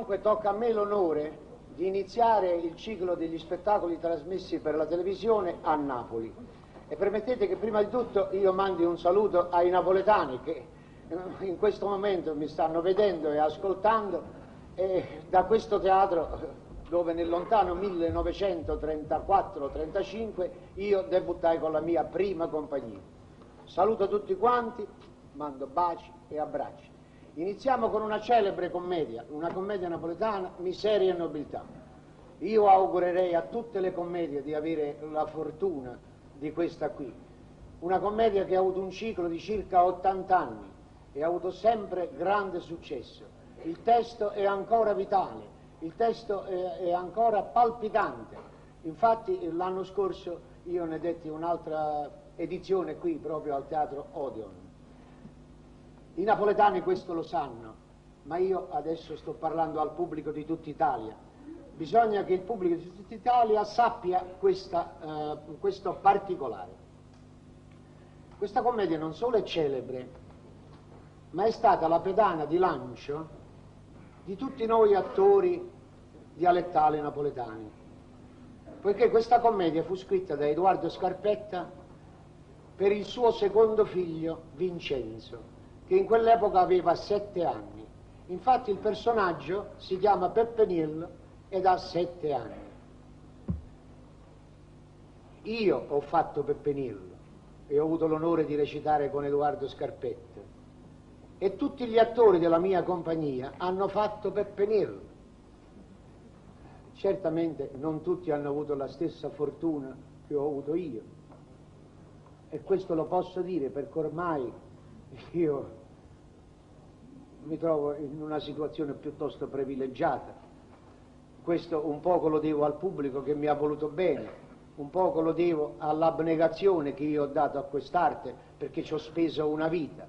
Dunque tocca a me l'onore di iniziare il ciclo degli spettacoli trasmessi per la televisione a Napoli. E permettete che prima di tutto io mandi un saluto ai napoletani che in questo momento mi stanno vedendo e ascoltando da questo teatro dove nel lontano 1934-35 io debuttai con la mia prima compagnia. Saluto tutti quanti, mando baci e abbracci. Iniziamo con una celebre commedia, una commedia napoletana, Miseria e Nobiltà. Io augurerei a tutte le commedie di avere la fortuna di questa qui. Una commedia che ha avuto un ciclo di circa 80 anni e ha avuto sempre grande successo. Il testo è ancora vitale, il testo è ancora palpitante. Infatti l'anno scorso io ne detti un'altra edizione qui proprio al Teatro Odeon. I napoletani questo lo sanno, ma io adesso sto parlando al pubblico di tutta Italia. Bisogna che il pubblico di tutta Italia sappia questo particolare. Questa commedia non solo è celebre, ma è stata la pedana di lancio di tutti noi attori dialettali napoletani, poiché questa commedia fu scritta da Edoardo Scarpetta per il suo secondo figlio Vincenzo, che in quell'epoca aveva 7 anni. Infatti il personaggio si chiama Peppe Niello ed ha 7 anni. Io ho fatto Peppe Niello e ho avuto l'onore di recitare con Edoardo Scarpetta, e tutti gli attori della mia compagnia hanno fatto Peppe Niello. Certamente non tutti hanno avuto la stessa fortuna che ho avuto io, e questo lo posso dire perché ormai io mi trovo in una situazione piuttosto privilegiata. Questo un poco lo devo al pubblico che mi ha voluto bene, un poco lo devo all'abnegazione che io ho dato a quest'arte, perché ci ho speso una vita.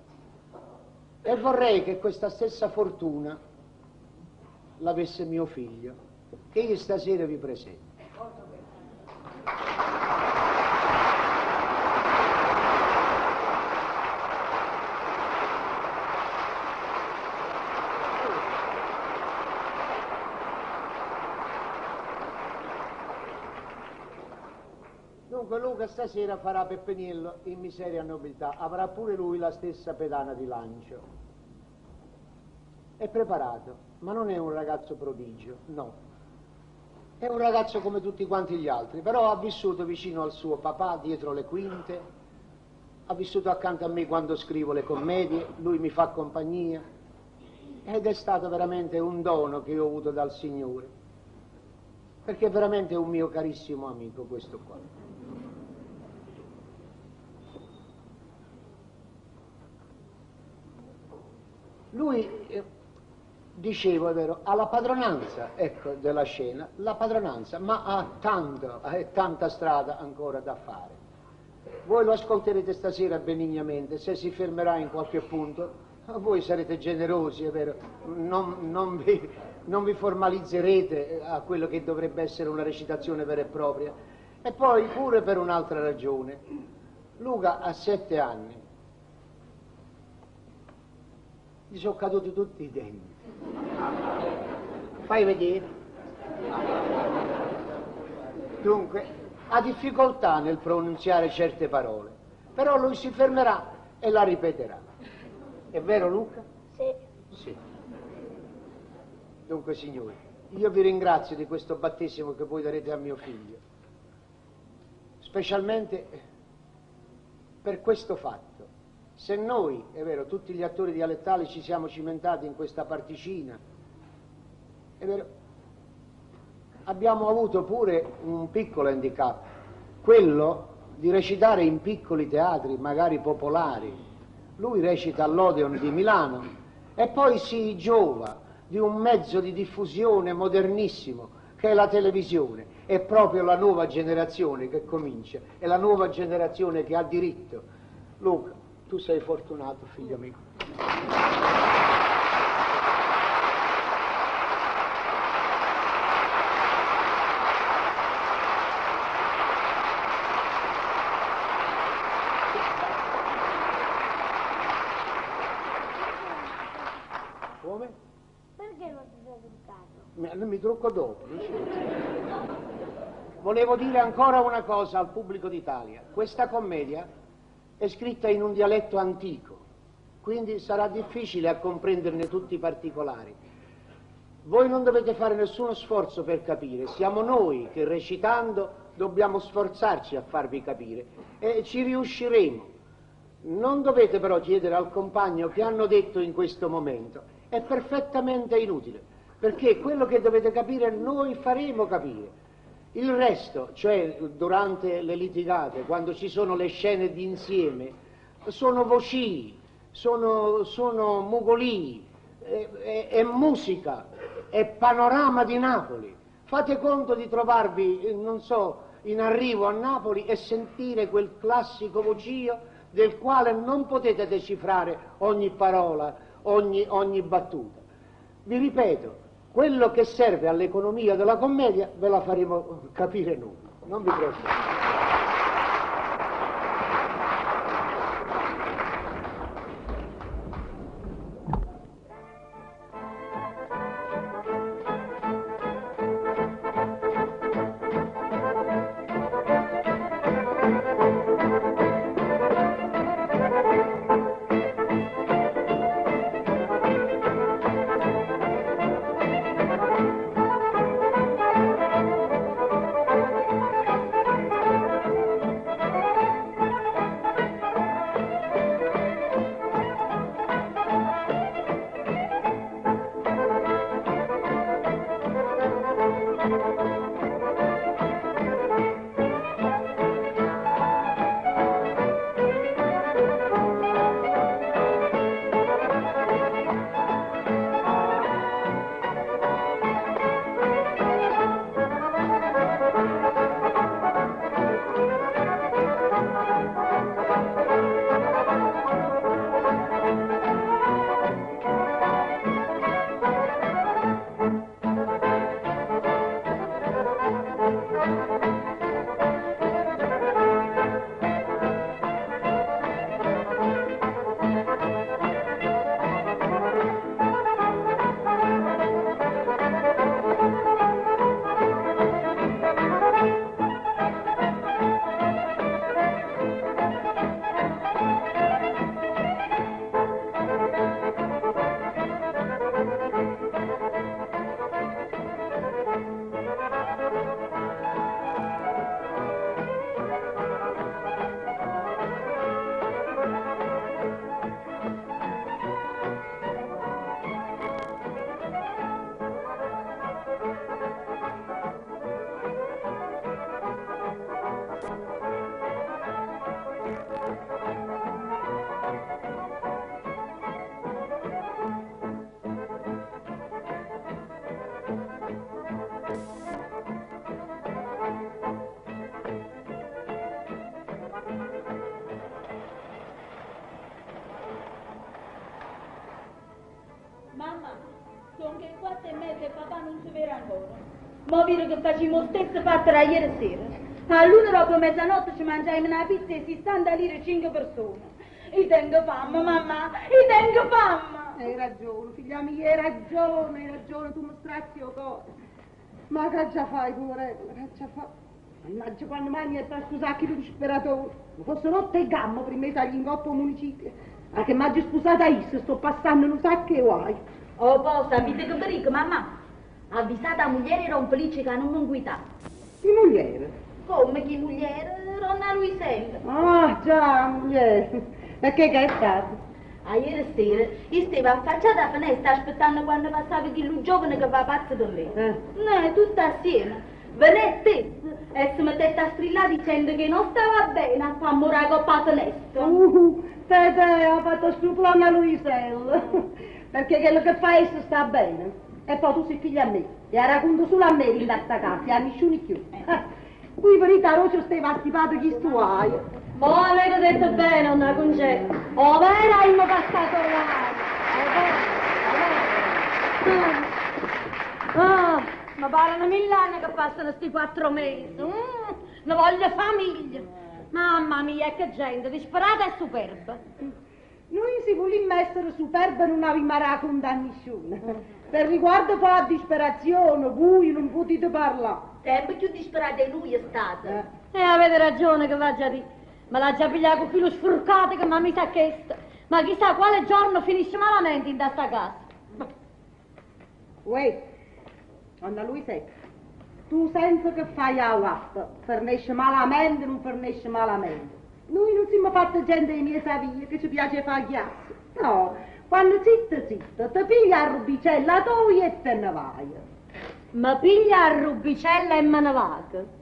E vorrei che questa stessa fortuna l'avesse mio figlio, che io stasera vi presento. Dunque Luca stasera farà Peppe Niello in Miseria e Nobiltà, avrà pure lui la stessa pedana di lancio. È preparato, ma non è un ragazzo prodigio, no. È un ragazzo come tutti quanti gli altri, però ha vissuto vicino al suo papà, dietro le quinte, ha vissuto accanto a me quando scrivo le commedie, lui mi fa compagnia, ed è stato veramente un dono che io ho avuto dal Signore, perché è veramente un mio carissimo amico questo qua. Lui, dicevo, è vero, ha la padronanza, ecco, della scena, la padronanza, ma ha tanta strada ancora da fare. Voi lo ascolterete stasera benignamente, se si fermerà in qualche punto, voi sarete generosi, è vero, non vi formalizzerete a quello che dovrebbe essere una recitazione vera e propria. E poi, pure per un'altra ragione, Luca ha 7 anni. Gli sono caduti tutti i denti. Fai vedere. Dunque, ha difficoltà nel pronunziare certe parole, però lui si fermerà e la ripeterà. È vero, Luca? Sì. Sì. Dunque, signori, io vi ringrazio di questo battesimo che voi darete a mio figlio, specialmente per questo fatto. Se noi, è vero, tutti gli attori dialettali ci siamo cimentati in questa particina, è vero, abbiamo avuto pure un piccolo handicap, quello di recitare in piccoli teatri, magari popolari. Lui recita all'Odeon di Milano e poi si giova di un mezzo di diffusione modernissimo che è la televisione. È proprio la nuova generazione che comincia, è la nuova generazione che ha diritto. Luca, tu sei fortunato, figlio mio. Perché non ti sei educato? ritrucco dopo. Volevo dire ancora una cosa al pubblico d'Italia. Questa commedia è scritta in un dialetto antico, quindi sarà difficile a comprenderne tutti i particolari. Voi non dovete fare nessuno sforzo per capire, siamo noi che recitando dobbiamo sforzarci a farvi capire e ci riusciremo. Non dovete però chiedere al compagno che hanno detto in questo momento, è perfettamente inutile, perché quello che dovete capire noi faremo capire. Il resto, cioè durante le litigate, quando ci sono le scene d'insieme, sono vocii, sono mugolii, è musica, è panorama di Napoli. Fate conto di trovarvi, non so, in arrivo a Napoli e sentire quel classico vocio del quale non potete decifrare ogni parola, ogni battuta. Vi ripeto, quello che serve all'economia della commedia ve la faremo capire noi, non vi preoccupate. Mamma, sono che 4:30 e papà non si vede ancora. Mo' vedo che facciamo stessa fatta da ieri sera. All'una dopo mezzanotte ci mangiamo una pizza e 60 lire 5 persone. Io tengo fame, mamma, io tengo fame. Hai ragione, figlia mia, hai ragione, tu mi strazzi il cuore. Ma che già fai, poverella, che già fai? Mannaggia, quando mai mi è per scusare che tu disperatore. Mi fosse rotta il gammo per me agli ingoppo municipio. Ma che m'hai sposata io, sto passando un sacco e guai. Oh, posta, avete che perico, mamma? Avvisata a moglie era un felice che non mi guida. Chi moglie? Come chi moglie? Ronna Luisella. Ah, già, moglie. E che è stato? A ieri sera, io stavo affacciata alla finestra aspettando quando passava quello giovane che va pazzo per lei. Noi, tutti assieme. Venette e si mettette a strillare dicendo che non stava bene a far morire con la finestra. Te ha fatto scrupolare a Luisella. Perché quello che fa esso sta bene. E poi tu sei figlia a me. E racconto solo a me in questa casa, e a nessuno più. Qui verità Rocio stava attivato chi tu hai. Mo' avete detto bene, una concetta. O vera il mio passato là. Ma parlano 1000 anni che passano sti 4 mesi. Ne voglio famiglia. Mamma mia, che gente, disperata e superba. Noi si volevamo essere superbi e non avevamo raccontato a nessuno. Per riguardo poi a disperazione, voi non potete parlare. Sempre più disperata di lui è stata. Avete ragione che va già lì. Ma l'ha già pigliato con filo sfurcato che mi sa chiesto. Ma chissà quale giorno finisce malamente in sta casa. Uè, quando lui sei, tu senza che fai a guappa, fornisce malamente, non fornisce malamente. Noi non siamo fatte gente di mie savie che ci piace fare chiasso. No, quando zitta, ti piglia a rubicella tu e te ne vai. Ma piglia a rubicella e me ne vado.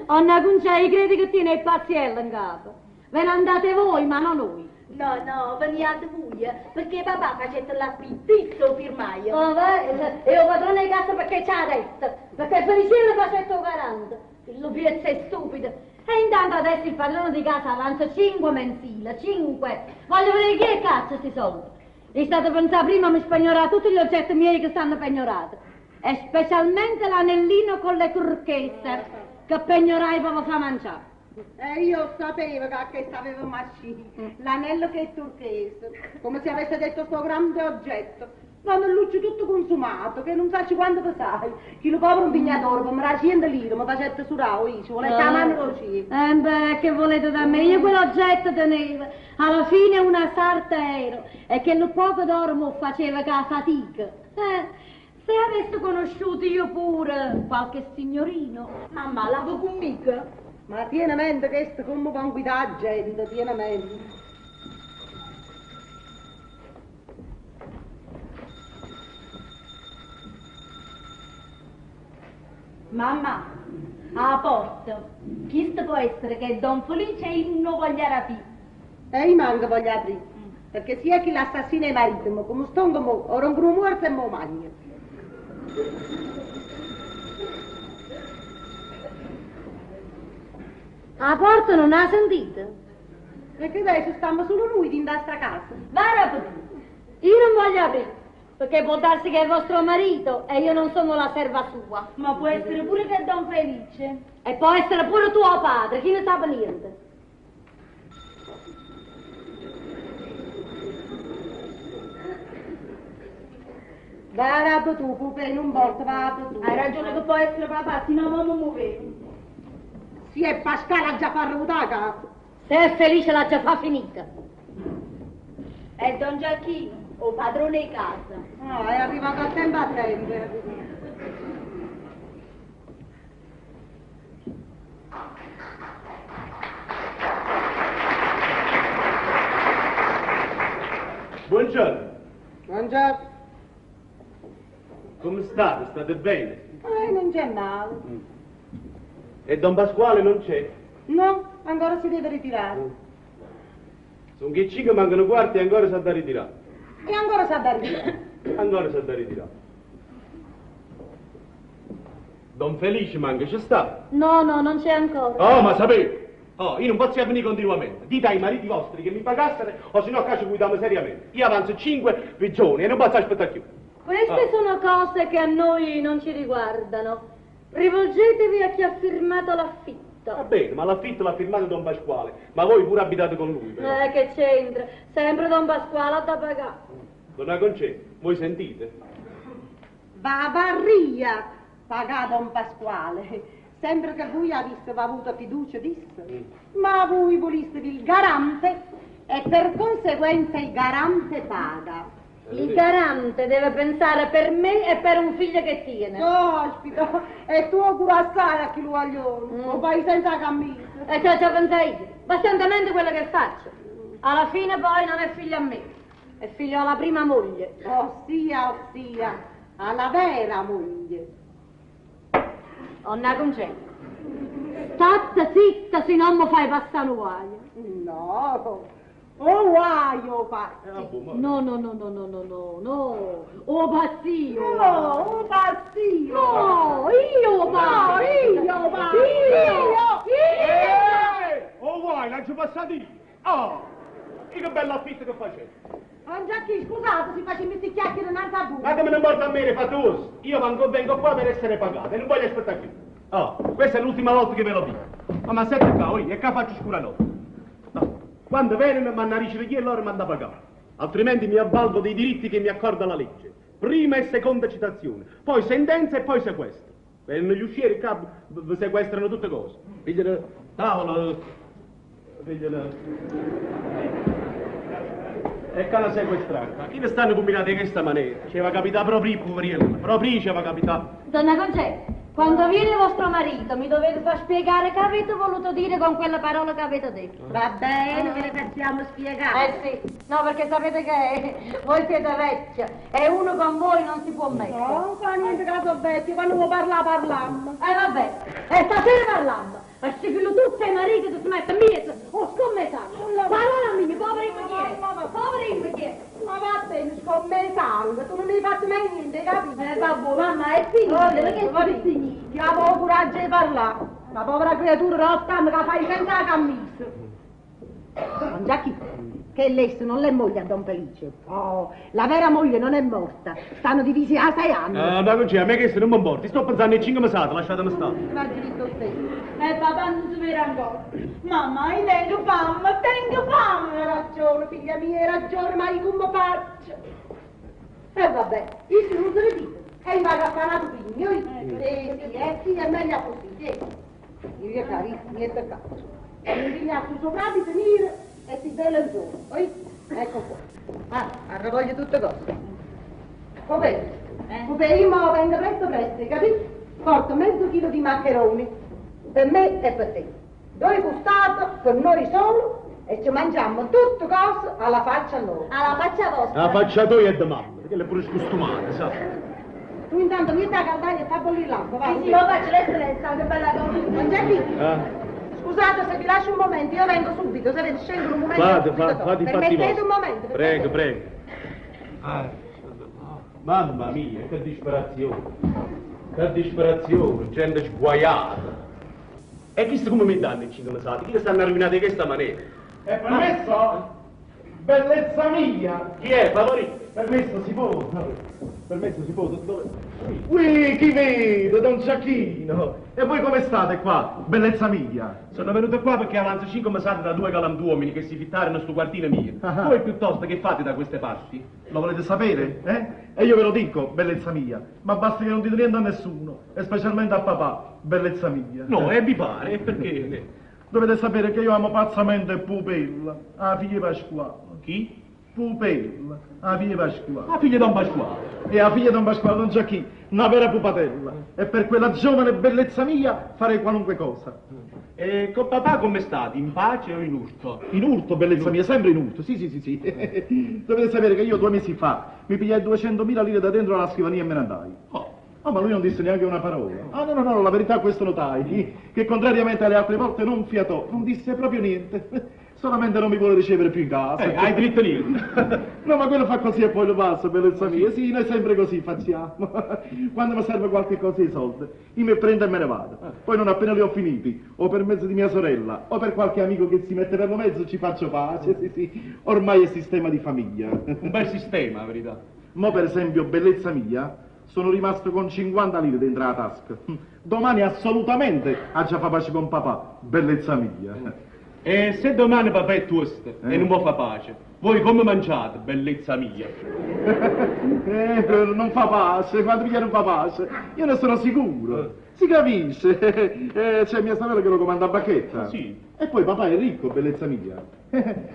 Onna Cuncia, credi che tiene il pazziello in capo. Ve ne andate voi, ma non noi. No, veniate voi, perché papà facette l'appetito firmaio. Oh, e il padrone di casa perché c'ha detto? Perché il Feliciano facette un garante. Il lupiezzo è stupido. E intanto adesso il padrone di casa avanza 5 mensili, 5. Voglio vedere chi è cazzo sti soldi. È stato pensato prima mi spegnorare tutti gli oggetti miei che stanno pegnorati. E specialmente l'anellino con le turchesse che pegnorai proprio fa mangiare. E io sapevo che aveva macchina, l'anello che è turchese, come se avesse detto sto grande oggetto. Quando luccio tutto consumato, che non sa quanto pesai. Chi lo povero un pignatore, per me era 100 lire, mi facette surao, ci volete la mano così. Beh, che volete da me? Io quell'oggetto tenevo, alla fine una sarta ero, e che lo poco d'oro faceva che fatica. Se avessi conosciuto io pure qualche signorino, Mamma, lavo con mica. Ma tiene mente che sto come con guidare gente, tiene mente. Mamma, a posto, chi può essere che Don Felice non voglia rapire? E io manco voglio aprire, perché sia chi l'assassina è marito, ma come sto ora un muerto e mo magno. la porta non ha sentito? Perché adesso stiamo solo noi in questa casa. Va rapito, io non voglio aprire, perché può darsi che è vostro marito e io non sono la serva sua. Ma può essere pure che è Don Felice. E può essere pure tuo padre, chi ne sa niente. Va rapo tu, pupe, non porta, va tu. Hai ragione che può essere papà, se no non mi muovevo. Si è Pascala già farruta a casa. Se è felice l'ha già fa finita. È Don Giacchino, o padrone di casa. No, è arrivato a tempo a tempo. Buongiorno. Buongiorno. Come state? State bene? Non c'è male. E Don Pasquale non c'è? No, ancora si deve ritirare. Sono che 5 mancano quarti e ancora s'ha da ritirare. E ancora sa da ritirare. Ancora s'ha da ritirare. Don Felice manca, c'è sta? No, non c'è ancora. Oh, ma sapevo! Oh, io non posso venire continuamente. Dite ai mariti vostri che mi pagassero, o se no a ci guidiamo seriamente. Io avanzo 5 giorni e non posso aspettare più. Queste sono cose che a noi non ci riguardano. Rivolgetevi a chi ha firmato l'affitto. Va bene, ma l'affitto l'ha firmato Don Pasquale, ma voi pure abitate con lui, però. Che c'entra? Sempre Don Pasquale ha da pagare. Donna Concetta, voi sentite? Va ria, pagato un Pasquale. Sempre che voi aveste avuto fiducia disse. Ma voi volistevi il garante e per conseguenza il garante paga. Il garante deve pensare per me e per un figlio che tiene. Ospita, e tu curassai a chi lo voglio, lo fai senza camminare. E ciò ci pensa io, pazientemente quello che faccio. Alla fine poi non è figlio a me, è figlio alla prima moglie. Ossia, alla vera moglie. Onna Concetta, state zitta se non mi fai passare un guaio. No, oh guaio pazzi. No, oh pazzio. No, un pazzio. No, io pazzio. Oh vai, l'hanno passato io! Oh! E che bello affitto che facevo! Giacchi, scusate, si faceva questi chiacchiere innanzi a voi. Ma che me ne importa a me, ne fate uso! Io vengo qua per essere pagato e non voglio aspettare più! Oh, questa è l'ultima volta che ve lo dico! Ma sette qua, e qua faccio scura notte! No. Quando vengono mi hanno ricevere chi e loro mi hanno da pagare! Altrimenti mi avvalgo dei diritti che mi accorda la legge! Prima e seconda citazione, poi sentenza e poi sequestro. E negli uscieri capo sequestrano tutte cose. Pigliano tavola, pigliano... E canna sequestrata. Chi ne stanno combinati in questa maniera? Ci va capitare proprio poverino, proprio ci va capitare. Donna Concetta, quando viene vostro marito mi dovete far spiegare che avete voluto dire con quella parola che avete detto. Va bene, ve le facciamo spiegare. Sì, no, perché sapete che voi siete vecchia e uno con voi non si può mettere. Non fa niente caso vecchio, quando vuoi parlare parliamo. Vabbè, e stasera parlando. E se quello tu sei marito ti smette mia, o scommettare. Parola mia, poveri chi è? Ma va bene, scommettare, tu non mi hai fatto mai niente, capito? Vabbè, mamma, è finita, perché è finita? Io avevo coraggio di parlare. La povera creatura rotta che fai senza la camicia. Non già chi? Che lei non è moglie a Don Felice. Oh, la vera moglie non è morta. Stanno divisi a 6 anni. Ma così, a me che se non mi importa, sto pensando ai 5 mesate, lasciatemi stare. Ma diritto stesso. Papà non si vede ancora. Mamma, io tengo fame. Hai ragione, figlia mia, hai ragione, ma io come faccio? E vabbè, io non se ne dico. E mi vado a fare la pigno. Sì, è meglio così, sì. Io cari, niente cazzo. Mi pigliato sopra di tenere e si vela il giorno. Poi, ecco qua. Arravoglio tutte cose. Come? Io mo vengo presto, capito? Porto mezzo chilo di maccheroni, per me e per te. 2 gustato, per noi solo, e ci mangiamo tutte cose alla faccia loro. Alla faccia vostra. La faccia tua è di mamma, perché le pure scostumate, sai? Tu intanto metti a caldare e fa bollire l'acqua, va? Sì, lo faccio l'eccellenza, che bella cosa. Non c'è qui. Scusate se vi lascio un momento, io vengo subito, se scendono un momento. Fate i fatti Permettete un momento. Prego. Mamma mia, che disperazione, gente sguaiata. E chi come mi danno i 5 mesati? Chi stanno rovinati di questa maniera? È permesso? Bellezza mia! Chi è, favorito? Permesso si può? Permesso si può? Dove? Qui, chi vedo, Don Giacchino! E voi come state qua, bellezza mia? Sono venuto qua perché avanzo 5 mesate da 2 galantuomini che si fittarono sto quartiere mio. Voi piuttosto che fate da queste parti? Lo volete sapere? E io ve lo dico, bellezza mia, ma basta che non dite niente a nessuno, e specialmente a papà, bellezza mia. No, vi pare, perché? Dovete sapere che io amo pazzamente Pupella, la figlia di Pasquale. Chi? Pupella, la figlia di Pasquale. La figlia di Don Pasquale. E la figlia di Don Pasquale non c'è chi, una vera pupatella. E per quella giovane bellezza mia farei qualunque cosa. E con papà come state? In pace o in urto? In urto, bellezza mia, sempre in urto, sì. Dovete sapere che io 2 mesi fa mi pigliai 200.000 lire da dentro alla scrivania e me ne andai. Oh, ma lui non disse neanche una parola. No, la verità questo notai, che contrariamente alle altre volte non fiatò, non disse proprio niente. Solamente non mi vuole ricevere più in casa. Hai diritto lì. No, ma quello fa così e poi lo passa, bellezza mia. Sì, noi sempre così facciamo. Quando mi serve qualche cosa di soldi, io mi prendo e me ne vado. Poi non appena li ho finiti, o per mezzo di mia sorella, o per qualche amico che si mette per lo mezzo, ci faccio pace, sì. Ormai è sistema di famiglia. Un bel sistema, la verità. Mo per esempio, bellezza mia, sono rimasto con 50 lire dentro la tasca. Domani assolutamente a già fa pace con papà, bellezza mia. E se domani papà è tosto e non può fa pace, voi come mangiate, bellezza mia? Non fa pace, quando mi non fa pace, io ne sono sicuro. Si capisce, c'è mia sorella che lo comanda a bacchetta. Sì. E poi papà è ricco, bellezza mia.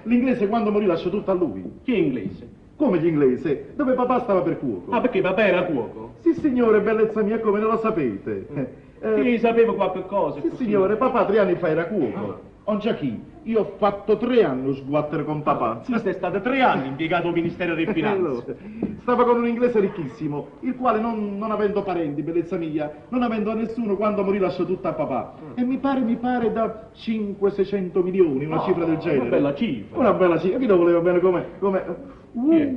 L'inglese quando morì lasciò tutto a lui. Chi è inglese? Come l'inglese? Dove papà stava per cuoco. Ah, perché papà era cuoco? Sì, signore, bellezza mia, come non lo sapete? Sì, sapevo qualche cosa. Sì, signore, papà 3 anni fa era cuoco. Non c'è chi, io ho fatto 3 anni a sguattere con papà. Sì, sei stato 3 anni impiegato al Ministero delle Finanze. Stava con un inglese ricchissimo, il quale non avendo parenti, bellezza mia, non avendo a nessuno, quando morì lasciò tutto a papà. E mi pare da 500-600 milioni, una cifra del genere. Una bella cifra. Una bella cifra, chi lo voleva bene come... Chi è?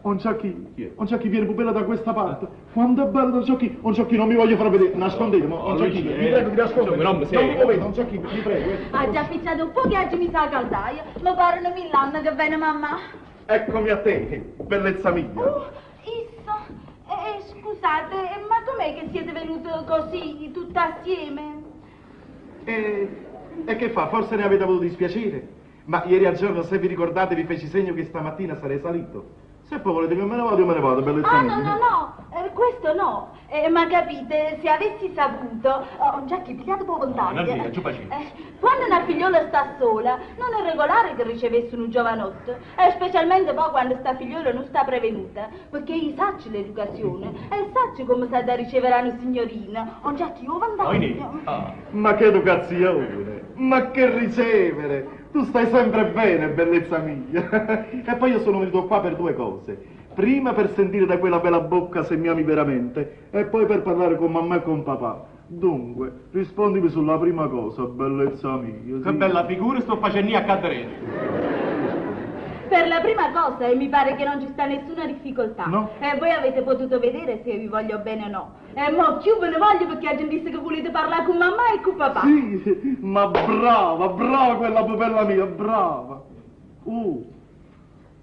Non c'è chi? Chi è? Non c'è chi viene Pupella da questa parte. Quando è bello, non c'è chi? Non c'è chi, non mi voglio far vedere, nascondete, non c'è chi. Vi prego di nascondere. Non mi lo vedo, non c'è chi, vi prego. Ha già fissato un po' che oggi mi sa caldaia, ma parlano 1000 anni che bene mamma. Eccomi a te, bellezza mia. Scusate, ma com'è che siete venuti così, tutti assieme? E che fa? Forse ne avete avuto dispiacere? Ma ieri al giorno, se vi ricordate, vi feci segno che stamattina sarei salito. Se poi volete che me ne vado, io me ne vado, bellezza Ah, mia. no, questo no. Ma capite, se avessi saputo, già che pigliato poco No, via, giù pazienza. quando una figliola sta sola, non è regolare che ricevesse un giovanotto, e specialmente poi quando sta figliola non sta prevenuta, perché gli sacci l'educazione, e sacci come sa da ricevere una signorina, già che io vantaggio. Ma che educazione, ma che ricevere. Tu stai sempre bene, bellezza mia. E poi io sono venuto qua per due cose. Prima per sentire da quella bella bocca se mi ami veramente, e poi per parlare con mamma e con papà. Dunque, rispondimi sulla prima cosa, bellezza mia. Che sì. bella figura sto facendo a cadere. Per la prima cosa, e mi pare che non ci sta nessuna difficoltà. No. E voi avete potuto vedere se io vi voglio bene o no. E mo' più ve ne voglio perché la gente disse che volete parlare con mamma e con papà. Sì, ma brava quella pupella mia, brava.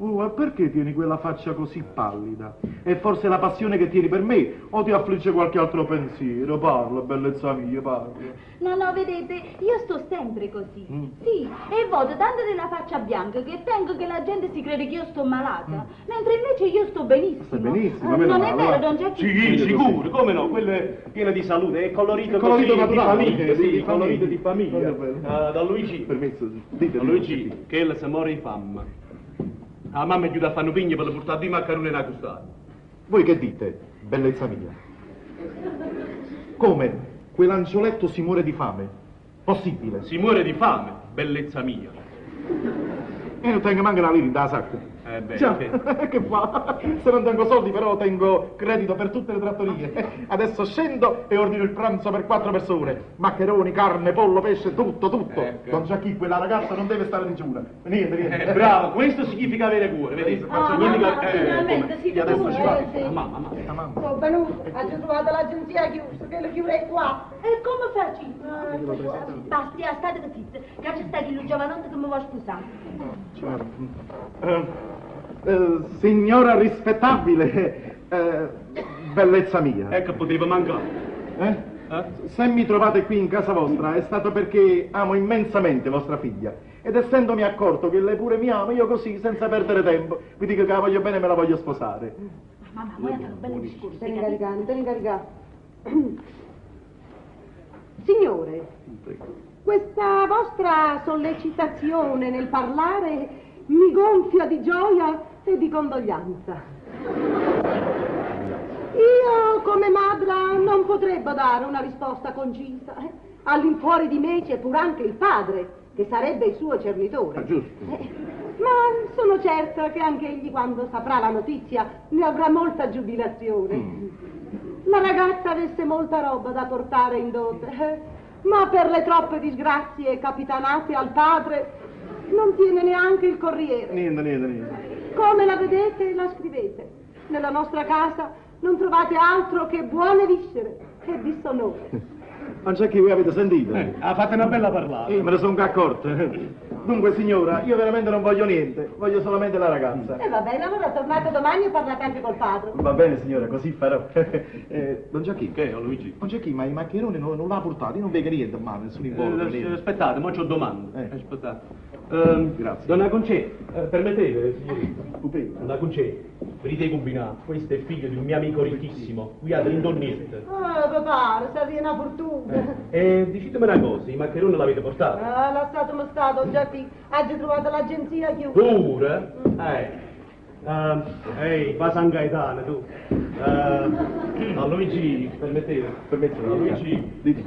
E perché tieni quella faccia così pallida? È forse la passione che tieni per me o ti affligge qualche altro pensiero? Parla, bellezza mia, parla. No, vedete, io sto sempre così. Sì, e voto tanto della faccia bianca che tengo che la gente si crede che io sto malata, mentre invece io sto benissimo. Stai benissimo, meno non è male, vero, va. Don Giacchino? Sì, sicuro, come no? Quello è pieno di salute, è colorito, È colorito così, naturale, di famiglia, sì, sì, di colorito di famiglia. famiglia. Da Luigi. Permesso, dite. Da Luigi, che ella si muore di fame. La mamma è giù a fanno pigne per le portare di maccheroni e una custata. Voi che dite, bellezza mia? Come? Quell'angioletto si muore di fame? Possibile? Si muore di fame, bellezza mia. E non tengo manco una lira da sacco. Beh, Già, che- che fa? Se non tengo soldi però tengo credito per tutte le trattorie. Adesso scendo e ordino il pranzo per 4 persone. Maccheroni, carne, pollo, pesce, tutto. Ecco. Don Giacchi, quella ragazza non deve stare digiuna. Niente. Bravo, questo significa avere cuore, vedete? Mamma, finalmente come? siete adesso tu, ci va. sì. Mamma. Sono venuto, ho trovato l'agenzia chiusa, che lo chiude qua. E come faccio? Basti, state zitta, che c'è stato il giovanotto che mi vuoi sposare. Signora rispettabile, bellezza mia. Ecco, poteva mancare. Se mi trovate qui in casa vostra è stato perché amo immensamente vostra figlia. Ed essendomi accorto che lei pure mi ama, io così, senza perdere tempo, vi dico che la voglio bene e me la voglio sposare. Mamma, vuoi fare un bel discorso? Te ne incaricato. Signore, questa vostra sollecitazione nel parlare mi gonfia di gioia e di condoglianza. Io come madre non potrebbe dare una risposta concisa. All'infuori di me c'è pur anche il padre, che sarebbe il suo cernitore. Giusto. Ma sono certa che anche egli, quando saprà la notizia, ne avrà molta giubilazione. La ragazza avesse molta roba da portare in dote, ma per le troppe disgrazie capitanate al padre non tiene neanche il corriere. Niente. Come la vedete, la scrivete. Nella nostra casa non trovate altro che buone viscere e dissonore. Non c'è chi voi avete sentito? Ha fatto una bella parlata. Me ne sono già accorto. Dunque, signora, io veramente non voglio niente, voglio solamente la ragazza. E va bene, allora tornate domani e parlate anche col padre. Va bene, signora, così farò. Don Giacchi, Che, Luigi? Don Giacchi, ma i maccheroni non l'ha portato, io non vedo niente, ma nessun involucro. niente. Aspettate, mo c'ho domande. Aspettate. Grazie. Donna Concè, permettete, signorina? Pupilla. Donna Concè, venite combinare. Questo è figlio di un mio amico ricchissimo. Qui ha l'indorniente. Ah, papà, sta via una fortuna. E dicitemi una cosa, i maccheroni l'avete portato? Ah, lasciatemi stato, già qui. Oggi trovato l'agenzia chiusa. Pure? Ehi, va San Gaetano, tu. A Luigi, permettete? A Luigi, Dite.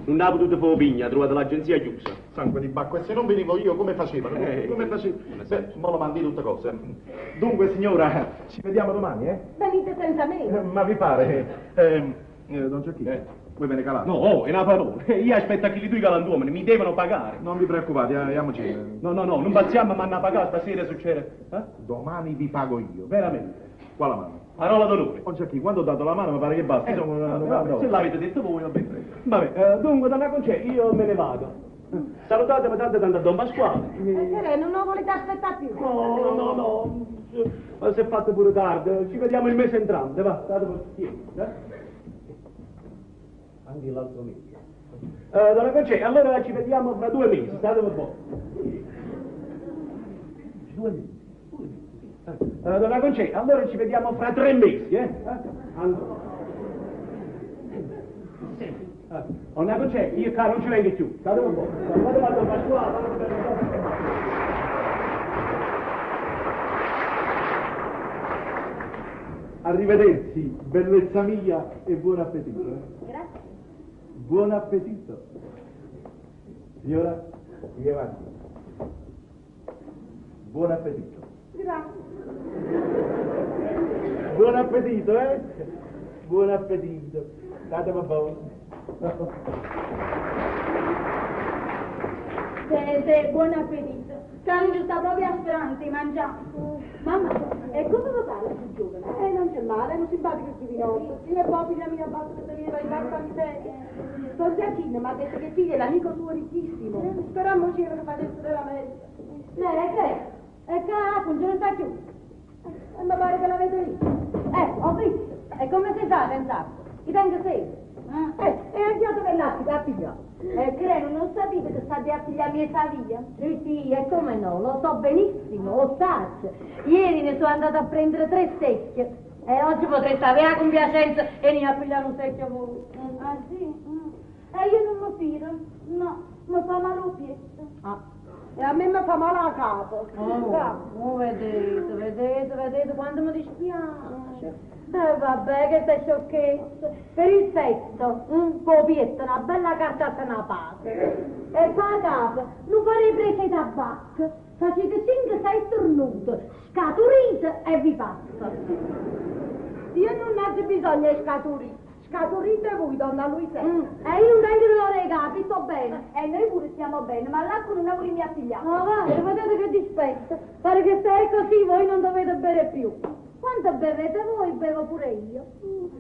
non ha potuto fare pigna, ha trovato l'agenzia chiusa. Sangue di bacco, e se non venivo io come facevano? Come facevano? Beh, mo lo mandi tutte cose. Dunque, signora, ci vediamo domani, eh? Venite senza me. Ma vi pare? Don Giacchi, voi ve ne calate? No, è una parola. Io aspetto che i galantuomini mi devono pagare. Non vi preoccupate, andiamoci. No, non passiamo, ma hanno pagato stasera succede. Domani vi pago io. Veramente. Qua la mano. Parola d'onore. Don Giacchi, quando ho dato la mano mi pare che basta. Se l'avete detto voi, va bene. Vabbè, dunque, donna Concè, io me ne vado. Salutatemi tanto a Don Pasquale. Sereno, non volete aspettare più? No. Ma si è fatto pure tardi. Ci vediamo il mese entrante, va. State per anche l'altro mese. Donna Concè, allora ci vediamo fra 2 mesi. State per poco. 2 mesi. Donna Concè, allora ci vediamo fra 3 mesi, eh? Allora. Donna Concè, io qua non ci vengo più. State un po'. Vado a Pasquale. Arrivederci, bellezza mia, e buon appetito. Grazie. Buon appetito. Signora, mi avanti. Buon appetito. Grazie. Buon appetito, eh? Buon appetito. Datemi un po'. Sì, buon appetito. Cancio sta proprio aspirante, mangiando. Mamma, e come lo parla più giovane? Non c'è male, è un simpatico giovanotto. Io e poi figlia mia basta che veniva in barca di te. Don Giacchino mi ha detto che figlio è l'amico suo ricchissimo. Speriamo che facesse dell'America. E che appunto non sta più. E mi pare che la vedo lì. Ho visto. E come si fa a pensare? I tengo sempre. E anche io dove l'ha figlio. Credo, non sapete che sta di affiliare mia famiglia? Sì, e come no, lo so benissimo, lo saccio. Ieri ne sono andata a prendere 3 secchie. E oggi potreste avere la compiacenza e ne appigliare un secchio voi. Ah sì? E io non mi fido. No, mi fa male lo pietto. E a me mi fa male la capo. Vedete quanto mi dispiace. Vabbè, che sei sciocchezza. Per il petto, un po' pietto, una bella cartata una parte. E per la capo, non farei presa i tabacco. Facete 5-6 tornute, scaturite e vi passa. Io non ho bisogno di scaturite. Scaturite voi, donna Luisa. E io non tengo dolore ai capi, sto bene. E noi pure stiamo bene, ma l'acqua non è mia figlia. Ma vai, vedete che dispetto. Pare che se è così voi non dovete bere più. Quanto bevete voi, bevo pure io.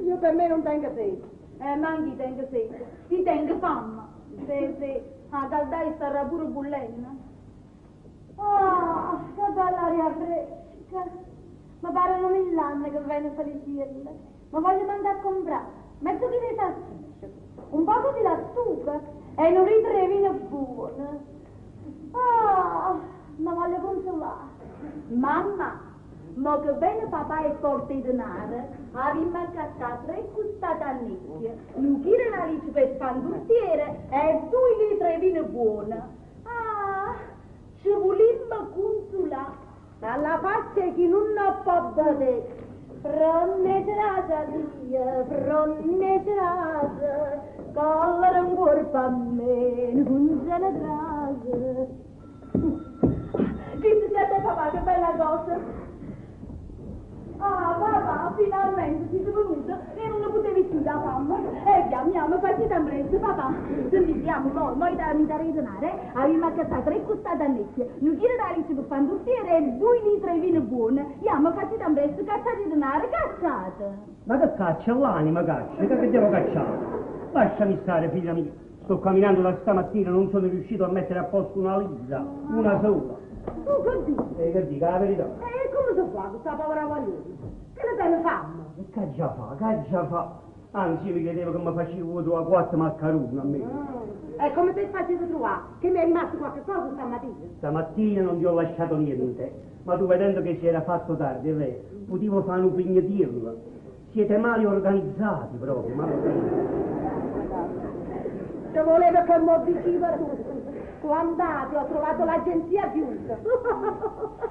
Io per me non tengo sete. Ma anche io tengo sete. Io tengo fame. Se a caldare starà pure bullendo. Ah, che bella aria fresca. Ma pare non 1000 anni che viene Feliciella. Ma voglio mandare a comprare mezzo chilo di salsiccia, un poco di lattuga e 1 litro di vino buono. Ah, ma voglio consolare. Mamma, ma che bene papà è forte di denaro, abbiamo accattato 3 custate a nicchia, 1 chilo di narice per spandurtiere e 2 litri di vino buono. Ah, ci volimmo consolare. Alla faccia chi non può vedere. Fronnecerata fronnecerata, collera un corpo a me, non se ne trase. Dite a te papà, che bella cosa! Ah, papà, finalmente siete venuto e non lo potevi più da mamma. E chiamiamo, facci da presto, papà. Sentiamo, noi da mi dare denaro, abbiamo accattato 3 costate a necchia, 1 chilo di riccio per pandurtiere e 2 litri di vino buono. Chiamo, facci da presto, cacciate denaro, cacciate. Ma che caccia? L'anima caccia, che devo cacciare? Lasciami stare, figlia mia. Sto camminando da stamattina, non sono riuscito a mettere a posto una lira, una sola. Tu che dici? Che dica la verità? E come si fa questa povera guaglione? Che le belle fanno? Che già fa? Anzi, io mi credevo che mi facevo 2 o 4 maccheroni a me. E come ti facete trovare? Che mi è rimasto qualche cosa stamattina? Stamattina non ti ho lasciato niente, ma tu vedendo che si era fatto tardi, è vero, potevo fare un pignatello. Siete male organizzati proprio, Ci voleva che mi diceva tutto. Andate, ho trovato l'agenzia chiusa.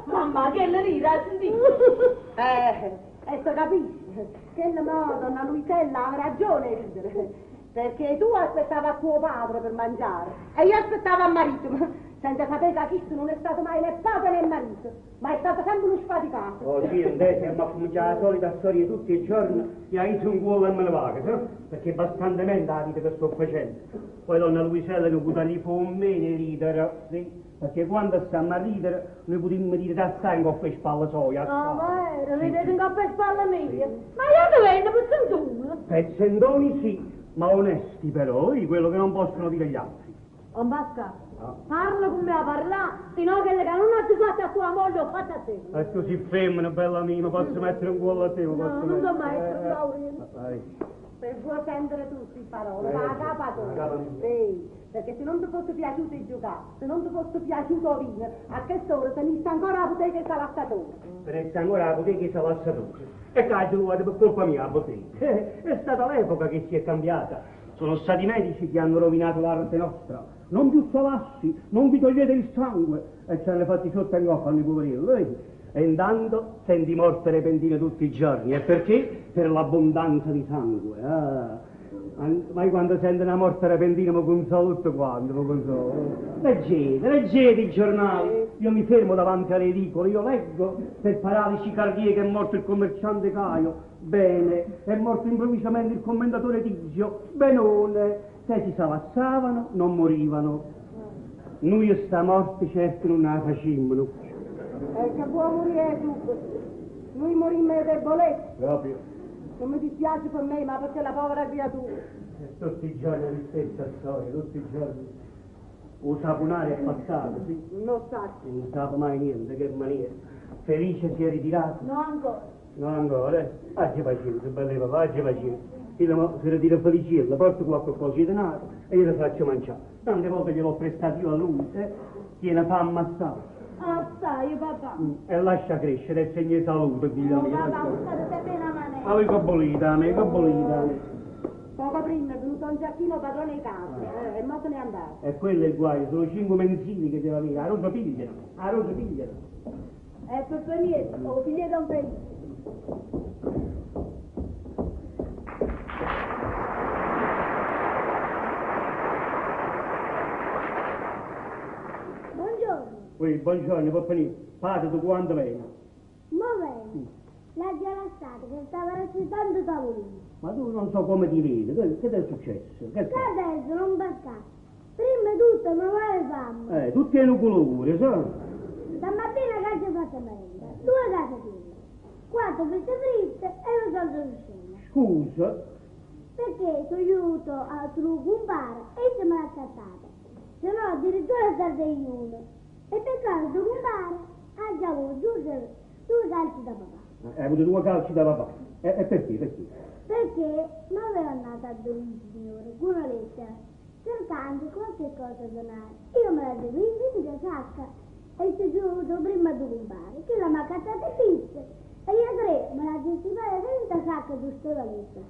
Mamma, che le lira, senti? E sto capisci? Che no, donna Luisella ha ragione a ridere. Perché tu aspettavi a tuo padre per mangiare e io aspettavo a marito. Senza sapere che questo non è stato mai né padre né marito, ma è stato sempre uno sfaticato. Oh sì, invece, ma cominciare la solita storia tutti i giorni, mi ha detto un cuore e me ne vado, perché bastantemente la vita che sto facendo. Poi donna Luisella non poteva lì con me ne ridere, sì, perché quando stiamo a ridere noi potremmo dire da stare in coppa e spalla soia. Ah, vero, ridete in coppa e spalla mia. Ma io dove vengo pezzentone? Pezzentoni sì, ma onesti però, quello che non possono dire gli altri. Non basta. Parla con me a parlare, sennò che non ho fatto a tua moglie, ho fatto a te. E tu sei femmina, bella mia, ma posso mettere un cuore a te? No, non so mai, non so. Per vuoi sentire tutti le parole, la capatona. Sì, perché se non ti fosse piaciuto giocare, se non ti fosse piaciuto vino, a che ora teniste ancora la bottega e salassatore? Teneste ancora la bottega e salassatore. E cazzo trovate per colpa mia la bottega. È stata l'epoca che si è cambiata. Sono stati i medici che hanno rovinato l'arte nostra. Non più salassi, non vi togliete il sangue. E ci hanno fatti sotto in goffa i poverilli. E intanto senti morte repentine tutti i giorni. E perché? Per l'abbondanza di sangue. Ma io quando sento una morte repentina mi consolo tutto quanto, mi consolo. Leggete i giornali. Io mi fermo davanti alle edicole, io leggo per paralisi cardiache è morto il commerciante Caio. Bene, è morto improvvisamente il commendatore Tizio. Benone, se si salassavano non morivano. Noi sta morte certo non la facciamo. Che può morire tu? Noi morimmo di debolezza. Proprio. Non mi dispiace per me, ma perché la povera creatura. Tutti i giorni la stessa storia, tutti i giorni. Un saponare è passato, sì. Non sa. Non sapo mai niente, che maniera. Felice si è ritirato. No ancora. Non ancora, eh? Facci pazienza, belle papà, facci pazienza. Io se ritiro Felicilla, porto qualche cosa di denaro e io lo faccio mangiare. Tante volte gliel'ho prestato io a lui, tiene fa ammassare. Assai, papà. E lascia crescere, è segno di salute, figlio mio. Papà, state bene a manetta. Ma voi che bolita, me, che bolita. Poco prima è venuto un giacchino padrone di casa, e mo se n'è andato. E quello è il guaio, sono 5 mensili che deve avere. A rosa pigliano, a rosa pigliano. Per niente, ho figlio un felice. Buongiorno. Buongiorno, può venire. Padre, tu quanto vieni? Mo' la gialassata che stava recitando tavolino. Ma tu non so come ti vedi, che ti è successo? Che Che adesso non basta. Prima di tutto mi vuole fame. tutti hanno colore, sai? Stamattina che ci ho fatto merenda? 2 casetine, 4 fritte fritte e lo salto di scena. Scusa? Perché sono aiuto a suo compare e se me l'ha cattata. Se no addirittura sardeglione. E per caso tuo compare ha già avuto 2 calci da papà. Hai avuto 2 calci da papà. E perché? Perché mi aveva andata a dove il signore con una lettera cercando qualche cosa da donare. Io me la devo in sacca e ci giuro prima di compare che la m'ha cattata pizza e io 3 me la gestivare dentro sacca di queste valette.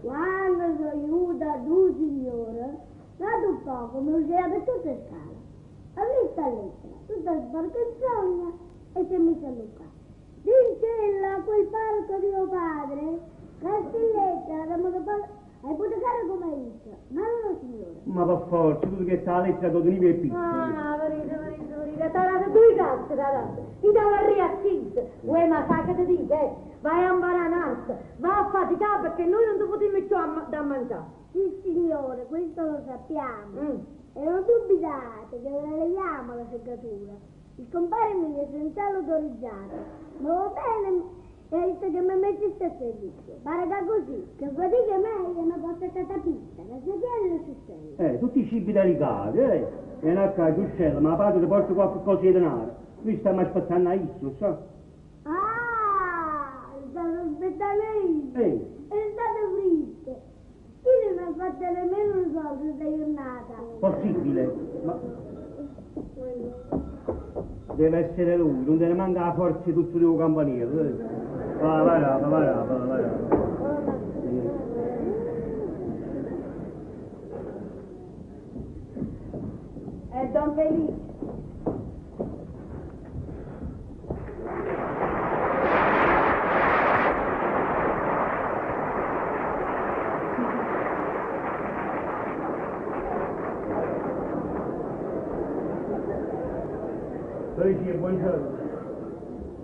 Quando sono aiuta due signore, dato un poco mi usceva per tutte le scale. Ho visto la lettera, tutta sporchezzogna e si è messa a luccare. Dincella quel parco di mio padre. Castelletta, da modo hai potuto fare come hai visto, ma non lo signore. Ma per forza, tu che sta la lettera dove veniva il piccolo. Verite, t'ha dato 2 calci, t'ha dato. Ti dà una riassista. Uè, ma sa che ti dico, vai a imbaranarsi, va a faticare perché noi non ti potremo più da mangiare. Sì signore, questo lo sappiamo. E non dubitate che la leviamo la segatura. Il compare mi è senza l'autorizzato. Ma va bene. E ha detto che mi mettesse a servizio. Pare da così, che fatica meglio mi porta stata pizza, la sedella e l'uccello. Tutti i cibi delicati, E non a caso, uccello, ma padre ti porta qualche cosa di denaro. Lui sta mai aspettando a isso, sa? Ah, stanno aspettando io. È stato fritto. Io non mi ha fatto nemmeno un soldo questa giornata. Possibile, ma... Deve essere lui, non te ne manca la forza di tutto il campanile. Va. È Don Felice. Felice, buongiorno.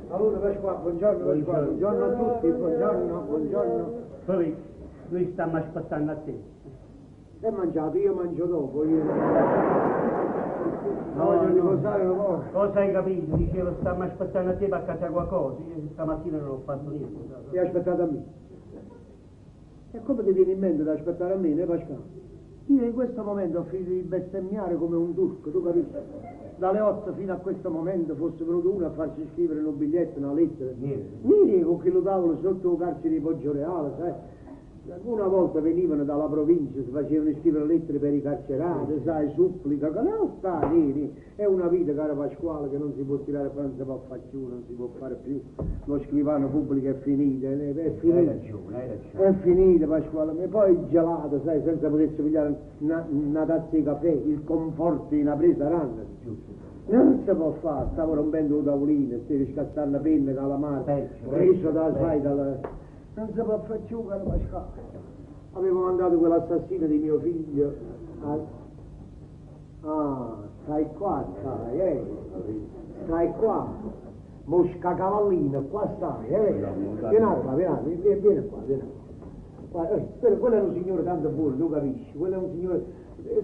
Allora, Pasquale, buongiorno a tutti, buongiorno. Felice, noi stiamo aspettando a te. Hai mangiato, io mangio dopo, io... No, voglio riposare un po'. Cosa hai capito? Dicevo, stiamo aspettando a te per accatare qualcosa. Io stamattina non ho fatto niente. E aspettate a me. E come ti viene in mente di aspettare a me, né Pasquale? Io in questo momento ho finito di bestemmiare come un turco, tu capisci? Dalle 8 fino a questo momento fosse venuto uno a farci scrivere un biglietto, una lettera. Niente. Niente, con quello tavolo sotto il carcere di Poggioreale, sai? Una volta venivano dalla provincia, si facevano scrivere lettere per i carcerati, sai, supplica, che non sta lì. È una vita, caro Pasquale, che non si può tirare fuori, non si può fare più, non si può fare più. Lo scrivano pubblico è finita, è finita. Hai ragione. È finita, Pasquale. E poi il gelato, sai, senza potersi pigliare una tazza di caffè, il conforto di una presa randa. Non si può fare, stavo rompendo un tavolino, stavi scattando penne dalla mano, preso da, sai, dalla... Non si può fare più, caro Pasquale. Avevo mandato quell'assassino di mio figlio stai qua, stai qua. Mosca cavallino, qua stai, vieni qua. Guarda, quello è un signore tanto buono, tu capisci? Quello è un signore,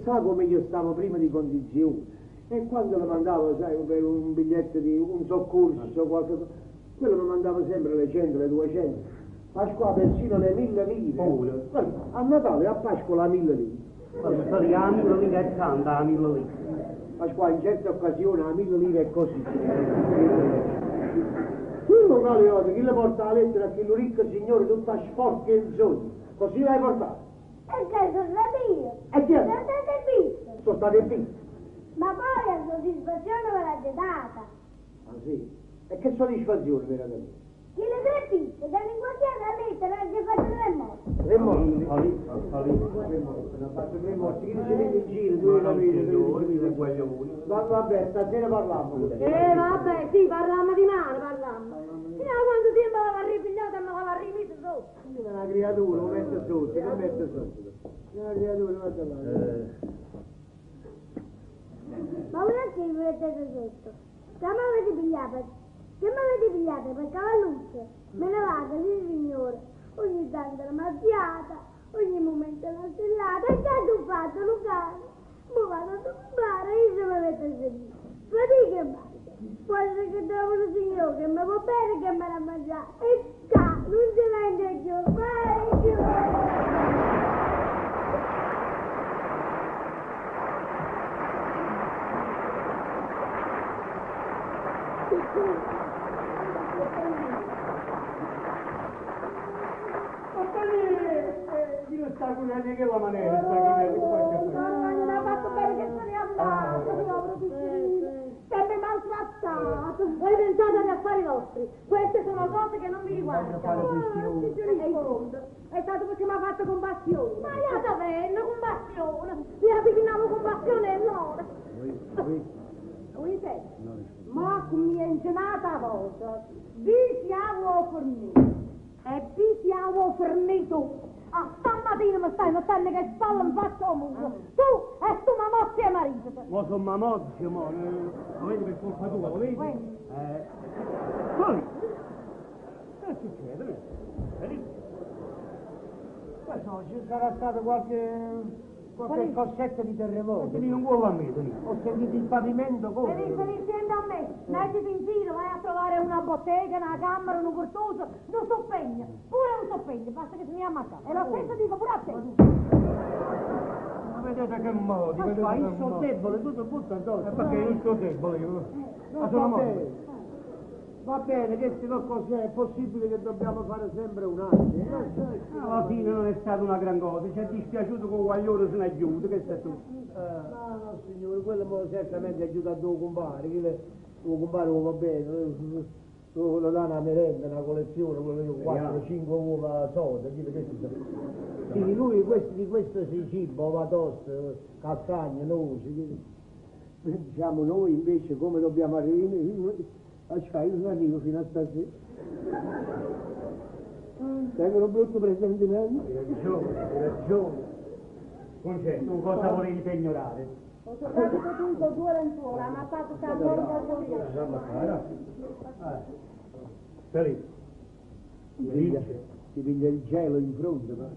sa come io stavo prima di condizioni. E quando lo mandavo, sai, per un biglietto di un soccorso, qualcosa, quello mi mandava sempre le 100, le 200. Pasquale persino le 1000 lire. A Natale a Pasqua la 1000 lire. La 1000 lire è tanta, la 1000 lire. Pasquale in certe occasioni la 1000 lire è così. Tu Galeotti, chi le porta la lettera a quello ricco signore tutta sporca e sogno? Così l'hai portata? E che sono stata io? E chi è? Sono state viste. Sono state viste. Ma poi la soddisfazione me l'ha data. Ah sì? E che soddisfazione veramente? Chi le 3 piste, da linguaggiare la lettera ha già fatto 3 morti. 3 morti? Hanno fatto 3 morti. Chi si vede in giro? Tu capire? Vabbè, stasera parliamo. Vabbè, sì, parliamo di mare, parliamo. Fino a quanto tempo l'aveva ripigliata e me l'aveva rimesso sotto? È una creatura, lo mette sotto, lo mette sotto. È una creatura, lo mette là. Ma perché mi mettete sotto? Che mi avete pigliato? Che mi avete pigliato per cavallucce? Me ne vado, sì signore. Ogni tanto una mazziata, ogni momento una stellata. E che hai fatto, Lucano? Mi vado a tumbare, io se mi metto sedere. Fatica mai. Può essere che trovo un signore che mi può bene che me l'ha mangiato. E non si vende più, vai più. Io sta con che la maniera, sta con Non ha fatto bene che se ne è andato, sempre maltrattato. Voi pensate agli affari vostri, queste sono cose che non vi riguardano. È stato perché mi ha fatto compassione. Ma io sapevo, compassione, vi avvicinavo compassione e l'ora. Voi siete? Ma come è ingenata a volta, vi siamo forniti. E vi siamo forniti. Ah, stamattina mi stai mettendo che spalla in faccia al muro. Tu e tu mamozzi e marito. Ma sono mamozzi, amore. Lo vedi per colpa tua, lo vedi? Poi, che succede? Vedi? Questo ci sarà stato qualche cossetto di terremoto. Lì non vuole a me, lì. Ho sentito il pavimento come. Venite a me, mettiti in giro, vai a trovare una bottega, una camera, un cortoso, un soppegno, pure un soppegno, basta che se ne ammazza. E lo stesso dico pure a te. Ma vedete che modi, vedete Ma che io sono modi. debole, tu ti butta addosso. Perché io sono debole, io. Ma sono morto. Va bene, che se no cos'è? È possibile che dobbiamo fare sempre un anno. Alla fine non è stata una gran cosa, ci è dispiaciuto con Guaglione se ne aiuta, che sei tu? No, signore, quello certamente aiuta a tuo compare, tuo compare va bene, lo dà una merenda, una collezione, quello io 4-5 uova soda, sì, lui di questo si ciba, uova toste, castagne, noci, diciamo noi invece come dobbiamo arrivare. Io non arrivo fino a stasera. Tengo un brutto presentimento. Hai ragione. Concetto, tu cosa volevi per ignorare? Ho trovato tutto due lenzuola, ma ha fatto tanto Salì. Ti piglia il gelo in fronte, ma...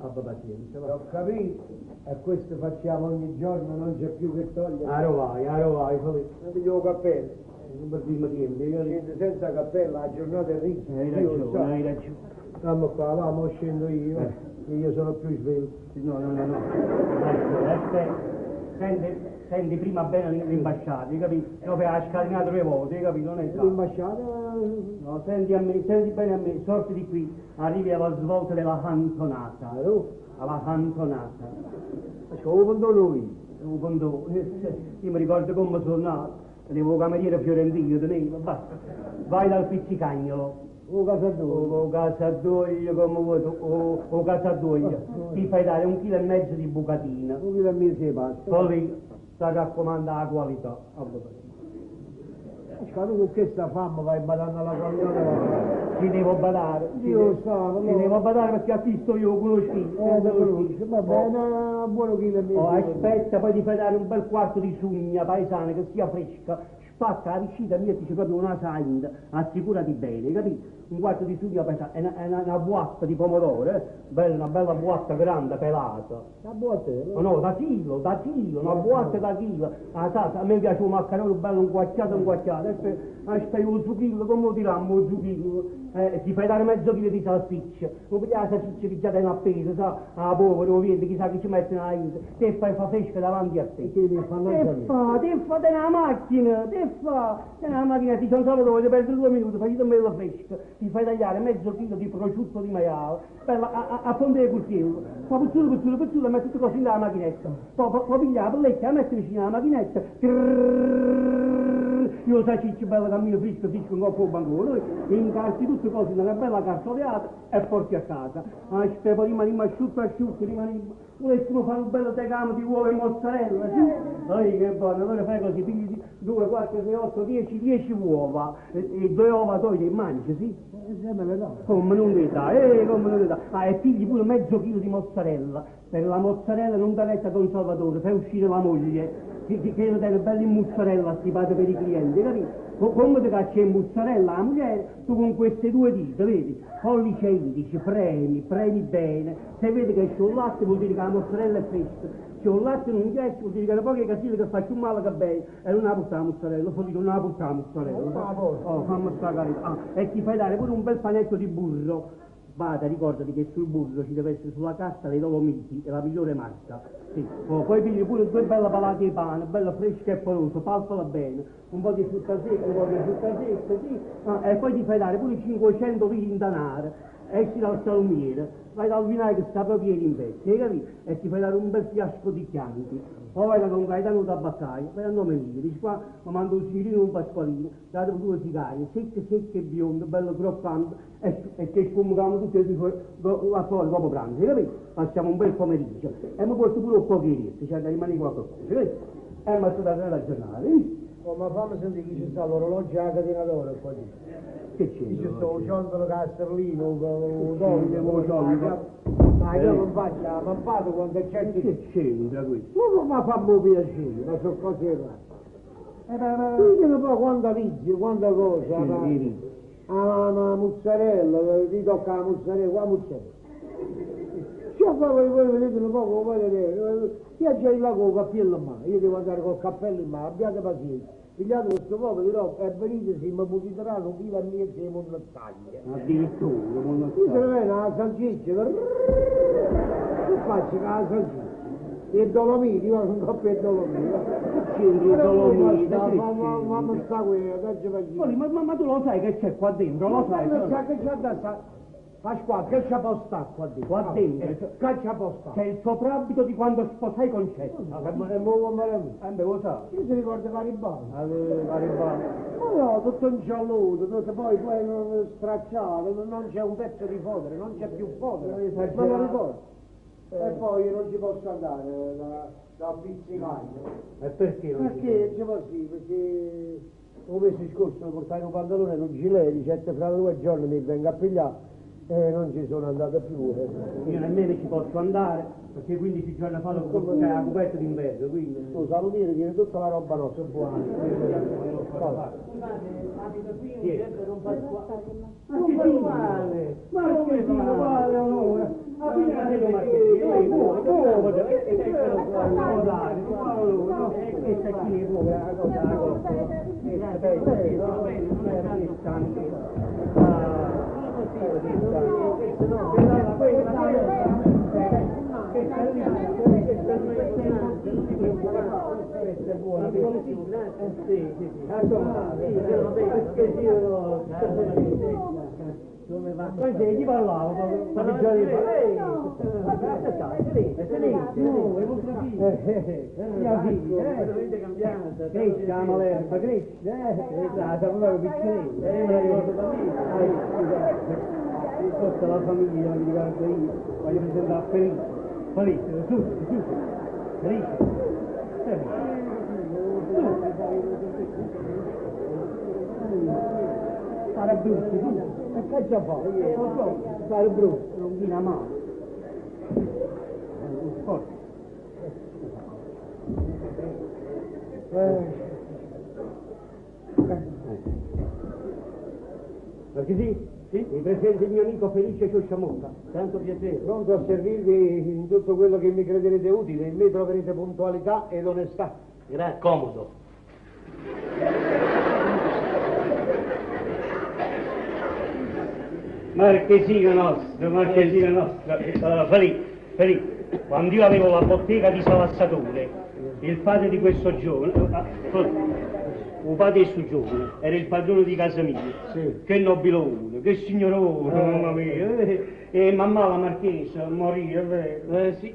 Abba pazienza, va. Ho capito, e questo facciamo ogni giorno, non c'è più che togliere. Aro vai, Salì. Non piglio il cappello. Non per prima tempo, io... Scende senza cappello, la giornata è ricca. Hai ragione. Stiamo qua, va, mo scendo io, che io sono più sveglio. No. Aspetta. Senti, Senti prima bene l'imbasciata, hai capito? Dove ha scalinato 3 volte, hai capito? Non è tanto. L'imbasciata? No, senti bene a me, sorti di qui, arrivi alla svolta della cantonata, alla cantonata. Come quando noi? Io mi ricordo come sono nato, avevo cameriere fiorentino, tenevo, basta. Vai dal pizzicagnolo. O Casadoglio. O Casadoglio, come vuoi tu, o Casadoglio. Ti fai dare 1,5 kg di bucatina. 1,5 kg di pasta. Poi sta raccomanda la qualità. Tu con questa fama vai badando alla qualità della pasta. Ci devo badare. Ci devo badare perché a Cristo io lo conosci. Va bene, buono chilo. Aspetta, poi ti fai dare un bel quarto di sugna paesana che sia fresca. Spacca la vicina, mettici proprio una sainda, assicurati bene, capito? Un quarto di sugna paesana, è una buatta di pomodoro, bella, una bella buatta grande, pelata. La buatta? No, da chilo, una buatta da chilo. A me piace un maccherone bello inguacciato, aspetta un zucchino, come lo dirammo un zucchino? Ti fai dare mezzo chilo di salsiccia, non pigliare la salsiccia pigliata in appesa, sa? Ah, povero, vedi, chissà che ci mette nella aiuto. Te fai fa fresca davanti a te. Te fa nella macchina, nella macchina, ti sono solo dove perdere 2 minuti, fai bella fresca, ti fai tagliare mezzo chilo di prosciutto di maiale, a fondere il cucchiaio, poi puzzula, metti tutte cose nella macchinetta, poi pigliare la pellecchia, la metti vicino alla macchinetta, io lo salsiccia bella cammino fresco, un coppo bancone, incarti tutte cose nella bella cartoleata e porti a casa. Aspetta, rimani asciutto, volessimo fare un bello tegame di uova e mozzarella, sì? Che buono, allora fai così, pigli 2, 4, 6, 8, 10 uova, e 2 ova togli e mangi, sì? Come non le dà, e pigli pure mezzo chilo di mozzarella, per la mozzarella non da retta Don Salvatore, fai uscire la moglie, che deve dare bella in mozzarella stipata per i clienti, capito? Come ti caccia in mozzarella la moglie, tu con queste 2 dita, vedi? Pollice indice, premi bene, se vedi che c'è un latte vuol dire che la mozzarella è fresca. Se un latte non piace vuol dire che le poche casine che faccio un male che bene, e non la porta la mozzarella, poi dico non la porta la mozzarella. Oh, fammi sta carità. E ti fai dare pure un bel panetto di burro. Vada, ricordati che sul burro ci deve essere sulla carta le Dolomiti, è la migliore marca. Sì. Poi pigli pure 2 belle palate di pane, bella fresca e porosa, palpala bene, un po' di frutta secca, sì. E poi ti fai dare pure 500 litri in denaro, esci dal salumiere, vai dal vinaio che sta proprio in pezzi, hai capito? E ti fai dare un bel fiasco di chianti. Poi vai da Don Gaetano Tabaccaio, vai a nome mio, dici qua, mi mando un signorino e un pasqualino, date 2 sigarie, secche e bionde, bello croccante, e che sfumicamo tutti e due là fuori dopo pranzo, hai capito? Passiamo un bel pomeriggio, e mi porto pure un po' di riesco, c'è da rimanere qualche cosa, hai capito? E mi sto dando la giornata, Oh, ma fammi sentire che ci sta l'orologio e la catena d'oro qua di. Che c'è? Ci sta un ciondolo castellino, un doglio, ma io non faccio la mappata quando è certo. Che c'entra questo? Ma fammi piacere, ma sono cose rare. Ditemi poi quanta ligge, quanta cosa. La mozzarella, ti tocca la mozzarella, qua mozzarella. Se voi vedete un po' come vedete, io già la coca più in mano, io devo andare col cappello in mano, abbiate pazienza. Pigliate questo poco di roba e venite se mi puliteranno 1,5 kg di montagna. Addirittura, Io se ne viene la salsiccia, che faccio con la salsiccia? E Dolomiti, io non ho più Dolomiti. C'entri Dolomiti, ma sta quella, dacci pazienza. Ma tu lo sai che c'è qua dentro, lo sai? Ma sa che c'è da sta? Pasquale, che c'è posta qua dentro? Qua dentro? Che c'è posta? C'è il soprabito di quando sposai Concetta. E mo me lo sa. Io si ricorda Garibaldi. Garibaldi. Ma no, tutto ingialluto, poi stracciato, non c'è un pezzo di fodere, non c'è più fodere. Me lo ricordo. E poi io non ci posso andare da pizzicaio. E perché non ci Perché c'è così, perché un mese scorso mi portai un pantalone e un gilet, dicette fra 2 giorni mi venga a pigliare. Non ci sono andato più. Io nemmeno ci posso andare, perché 15 giorni fa c'è la coperta d'inverno, quindi. Tu salutiere, tiene tutta la roba nostra, buona. Ma che uguale? Ma come uguale allora? Come va? Poi chi parlava? Veramente cambiata. Cresce la molerba, cresce, la sapevo piccolina, me la ricordo da me. Tutta la famiglia mi ricordo io, voglio presentare Felice. Felice, su, Felice. Fare brutto, e che già fa? Non so, fare brutto, non viene a mano. Forza. Perché sì? Sì? Mi presenta il mio amico Felice Ciosciamotta. Tanto piacere. Pronto a servirvi in tutto quello che mi crederete utile. In me troverete puntualità ed onestà. Grazie. Comodo. Marchesino nostro. Felice, quando io avevo la bottega di Salassatore, il padre di questo giovane, un padre di questo giovane, era il padrone di casa mia. Sì. Che nobilone, che signorone, mamma mia. E mamma la marchesa morì, è vero? Sì,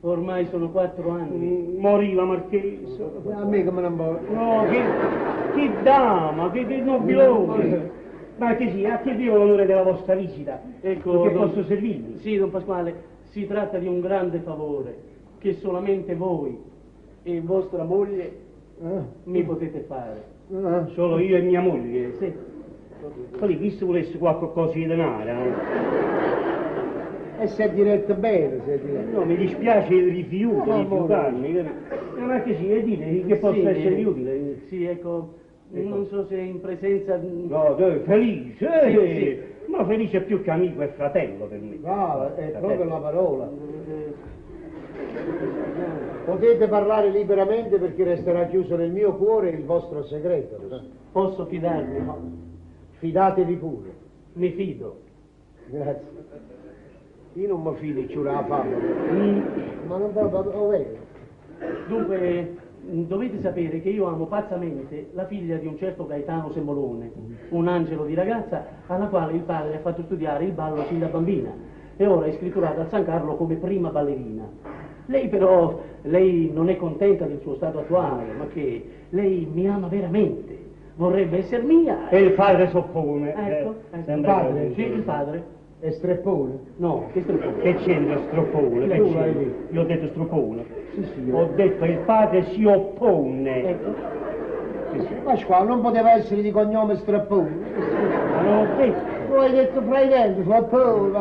ormai sono 4 anni. Morì la marchesa. A me come non vuoi. No, che dama, che nobilone. Ma che sì, a che Dio l'onore della vostra visita? Ecco, che posso servirvi? Sì, don Pasquale, si tratta di un grande favore che solamente voi e vostra moglie mi potete fare. Solo io e mia moglie, sì. Poi visto volesse qualche cosa di denaro, E si è diretto bene, si è diretto. No, mi dispiace il rifiuto di rifiutarmi. Ma che sì, e dite che posso essere utile? Sì, ecco. Non so se è in presenza... No, Felice! Sì. Ma Felice è più che amico e fratello per me. Brava, è proprio la parola. Potete parlare liberamente perché resterà chiuso nel mio cuore il vostro segreto. Posso fidarmi? Fidatevi pure. Mi fido. Grazie. Io non mi fido, ci la fame. Ma non lo vedo. Dunque... Dovete sapere che io amo pazzamente la figlia di un certo Gaetano Semolone, un angelo di ragazza alla quale il padre ha fatto studiare il ballo sin da bambina e ora è scritturata a San Carlo come prima ballerina. Lei però, lei non è contenta del suo stato attuale, ma che lei mi ama veramente, vorrebbe essere mia. E il padre soppone. Ecco. Il padre? Sì, il padre. È streppone? No, che streppone? Che c'entra stroppone? Che c'entra? Io ho detto stroppone. Sì. Ho detto il padre si oppone. Ecco. Sì. Pasquale, non poteva essere di cognome streppone. Ma non ho detto. Tu hai detto fra i denti, streppone,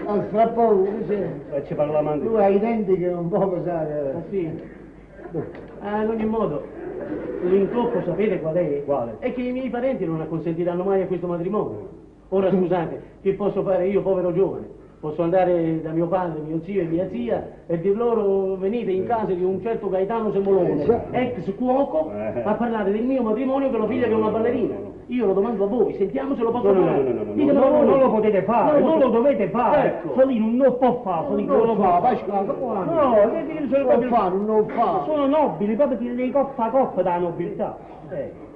al strappone, sì. Ci parlavamo di... Tu hai i denti che non può usare. Ah, sì? In ogni modo, l'intoppo sapete qual è? Quale? È che i miei parenti non acconsentiranno mai a questo matrimonio. Ora scusate, che posso fare io, povero giovane? Posso andare da mio padre, mio zio e mia zia e dir loro venite in casa di un certo Gaetano Semolone, ex cuoco, a parlare del mio matrimonio con la figlia che è una ballerina. Io lo domando a voi, sentiamo se lo posso fare. No, non lo potete fare, non lo dovete fare. Ecco. Folino non può fare, Folino non lo fa, Pasquale. No, non lo fa. Sono nobili, proprio ti dei coppa a coppa da nobiltà.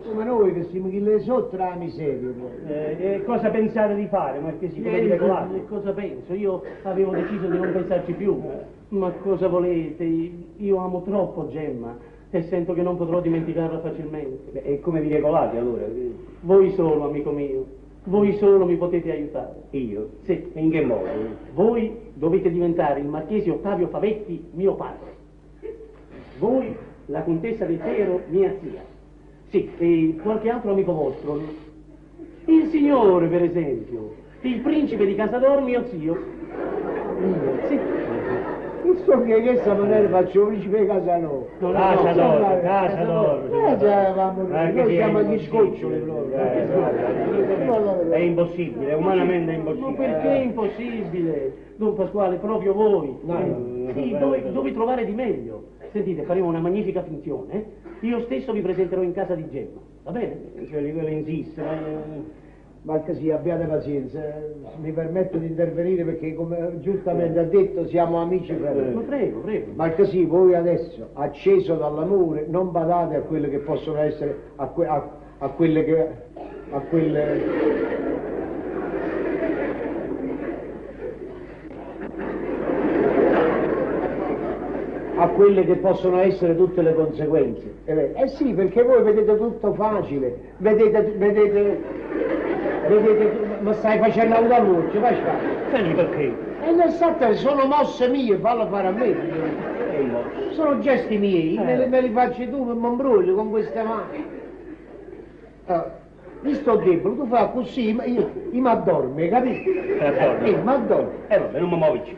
Come noi che siamo chi le sotto la miseria. Cosa pensate di fare, Marchesi? Cosa penso? Io avevo deciso di non pensarci più. Ma cosa volete? Io amo troppo Gemma e sento che non potrò dimenticarla facilmente. E come vi regolate allora? Voi solo, amico mio. Voi solo mi potete aiutare. Io? Sì. In che modo? Voi dovete diventare il Marchese Ottavio Favetti, mio padre. Voi, la contessa del Tero, mia zia. Sì, e qualche altro amico vostro. Il signore, per esempio. Il principe di Casador, mio zio. Sì. Non so che questa maniera faccio il principe di Casador. Casador. Noi siamo agli scoccioli proprio. È impossibile, umanamente è impossibile. Ma perché è impossibile? Don Pasquale, proprio voi. Sì, dove trovare di meglio? Sentite, faremo una magnifica finzione. Io stesso vi presenterò in casa di Gemma, va bene? Quello insiste, Marchesi, abbiate pazienza, mi permetto di intervenire perché, come giustamente ha detto, siamo amici fratelli. Ma prego, prego. Marchesi, voi adesso, acceso dall'amore, non badate a quelle che possono essere, a quelle che possono essere tutte le conseguenze. Sì, perché voi vedete tutto facile, vedete, ma stai facendo un luce, vai Senti perché? E nel sattere sono mosse mie, fallo fare a me. Sono gesti miei, me li faccio tu, non mi imbroglio con queste mani. Io sto debole, tu fai così, io mi addormo, capito? Mi addormo. Vabbè, non mi muovi più.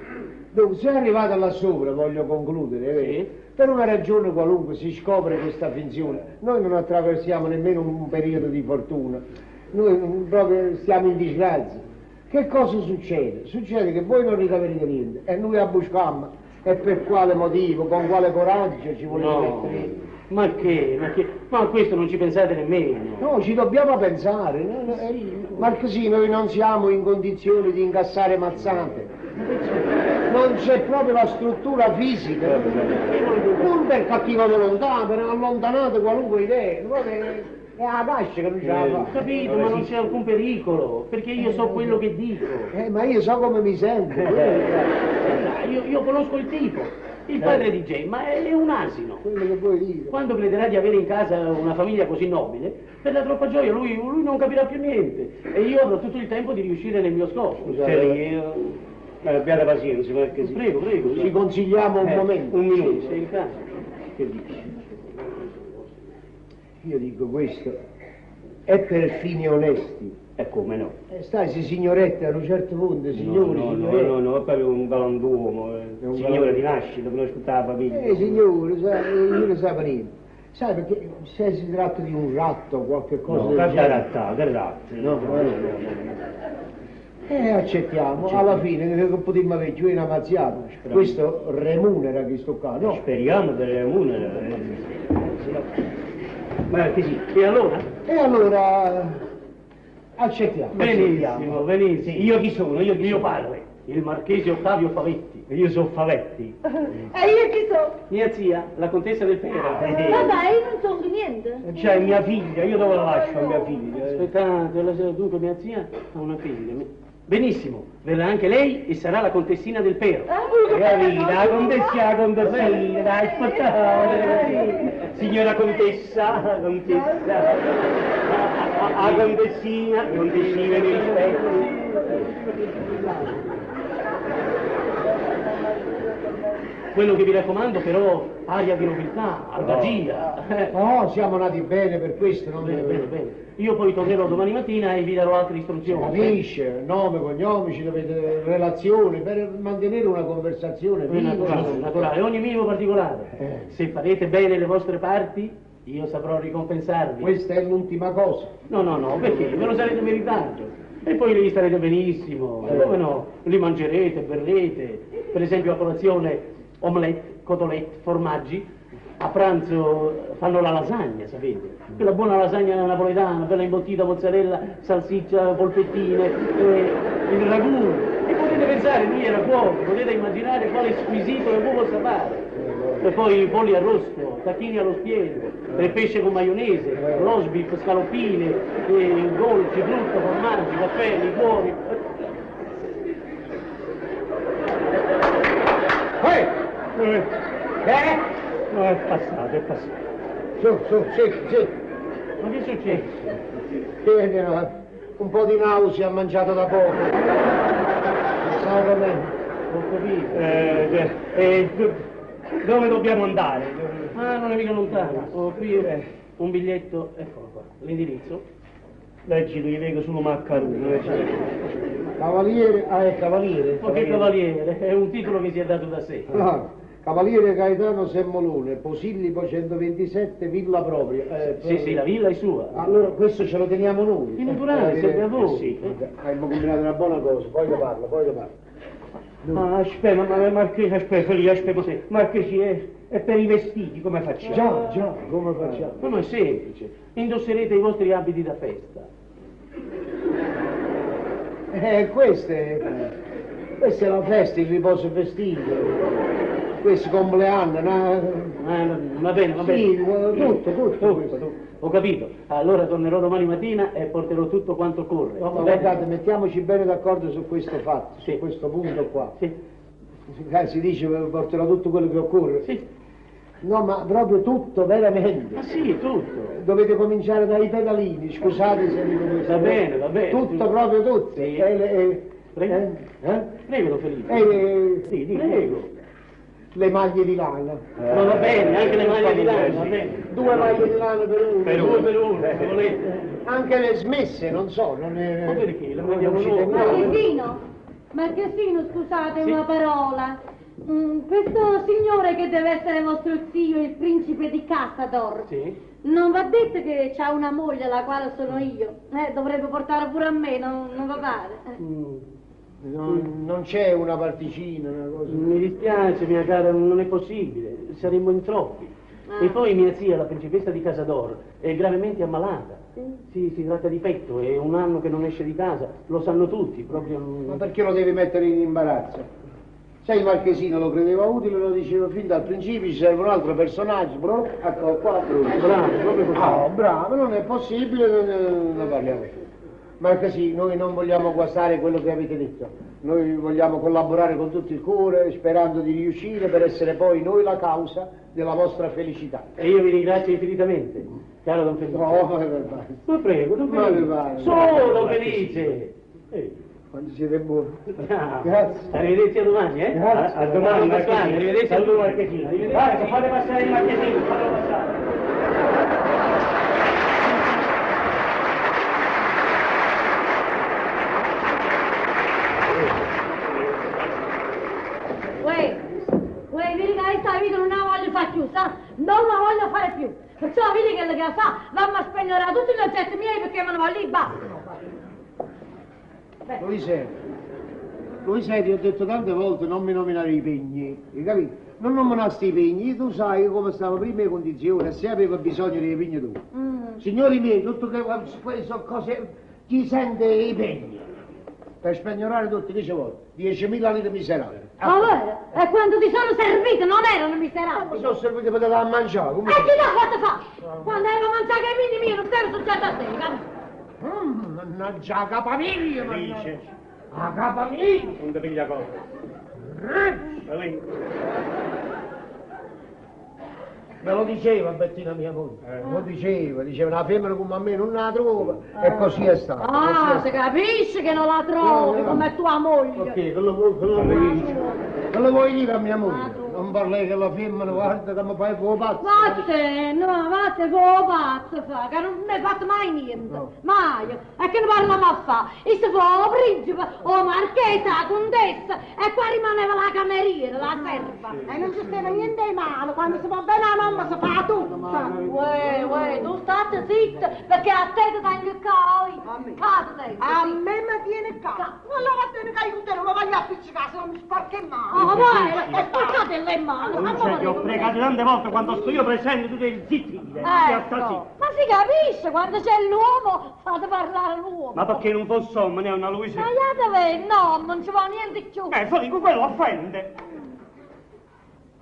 Se arrivate là sopra, voglio concludere, Sì. per una ragione qualunque si scopre questa finzione, noi non attraversiamo nemmeno un periodo di fortuna, noi proprio stiamo in disgrazia. Che cosa succede? Succede che voi non ricaverete niente e noi abbuscammo, e per quale motivo, con quale coraggio ci volete mettere? Ma a questo non ci pensate nemmeno. No, ci dobbiamo pensare, Marchesi, noi non siamo in condizioni di incassare mazzate. Non c'è proprio la struttura fisica, non per cattiva volontà, per allontanare qualunque idea, è la cascia che non ce la fa. Capito, ma non c'è alcun pericolo, perché io so quello che dico. Ma io so come mi sento. Io conosco il tipo. Il padre di Gemma è un asino. Quello che vuoi dire. Quando crederà di avere in casa una famiglia così nobile, per la troppa gioia lui non capirà più niente. E io avrò tutto il tempo di riuscire nel mio scopo. Abbiate pazienza, perché sì. Prego, prego. Ci consigliamo un momento. Un minuto. Sì, sei il caso. Che dici? Io dico questo, è per fini onesti. E come no? Stai, signorette, a un certo punto, signori, signorette. No, è proprio un galantuomo, un signore di nascita, conosco tutta la famiglia. Signore, io ne sapevo niente. Sai, perché se si tratta di un ratto o qualche cosa del genere... del ratto. No. Accettiamo, alla fine che potremmo avere giù una mazziata. Questo remunera che sto qua, no? Speriamo che remunera. Ma che sì? E allora? E allora... accettiamo. Benissimo. Sì, io chi sono? Mio padre, il marchese Ottavio Favetti. Io sono Favetti. E io chi so? Mia zia, la contessa del Pero. Vabbè, io non so niente. C'è mia figlia, io dove la lascio a mia figlia? Aspettate, dunque mia zia ha una figlia. Benissimo, verrà anche lei e sarà la contessina del Pero. La contessina, dai, aspettate. Signora contessa, la contessina mi rispetti. Quello che vi raccomando però, aria di nobiltà, albagia. No, siamo nati bene per questo, non Bene. Io poi tornerò domani mattina e vi darò altre istruzioni. Capisce, nome, cognome, ci dovete relazioni per mantenere una conversazione viva. Naturale, ogni minimo particolare. Se farete bene le vostre parti, io saprò ricompensarvi. Questa è l'ultima cosa. No, perché? Ve lo sarete meritato. E poi li starete benissimo. Come no? Li mangerete, berrete. Per esempio a colazione omelette, cotolette, formaggi. A pranzo fanno la lasagna, sapete? Quella buona lasagna napoletana, bella imbottita, mozzarella, salsiccia, polpettine, il ragù. E potete pensare, lui era cuoco, potete immaginare quale squisito che possa fare. E poi polli arrosto, tacchini allo spiedo, pesce con maionese, rosbif, scaloppine, dolci, frutta, formaggi, caffè, liquori. No, è passato. Su, sì. Ma che è successo? Un po' di nausea ha mangiato da poco. Sai com'è? Ho capito. Dove dobbiamo andare? Non è mica lontano. Ho qui un biglietto, eccolo qua, l'indirizzo. Leggilo, gli leggo solo maccarone. Cavaliere, è cavaliere. Ma che cavaliere? È un titolo che si è dato da sé. Cavaliere Gaetano Semmolone, Posillipo 127, villa propria. Sì, la villa è sua. Allora questo ce lo teniamo noi. È naturale, serve a voi. Sì. Abbiamo combinato una buona cosa, poi lo parlo. Ma aspetta, Marchesi, è per i vestiti, come facciamo? Già, come facciamo? Ma no, è semplice. Indosserete i vostri abiti da festa. Questa è la festa, il riposo festivo. Questo compleanno, va bene, va bene. Sì, tutto. Ho capito. Allora tornerò domani mattina e porterò tutto quanto occorre. No, ma guardate, mettiamoci bene d'accordo su questo fatto, Sì. su questo punto qua. Sì. Si dice porterò tutto quello che occorre. Sì. No, ma proprio tutto, veramente. Ah sì, tutto. Dovete cominciare dai pedalini, scusate se dico questo. Va bene, va bene. Tutto, proprio tutto. Sì. Prego. Prego, Felice. Sì, Prego. Le maglie di lana. Ma va bene, anche le maglie di lana, va bene. 2 maglie di lana per uno. Per uno, se volete. Anche le smesse, non so, non è... Ma perché? Le vogliamo Marchesino, scusate Sì. una parola. Questo signore che deve essere vostro zio, il principe di Casador, Sì. non va detto che c'ha una moglie, la quale sono io. Dovrebbe portare pure a me, non va pare. Non c'è una particina, una cosa... Mi dispiace, mia cara, non è possibile. Saremmo in troppi. E poi mia zia, la principessa di Casador, è gravemente ammalata. Sì, si tratta di petto, è 1 anno che non esce di casa, lo sanno tutti, proprio... Ma perché lo devi mettere in imbarazzo? Sai, il marchesino lo credeva utile, lo diceva fin dal principio, ci serve un altro personaggio, bro. Ecco qua, Bravo, proprio così. bravo, non è possibile, non parliamo più. Marchesino, noi non vogliamo guastare quello che avete detto, noi vogliamo collaborare con tutto il cuore, sperando di riuscire per essere poi noi la causa della vostra felicità. E io vi ringrazio infinitamente, caro Don Felice. No, ma per fare. Ma prego, Don Ma Felice. mi pare. Solo Felice. Quando siete buoni. Bravo. Grazie. Arrivederci a domani, eh? Grazie. A domani, Marchesino. Arrivederci a domani, Marchesino. Arrivederci. Fate passare il Marchesino, fatelo passare. Vedi che questa vita non la voglio fare più, sa? Non la voglio fare più. Perciò vedi che fa, vammo a spegnere tutti gli oggetti miei perché me ne voglio lì, basta. Luisa, ti ho detto tante volte non mi nominare i pegni, hai capito? Non nominasti i pegni, tu sai come stavo prima in condizione, se avevo bisogno dei pegni tu. Signori miei, tutto che sono cose, chi sente i pegni? Per spegnorare tutti, che ci vuole? 10.000 lire miserabili. Ma vero? E quando ti sono servite non erano miserabili? Mi sono serviti per dare a mangiare, come? E chi l'ha fatto fare? Quando avevo mangiato i figli miei non era successo a te, capisci? Mannaggia la capamiglia, mannaggia. La capamiglia. Non ti piglia cosa. Me lo diceva Bettina mia moglie, lo diceva una femmina come a me non la trova e così è stato. Ah, si capisce che non la trovi come tua moglie. Ok, che lo vuoi dire a mia moglie? Non parli che la femmina guarda che mi fai fuoco pazzo. Vatte, no, vatte fuoco pazzo fa, che non mi hai fatto mai niente, No. mai. E che ne parliamo a fa? E se fa o principe, o marchesa, la contessa, e qua rimaneva la cameriera, la serva. E non ci stava niente di male, quando si va bene la mamma si fa tutto. Uè, tu state zitta, perché a te ti tengo il coi. A me mi tiene qua. Allora tiene che aiuto, non lo voglio appiccicare, se non mi sporca in mano. Oh, vai, e sporcate le mani. Ti ho pregato tante volte quando sto io presente, tu devi zittire. Ecco, ma si capisce, quando c'è l'uomo, fate parlare l'uomo. Ma perché non posso, me ne è una Luisa? Ma io dove? No, non ci vuole niente più. Felico, quello offende.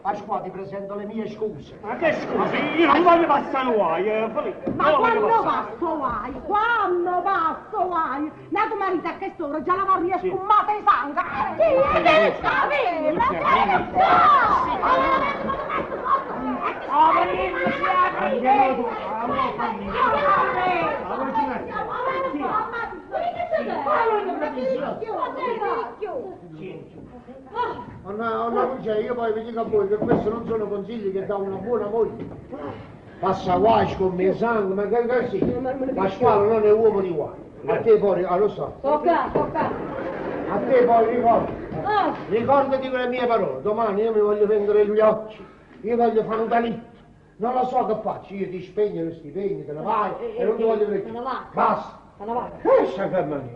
Pasqua, ti presento le mie scuse. Ma che scusi, io non voglio passare guai, Felico. Ma quando passo vai? Quando passo vai? Nato marito a che ora già la varria scummata di sangue. Sì, e devi sapere, ma Cioè, io poi vi dico a voi che questi non sono consigli che dà una buona moglie. Passa guai con mio sangue, ma che sì? Pasquale non è uomo di guai. A te poi, lo so. Tocca. A te poi ricordati quelle mie parole. Domani io mi voglio vendere gli occhi. Io voglio fare un delitto. Non lo so che faccio, io ti spegno lo stipendio, te ne vai e non ti voglio vedere. Basta. Questa ferma lì,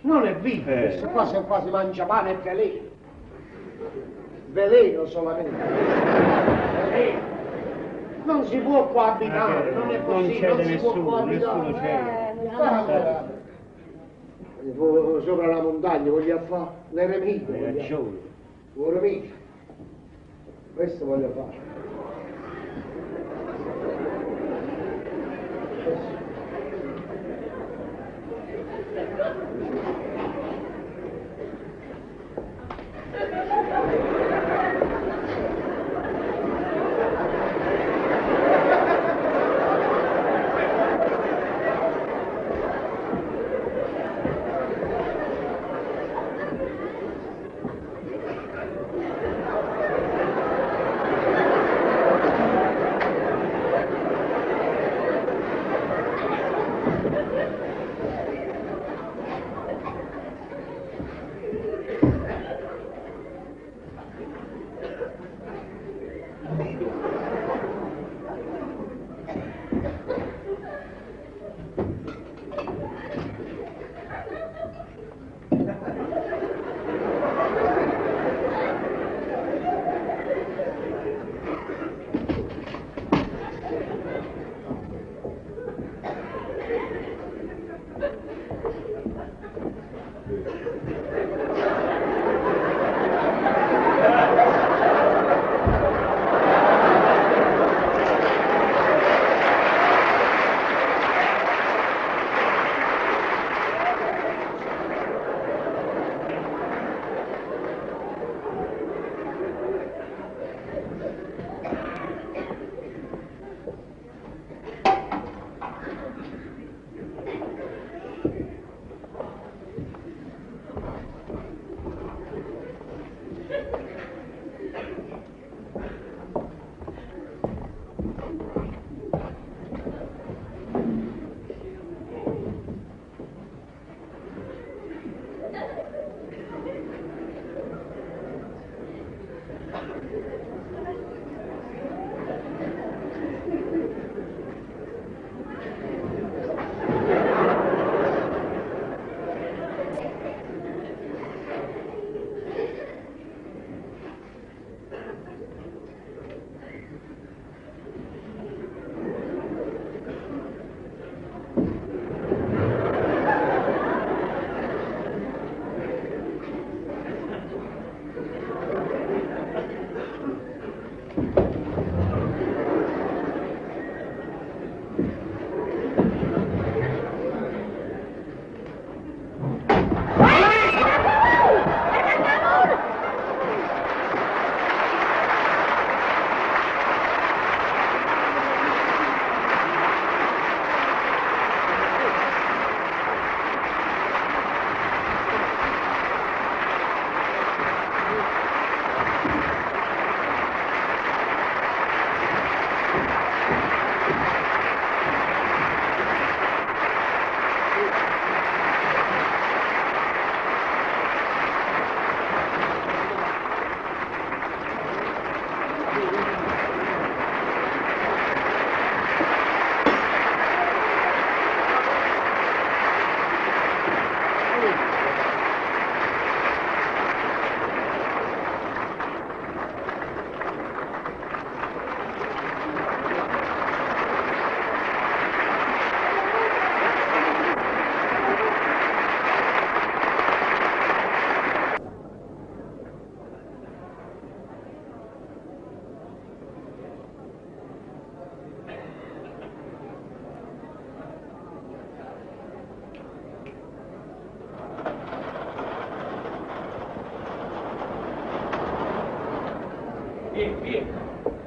non è vivo, questo qua si mangia pane e veleno. Veleno solamente. Veleno. Non si può qua abitare, non è possibile, non si può qua abitare. Sopra la montagna voglio fare l'eremita. Hai ragione. L'eremita. Questo voglio fare.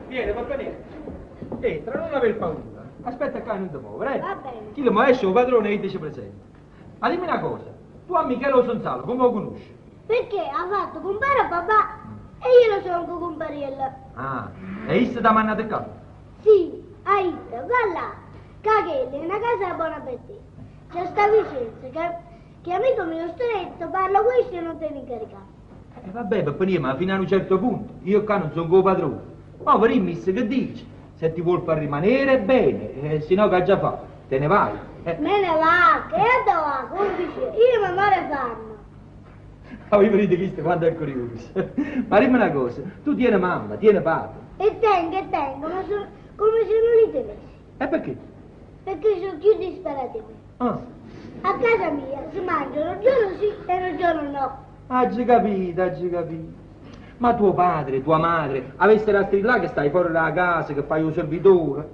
Vieni, va bene. Entra, non aver paura. Aspetta qua, non ti muovere, Va bene. Chi lo esce il padrone e ti ci presenta. Ma dimmi una cosa, tu a Michele Sonzalo, come lo conosci? Perché ha fatto compare a papà e io lo sono anche compariella. Ah, e issa ti ha mandato qua? Sì, a Ita, va là. Caghelli, è una casa buona per te. C'è sta Vicenza, che amico mio stretto, parla questo e non te ne incaricare. Vabbè, Papania, ma fino a un certo punto, io qua non sono come padrone. Ma Verimmis che dici? Se ti vuol far rimanere, bene, se no che già fa, te ne vai. Me ne va, che dove va, come dice, io mi muore fanno. Ma voi vedete chi sta quanto è curioso. Ma dimmi una cosa, tu tieni mamma, tieni papà. E tengo, ma sono come se non li tenessi. E perché? Perché sono più disperati qui. Ah, A casa mia si mangiano un giorno sì e un giorno no. Oggi capito, oggi capito. Ma tuo padre, tua madre, avessero a là che stai fuori dalla casa, che fai un servitore,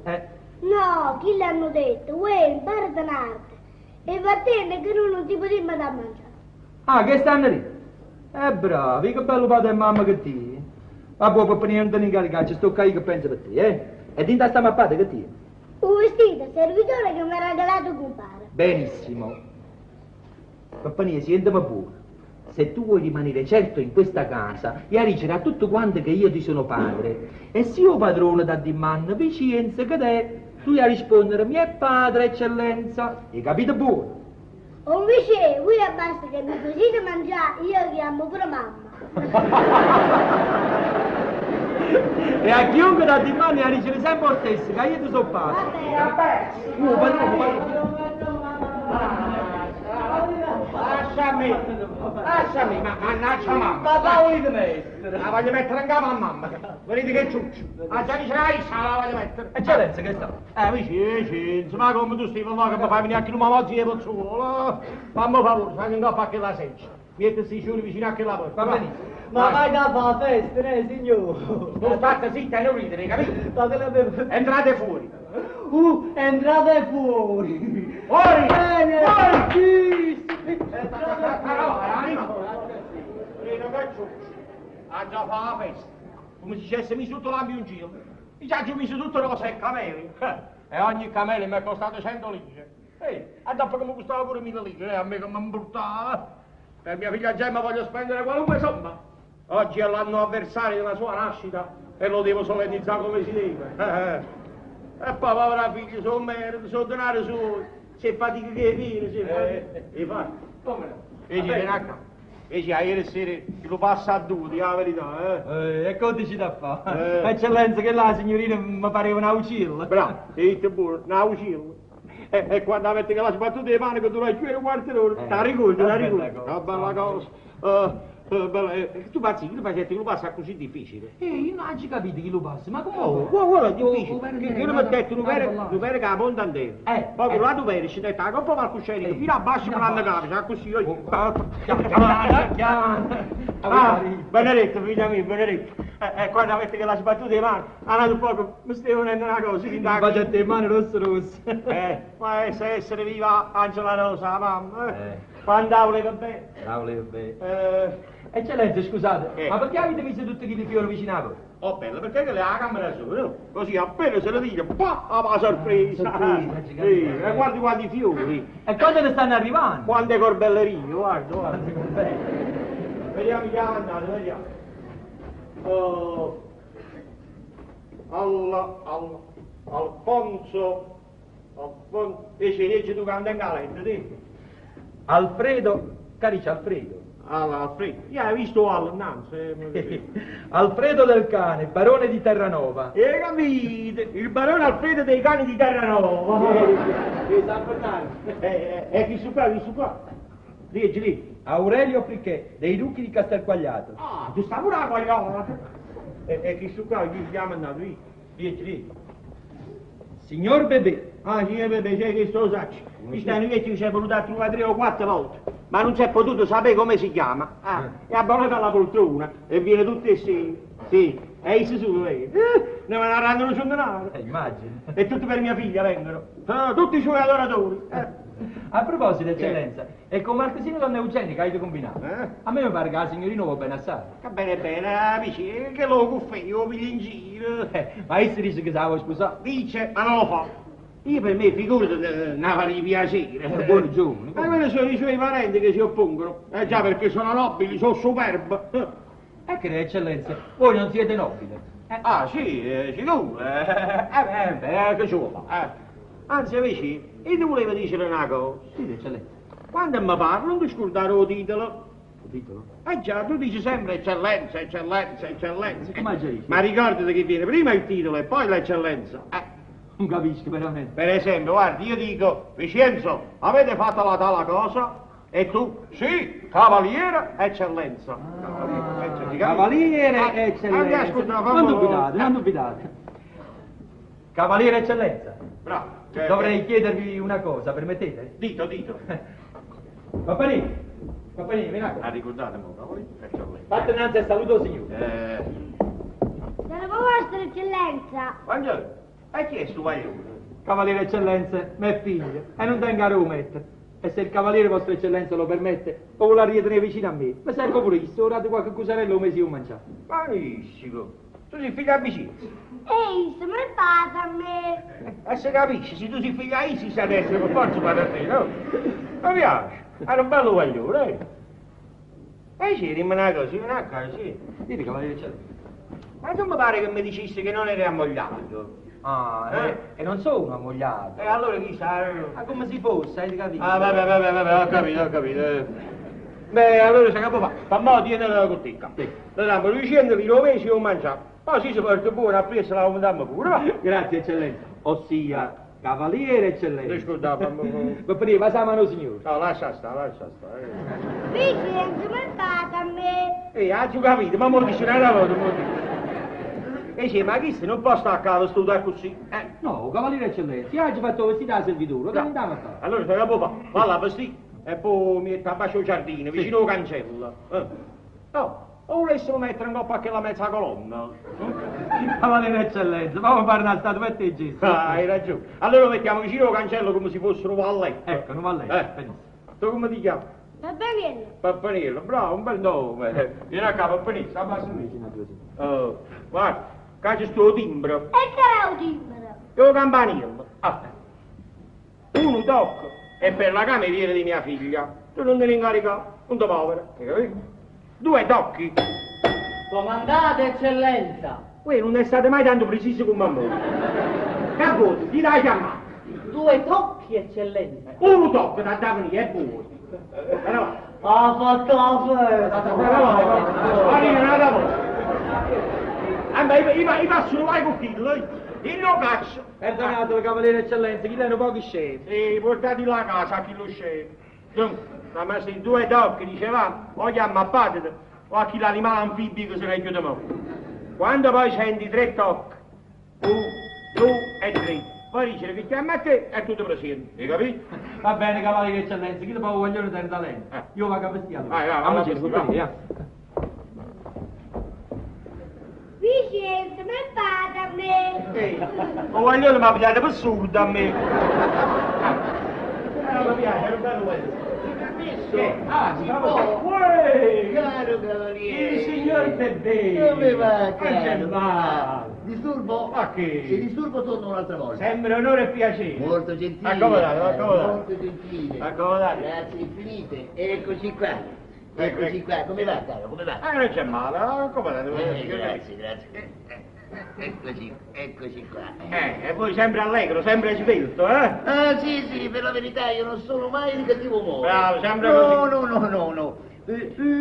No, chi l'hanno detto? Uè, impara da un'arte. E va bene che non ti potevi da mangiare. Ah, che stanno lì? Bravi, che bello padre e mamma che ti. Vabbè, per niente ne caricare, sto io che penso per te, E dinta sta mappata che ti? Un vestito servitore che mi ha regalato compare. Benissimo. Compagnia, sentimi pure. Se tu vuoi rimanere certo in questa casa e a dicere a tutti quanti che io ti sono padre, e se io padrone da dimman vicinanza che te, tu a rispondere mio padre, eccellenza. Hai capito pure? O invece, voi basta che mi facete mangiare, io chiamo pure mamma. E a chiunque da dimani a dicere sempre lo stesso, che io ti sono padre. Vabbè. Lasciami, ma mannaggia mamma. Papà, volete mettere? La voglio mettere in capo a mamma. Vedete che ciuccio. Già dice la la voglio mettere. Eccellenza, che sta? Vicino, ma come tu stai là che mi fai venire anche una moglie di pozzuolo? Fammi favore, fai in coppa anche la seccia. Mettesi giù vicino anche la porta. Va benissimo. Ma vai da fa festa, signore? Non state zitta e non ridere, capito? Entrate fuori. Entrate fuori! Fuori! Bene! Fuori! Vedo che ciuccio. Ha già fatto la festa. Come se ci avesse messo tutto l'ambioncino. Mi ci ha giù messo tutto rose e cameli. E ogni camelo mi è costato 100 lire. E dopo che mi costava pure 1000 lire, a me che mi bruttava. Per mia figlia Gemma voglio spendere qualunque somma. Oggi è l'anno avversario della sua nascita e lo devo solennizzare come si deve. E poi povera figlia, sono merda, sono denaro suo, se fatica che viene, se fatica. E fa, come no? E ci viene a casa. E ci ieri sera lo passa a due, la verità, E cosa ci da fare? Eccellenza, che la signorina mi pareva una uccilla. Bravo, e te pure, una uccilla. E quando avete che la sbattuta di mani che tu l'hai chiuso un quarto d'ora, la ricordi, la ricordi. Una bella cosa. Tu pensi che tu facetti che lo passa così difficile? Io non ho capito chi lo passa, ma come? Guarda, è difficile. Che io mi ho detto, tu veri che la ponta andare. Poi con la tu veri, ci detto, coppa va al cuscino, fino a basso me l'hanno capito, così io. Benedetto, figlia mia, Benedetto. E quando avete che la sbattuta di mano, andate un po', mi stavo venendo una cosa, mi faccio a te mani rosse. Ma essere viva Angela Rosa, mamma. Quando voleva bene. Voleva bene. Eccellenza, scusate, ma perché avete messo tutti i fiori vicino a voi? Oh, bello, perché che le ha camera su, no? Così appena se lo dice, la sorpresa. E guardi quanti fiori. E quando ne stanno arrivando? Quante corbellerie, guarda. Vediamo che andate, vediamo. Alfonso, e ci leggi tu quando è in galetta, ti? Alfredo, carice Alfredo. Alfredo, io hai visto innanzi. Alfredo del Cane, barone di Terranova. E capite, il barone Alfredo dei Cani di Terranova. E chi su qua? Leggi lì. Aurelio Frichet, dei Duchi di Castelquagliato. Ah, tu stai pure a quagliata. E chi su qua, chi chiama andato lì? Leggi lì. Signor Bebè. Ah, signor Bebè, c'è che sto sacci. Questi anni vecchi ci è voluto a trovare 3 o 4 volte, ma non si è potuto sapere come si chiama. È abbonato alla poltrona e viene tutte insieme. Sì, e i su vedi. Ne vanno su denaro. Immagino. E tutti per mia figlia vengono. Tutti i suoi adoratori. A proposito, eccellenza, e con Martesino donna Eugenica avete combinato? A me mi pare che la signorina va bene assai. Che bene, amici, che lo cuffio, mi in giro. Ma io si dice che se la vuoi sposare? Dice, ma non lo fa. Io per me, figurati, ne farei piacere. Buon giorno. Ma quelli sono i suoi parenti che si oppongono. Già, perché sono nobili, sono superbi. E che eccellenza, voi non siete nobile. Ah, sì, sicuro. Che ci vuole fare? Anzi, amici, io ti volevo dire una cosa. Sì, eccellenza. Quando mi parlo, non ti scordare il titolo. Il titolo? Già, tu dici sempre eccellenza, eccellenza, eccellenza. Come già dici? Ma ricordati che viene prima il titolo e poi l'eccellenza. Non capisco veramente. Per esempio, guardi, io dico, Vicenzo, avete fatto la tale cosa? E tu, sì, cavaliere, eccellenza. Cavaliere, eccellenza. Ascolta, non dubitate. Cavaliere, eccellenza. Bravo. Dovrei chiedervi una cosa, permettete? Dito. Pappanini, vieni a qua. Ricordate, cavoli? Fate innanzi e saluto il signore. Sono vostra eccellenza. Buongiorno. E chi è sto vaglione? Cavaliere Eccellenza, mio figlio, e non tenga a mettere. E se il cavaliere vostra eccellenza lo permette, o vuole ritenere vicino a me, mi servo pure io, ora di qualche cusarello come si può mangiare. Benissimo. Tu sei figlio a vicino. Ehi, se me fate a me. E se capisci, se tu sei figlio a Isis adesso, per forza fate a te, no? Mi piace. Era un bello vaglione, sì, dimmi una cosa, vieni a casa, sì. Dite, cavaliere Eccellenza. Ma non mi pare che mi dicessi che non eri ammogliato. E non sono ammogliato. E allora chi sa? Ma come si fosse, hai capito? Vabbè, ho capito. Beh, allora se capo fa mo' tiene la cottica. Sì. Lo dammo 200 kg o mangiare. Ma si porta buono, a presso la mandiamo pure, va? Grazie, Eccellenza. Ossia, cavaliere Eccellenza. Scusate, Pappanini, va sa mano signore. No, lascia stare. Vincenzo, me fate a me. Hai capito, ma mo' dice una volta, mo' dice. Sì, ma chi se non può stare a casa studiare così? No, cavaliere Eccellenza, oggi ho fatto vestire da servitore, che andiamo a fare? Allora se capo va là vestire e poi mi mette a bacio il giardino, vicino al cancello. No, o volessimo mettere in coppa anche la mezza colonna? Cavaliere Eccellenza, ma fare una statuetta e gesto. Hai ragione. Allora lo mettiamo vicino al cancello come se fossero un valletto. Ecco, non va lei. Benissimo. Tu come ti chiami? Pappaniello. Pappaniello, bravo, un bel nome. Vieni a capo, Pappaniello, sta basta vicino. Guarda, qua c'è sto timbro. E che è un timbro? Lo campanello. Uno tocco e per la cameriera di mia figlia. Tu non te ne incarica, non ti muovere, hai capito? 2 tocchi. Comandate, Eccellenza. Voi non state mai tanto precisi come a me. Che vuoi? Ti dai chiamare. 2 tocchi, Eccellenza. Uno tocco da venire e buono. Allora, Ha fatto la festa. arriva. I passano vai con quello, il lo caccio. Perdonato, cavaliere Eccellenza, chi lei non pochi scemi. E portati la casa a chi lo scende. Dunque, ma se 2 tocchi dicevamo, o chiama a padre, o a chi l'animale anfibio che se ne chiude mo. Quando poi senti 3 tocchi, 1, 2 e 3, poi dice che chiama a te e tu ti presenti, hai capito? Va bene, cavaliere Eccellenza, chi lo può voglio dare talento? Io vado a vestire. Vai, a vai. Vincenzo, me fate a me. O voglio mi piace per surdo a me. Non mi piace, è un bello quello. Caro cavaliere. Il signor Bebè. Come va, Come va? Disturbo? Ma che? Se disturbo torno un'altra volta. Sempre onore e piacere. Molto gentile. Accomodate. Molto gentile. Accomodate. Grazie infinite. Eccoci qua. Eccoci qua. Come va, caro? Come va? Non c'è male, accomodate. Grazie. Eccoci qua. E poi sempre allegro, sempre svelto, eh? Ah, sì, per la verità io non sono mai di cattivo umore. Bravo, sempre così. No.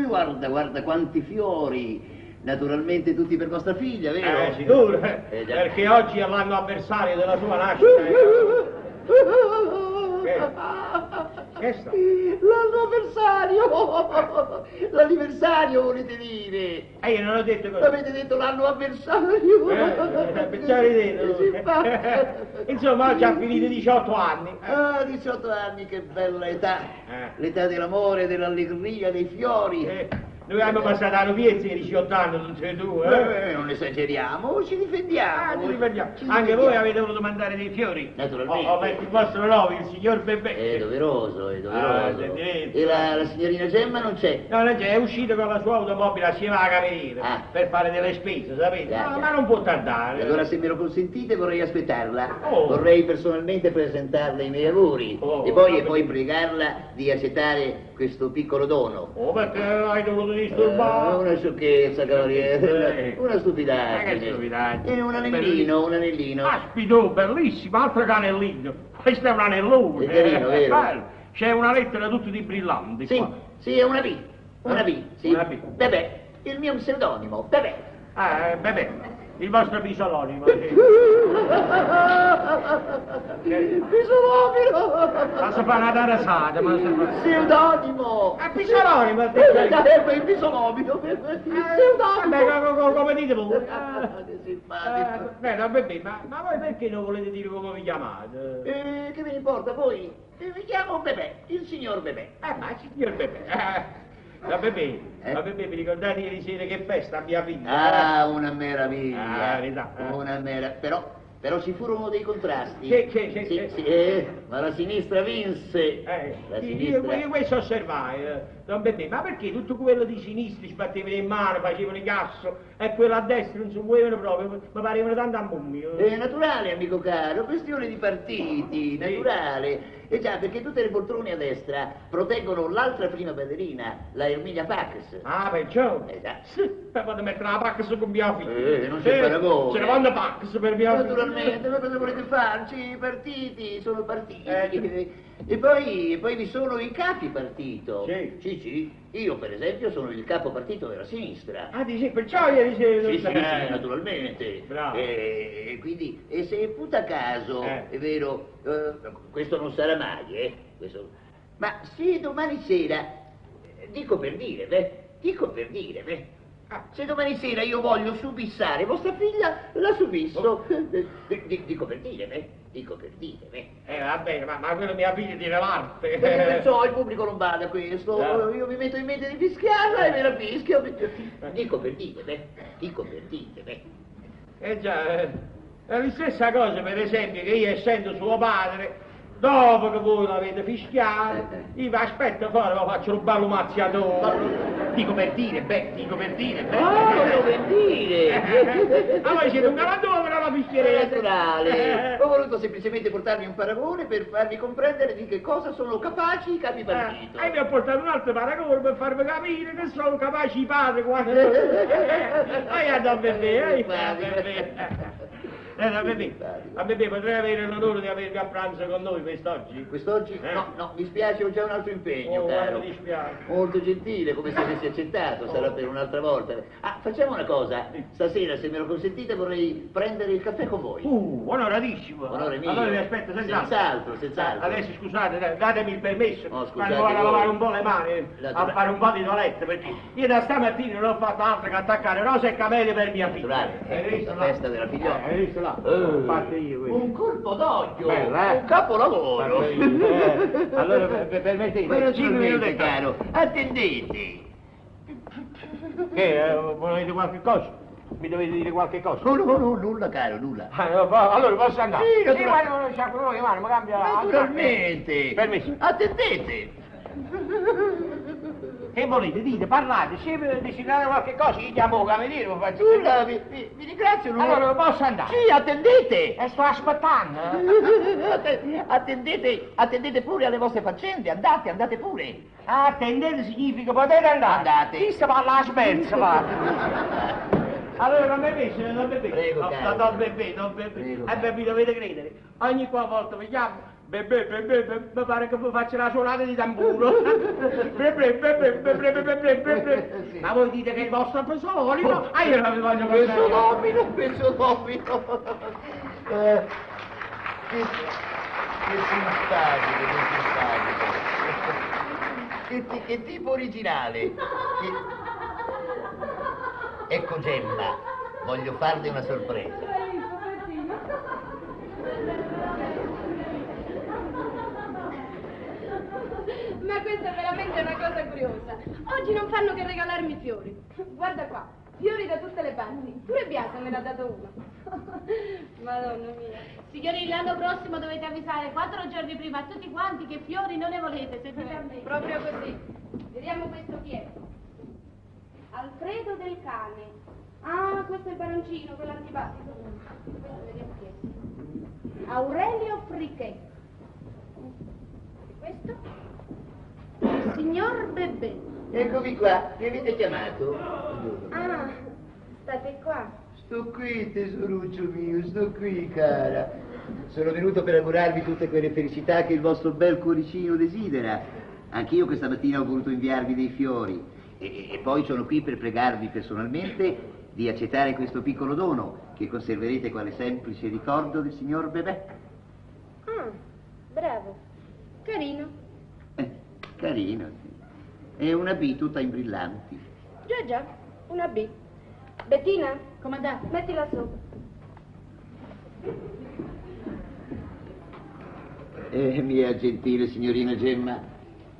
Guarda quanti fiori. Naturalmente tutti per vostra figlia, vero? Sicuro, già. perché oggi è l'anno avversario della sua nascita. Che sta? L'anno avversario! L'anniversario volete dire? Io non ho detto così. Avete detto l'anno avversario? Pensare detto. Insomma, oggi ha finito 18 anni. Ah, 18 anni, che bella età! L'età dell'amore, dell'allegria, dei fiori. Noi abbiamo passato la noviezza di 18 anni, non sei tu, eh? Non esageriamo, ci difendiamo. Ci difendiamo. Anche voi avete voluto mandare dei fiori. Naturalmente. Ho letto il vostro nome, il signor Bebè. È doveroso. Sentimento. E la signorina Gemma non c'è? No, non c'è, è uscito con la sua automobile assieme alla cameriera per fare delle spese, sapete? Già. Ma non può tardare. Allora, se me lo consentite, vorrei aspettarla. Oh. Vorrei personalmente presentarle i miei auguri e poi pregarla di accettare questo piccolo dono. Oh, perché hai dovuto disturbare? Una sciocchezza, cavaliere. Una stupidaggine. Che stupidaggine? Un anellino. Aspito, bellissimo, altro che anellino. Questo è un anellone. È carino, vero? Bello. C'è una lettera tutta di brillanti qua. Sì, è una B. Una B, sì. Una B. Bebè, il mio pseudonimo, Bebè. Bebè, il vostro pisolonimo. Pisolonimo! Ma si fa una tarasata, ma si fa... Pseudonimo! Pisolonimo! Il pisolonimo! Pseudonimo! Come dite voi? Che simpatico! Beh, Bebè, ma voi perché non volete dire come vi chiamate? Che me importa, poi mi chiamo Bebè, il signor Bebè. Ma signor Bebè, la Bebè, mi ricordate ieri sera che festa a mia figlia? Ah, una meraviglia. Verità. Una meraviglia. Però ci furono dei contrasti. Che? Ma la sinistra vinse. La sinistra... Io questo osservai, Don Bebè, ma perché tutto quello di sinistra sbattevano in mano, facevano il casso, e quello a destra non si muovevano proprio, mi parevano tanto a mummio. È naturale, amico caro, questione di partiti, naturale. E già, perché tutte le poltrone a destra proteggono l'altra prima ballerina, la Erminia Pax. Ah, perciò? Esatto. Sì, per poter mettere la Pax con mia figlia. Non c'è paragone. Ce ne vanno Pax per mia figlia. Naturalmente, ma cosa volete farci? I partiti sono partiti. E poi vi sono i capi partito. Sì. Io, per esempio, sono il capo partito della sinistra. Ah, dici, perciò ieri sera... Sì, naturalmente. Bravo. Quindi, e se puta caso, è vero, questo non sarà mai, ma se domani sera, dico per dire, se domani sera io voglio subissare vostra figlia, la subisso. Dico per dire, va bene, ma quello mia figlia tiene l'arte. Perciò il pubblico non bada a questo, io mi metto in mente di fischiarla e me la fischio. Dico per dire. Già, è la stessa cosa, per esempio, che io essendo suo padre, dopo che voi l'avete fischiato, io vi aspetto fuori, lo faccio rubare un mazziatore. Dico per dire. Voglio per dire. Ma voi siete un galantuomo, non la fischierete. Naturale. Ho voluto semplicemente portarvi un paragone per farvi comprendere di che cosa sono capaci i capi partito. E mi ho portato un altro paragone per farvi capire che sono capaci i padri quando... Don Bebè, a Bebè potrei avere l'onore di avervi a pranzo con noi quest'oggi? Quest'oggi? No, mi spiace, ho già un altro impegno, caro. Mi dispiace. Molto gentile, come se avessi accettato, sarà per un'altra volta. Facciamo una cosa, stasera, se me lo consentite, vorrei prendere il caffè con voi. Onoratissimo. Onore mio. Allora vi aspetto senz'altro. Senz'altro. Adesso scusate, datemi il permesso, scusate quando vado a lavare un po' le mani, a fare un po' di toilette, perché io da stamattina non ho fatto altro che attaccare rose e camelli per mia figlia. La festa della figliola. Hai visto là? Un colpo d'occhio, un capolavoro. Allora permettete. Ma naturalmente, caro, attendete. Che, volete qualche cosa? Mi dovete dire qualche cosa? No, nulla, caro, nulla. Allora posso andare? Sì, ma non sciacquo le mani, ma cambia... Naturalmente. Permesso. Attendete. Che volete? Dite, parlate, se mi desiderate qualche cosa, io chiamo il cameriere, lo faccio... Nulla, vi ringrazio, nulla. Allora posso andare? Sì, attendete. Sto aspettando. Attendete pure alle vostre faccende, andate pure. Attendete significa potete andare. Andate. Chi si parla a smerzo, va. Allora non mi piace, Prego, caro. Non Bebè, mi dovete credere. Ogni volta mi chiamo. Bebè, mi pare che vi faccia la suonata di tamburo. Ma voi dite che è il vostro solito? Io non vi voglio Penso domino. Che simpatico. Che tipo originale. Ecco Gemma, voglio farle una sorpresa. Ma questa è veramente una cosa curiosa. Oggi non fanno che regalarmi fiori. Guarda qua, fiori da tutte le parti. Pure Biasa me ne ha dato uno. Madonna mia. Signori, l'anno prossimo dovete avvisare 4 giorni prima a tutti quanti che fiori non ne volete, sentite a me. Proprio così. Vediamo questo chi è. Alfredo del Cane. Ah, questo è il baroncino, quello antipatico. Questo vediamo chi è. Aurelio Frichet. E questo? Il signor Bebè. Eccomi qua, mi avete chiamato? Ah, state qua. Sto qui, tesoruccio mio, sto qui, cara. Sono venuto per augurarvi tutte quelle felicità che il vostro bel cuoricino desidera. Anch'io questa mattina ho voluto inviarvi dei fiori. E poi sono qui per pregarvi personalmente di accettare questo piccolo dono che conserverete quale semplice ricordo del signor Bebè. Ah, bravo. Carino. Carino, sì. È una B tutta in brillanti. Già, una B. Bettina? Comandante. Mettila su. Mia gentile signorina Gemma,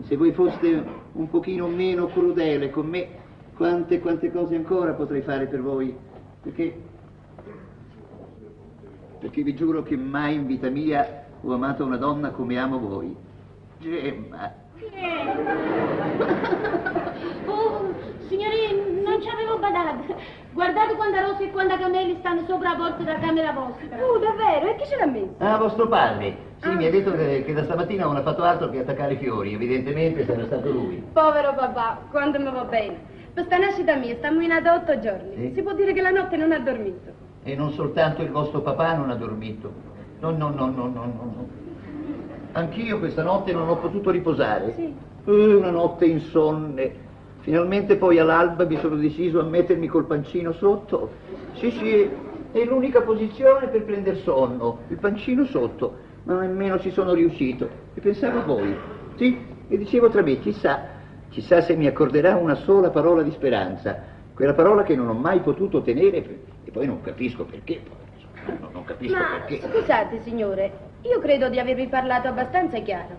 se voi foste un pochino meno crudele con me, quante cose ancora potrei fare per voi, perché vi giuro che mai in vita mia ho amato una donna come amo voi. Gemma. Oh, signori, non ci avevo badato. Guardate quanta rosa e quanta cammelli stanno sopra la porta della camera vostra. Davvero? E chi ce l'ha messo? Ah, vostro padre. Sì, mi ha detto che da stamattina non ha fatto altro che attaccare i fiori. Evidentemente sarà stato lui. Povero papà, quanto mi va bene. Questa nascita mia sta muinata 8 giorni. Sì? Si può dire che la notte non ha dormito. E non soltanto il vostro papà non ha dormito. No. Anch'io questa notte non ho potuto riposare. Sì. Una notte insonne. Finalmente poi all'alba mi sono deciso a mettermi col pancino sotto. Sì, è l'unica posizione per prendere sonno, il pancino sotto, ma nemmeno ci sono riuscito. E pensavo a voi, sì, e dicevo tra me, chissà se mi accorderà una sola parola di speranza, quella parola che non ho mai potuto tenere, e poi non capisco perché, non capisco perché. Scusate, signore, io credo di avervi parlato abbastanza chiaro.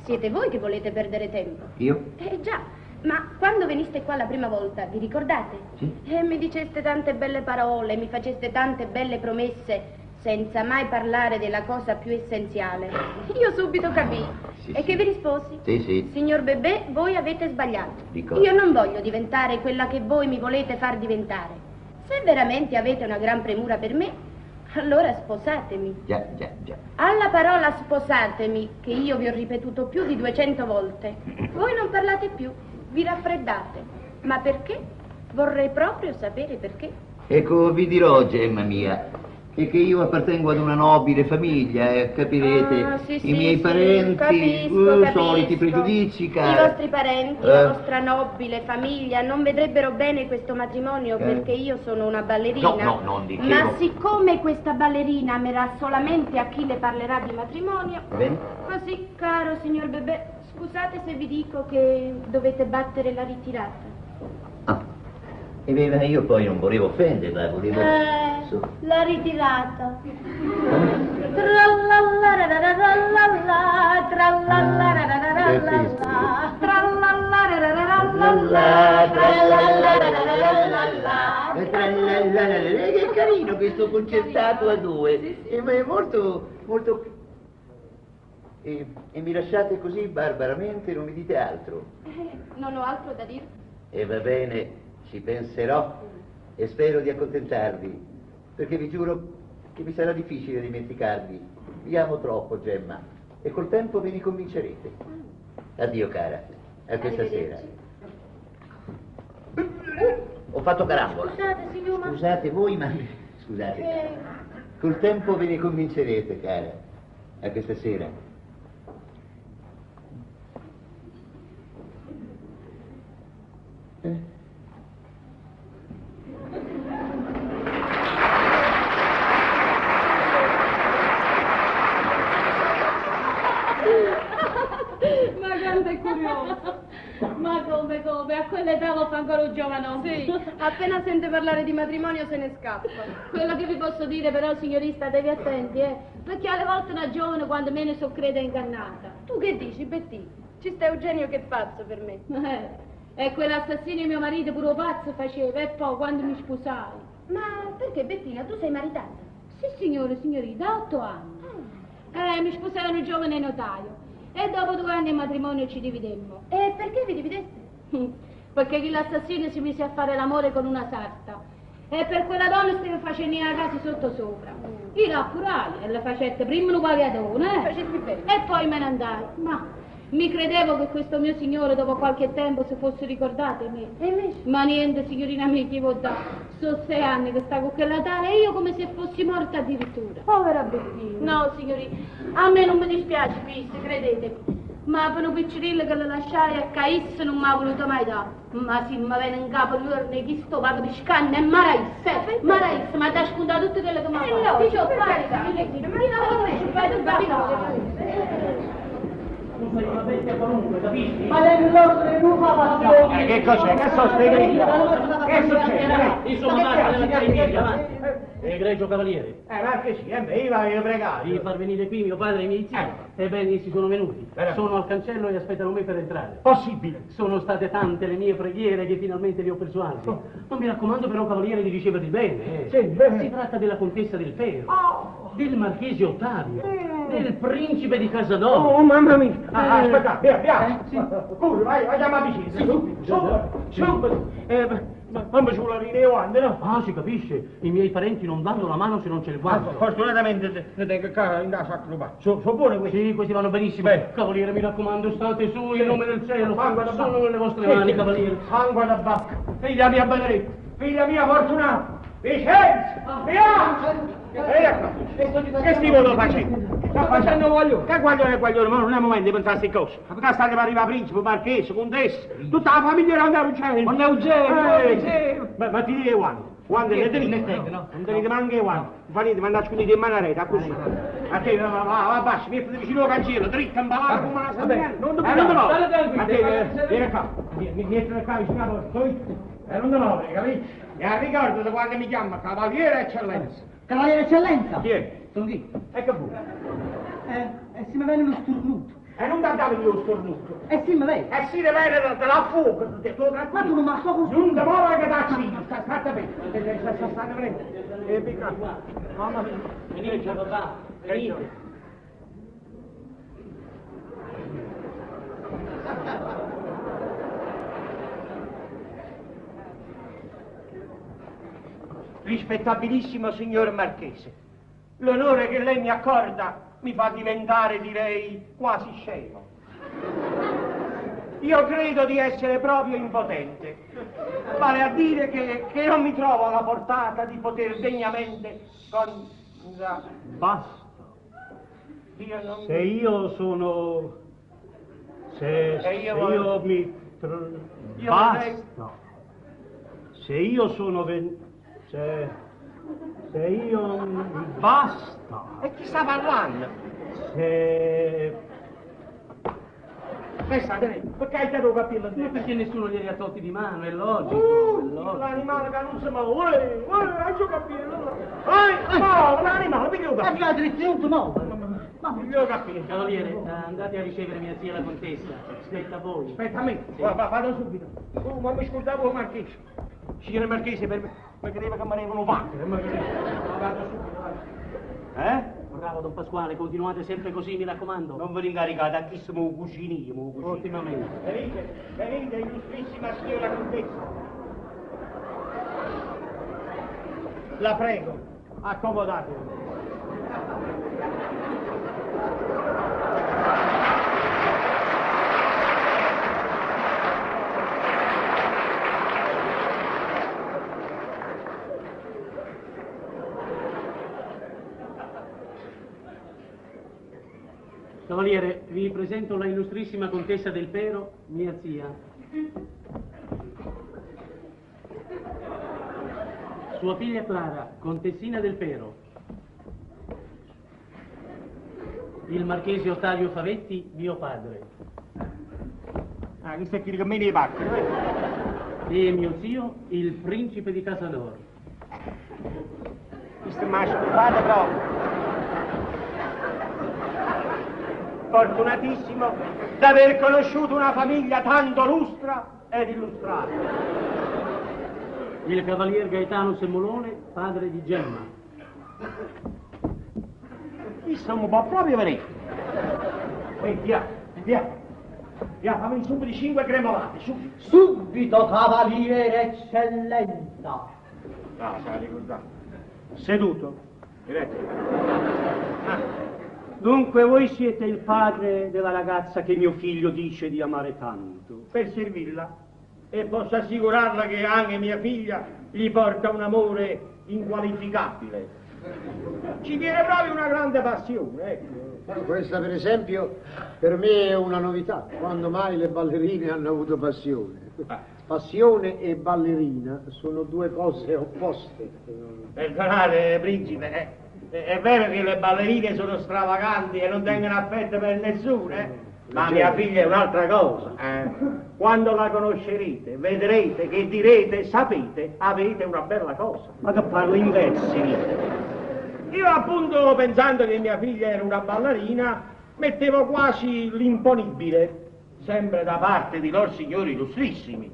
Siete voi che volete perdere tempo. Io? Già. Ma quando veniste qua la prima volta, vi ricordate? Sì. Mi diceste tante belle parole, mi faceste tante belle promesse, senza mai parlare della cosa più essenziale. Io subito capii. E che vi risposi? Sì. Signor Bebè, voi avete sbagliato. Di cosa? Io non voglio diventare quella che voi mi volete far diventare. Se veramente avete una gran premura per me, allora sposatemi. Già. Alla parola sposatemi, che io vi ho ripetuto più di 200 volte, voi non parlate più. Vi raffreddate. Ma perché? Vorrei proprio sapere perché. Ecco, vi dirò, Gemma mia, che io appartengo ad una nobile famiglia, capirete. I miei parenti, capisco. soliti pregiudizi, cara. I vostri parenti, la vostra nobile famiglia non vedrebbero bene questo matrimonio perché io sono una ballerina. No, non dicevo. Ma siccome questa ballerina amerà solamente a chi le parlerà di matrimonio, Bene. Così, caro signor Bebè, scusate se vi dico che dovete battere la ritirata. E beh, io poi non volevo offenderla, volevo... La ritirata. Che carino questo concertato a due. Ma è molto... E mi lasciate così barbaramente, non mi dite altro? Non ho altro da dire. E va bene, ci penserò e spero di accontentarvi, perché vi giuro che mi sarà difficile dimenticarvi. Vi amo troppo, Gemma, e col tempo vi riconvincerete. Addio, cara, a questa sera. Ho fatto carambola. Scusate, signor. Scusate voi, ma... Scusate, cara. Col tempo ve ne convincerete, cara, a questa sera. Ma quanto è curioso! Ma come? A quell'età lo fa ancora un giovanotto? Sì, appena sente parlare di matrimonio se ne scappa. Quello che vi posso dire però, signorista, devi attenti, perché alle volte una giovane quando meno so crede è ingannata. Tu che dici, Bettina? Ci sta Eugenio che è pazzo per me. E quell'assassino mio marito pure pazzo faceva, e poi quando mi sposai. Ma perché, Bettina, tu sei maritata? Sì, signorita, da 8 anni. Mi sposai un giovane notaio. E dopo 2 anni di matrimonio ci dividemmo. E perché vi divideste? Perché l'assassino si mise a fare l'amore con una sarta. E per quella donna stava facendo la casa sotto sopra. Io la curai e la facette prima un pagatone, e poi me ne andai. Ma mi credevo che questo mio signore dopo qualche tempo si fosse ricordato di me. E invece? Ma niente, signorina mia, che vuol dare. Sono 6 anni che sta con quella tale e io come se fossi morta addirittura. Povera Bettina. No, signorina, a me non mi dispiace, Piste, credetemi. Ma per un piccirillo che lo lasciai a caisse non mi ha voluto mai dare. Ma sì, mi viene in capo l'urne chi sto pago di scanne e Maraisse, ma ti ha scontato tutte quelle che mi ha fatto. Ti ho fatto, una bestia qualunque, capisci? Ma nell'ordine tu fa passione! Che cos'è? Che sto spiegando? Che succede? Io sono nato nella Carimiglia, Egregio cavaliere. Marchesino, io l'avevo pregato. Di far venire qui mio padre e i miei zii. Ebbene, essi sono venuti. Sono al cancello e aspettano me per entrare. Possibile. Sono state tante le mie preghiere che finalmente li ho persuasi. Non mi raccomando però, cavaliere, di riceverli bene. Si tratta della contessa del Pero, del marchese Ottavio, del principe di Casadoro. Oh, mamma mia. Aspetta, via. Corri, vai, andiamo vicino. Subito. Mamma sulla linea guante, no? Ah, si capisce. I miei parenti non danno la mano se non c'è il guanto. Fortunatamente ne tengo in casa a clubare. Sono buoni questi? Sì, questi vanno benissimo. Cavaliere, mi raccomando, state su in nome del cielo. Sono nelle vostre mani, cavaliere. Sangue da bacca. Figlia mia Benedetta, figlia mia fortunata. Vicenza! Via! Che stimolo facendo? Sta facendo guaglione. Che guaglione, ma non è momento di pensare a queste cose. Perché state per arrivare principe, marchese, contessa, tutta la famiglia era andare a non è Eugenio. Ma ti dico quando ne tenete, no? Non tenete manche quando. Non fa niente, mandate scuditi in mano a rete, a così. A te, va, basta, mettete vicino al cancello, dritta, imballata come una sapere. Non ti muovere. A te, vieni qua. Mi mettete qua vicino alla porta. Non ti muovere, capito? E ricordate quando mi chiama Cavaliere Eccellenza. Cavaliere Eccellenza? Chi è? Sono chi? E che vuoi? Si mi viene uno stornuto. E non davi io lo stornuto. Sì, mi vedi. Si deve vedere dalla fuoco. Ma tu non mi ha poco non ti muovere che dacci. State bene. State bene. Mamma mia. Venite, papà. Venite. Rispettabilissimo signor Marchese, l'onore che lei mi accorda mi fa diventare, direi, quasi scemo. Io credo di essere proprio impotente, vale a dire che non mi trovo alla portata di poter degnamente con... Basta. Se io sono... io mi... io Basta. vorrei... Se io sono Se io... Basta. E chi sta parlando? Se... Perché hai dato capello a te? Perché nessuno glieli ha tolti di mano, è logico. L'animale che non si muove, hai già capello. No, l'animale, perché lo capello? Ma dritto, no. Perché lo capello? Cavaliere, andate a ricevere mia zia la contessa. Aspetta a voi. Aspetta a me, vado subito. Ma mi scordavo il marchese. Signore Marchese, mi credeva che mi avevano fatto. Vado subito. Bravo, Don Pasquale, continuate sempre così, mi raccomando. Non vi incaricate, a chi siamo cucini, Ottimamente. Venite, illustrissima signora contessa. La prego, accomodatevi. Cavaliere, vi presento la illustrissima contessa del Pero, mia zia. Sua figlia Clara, contessina del Pero. Il marchese Ottavio Favetti, mio padre. Questo è chi che me ne pacca. E mio zio, il principe di Casadoro. Questo è maschio, padre proprio. Fortunatissimo d'aver conosciuto una famiglia tanto lustra ed illustrata. Il cavalier Gaetano Semmolone, padre di Gemma. Siamo un po' proprio veretti. Via, fammi subito 5 cremolate, subito. Subito, cavaliere Eccellenza. Sai ricordare. Seduto, diretto. Dunque voi siete il padre della ragazza che mio figlio dice di amare tanto. Per servirla, e posso assicurarla che anche mia figlia gli porta un amore inqualificabile. Ci viene proprio una grande passione, ecco. Questa per esempio per me è una novità. Quando mai le ballerine hanno avuto passione? Passione e ballerina sono due cose opposte. Perdonate, principe, è vero che le ballerine sono stravaganti e non tengono affetto per nessuno, Ma mia figlia è un'altra cosa. Quando la conoscerete, vedrete che direte, sapete, avete una bella cosa. Ma che parlo in versi? Io appunto, pensando che mia figlia era una ballerina, mettevo quasi l'imponibile, sempre da parte di lor signori illustrissimi.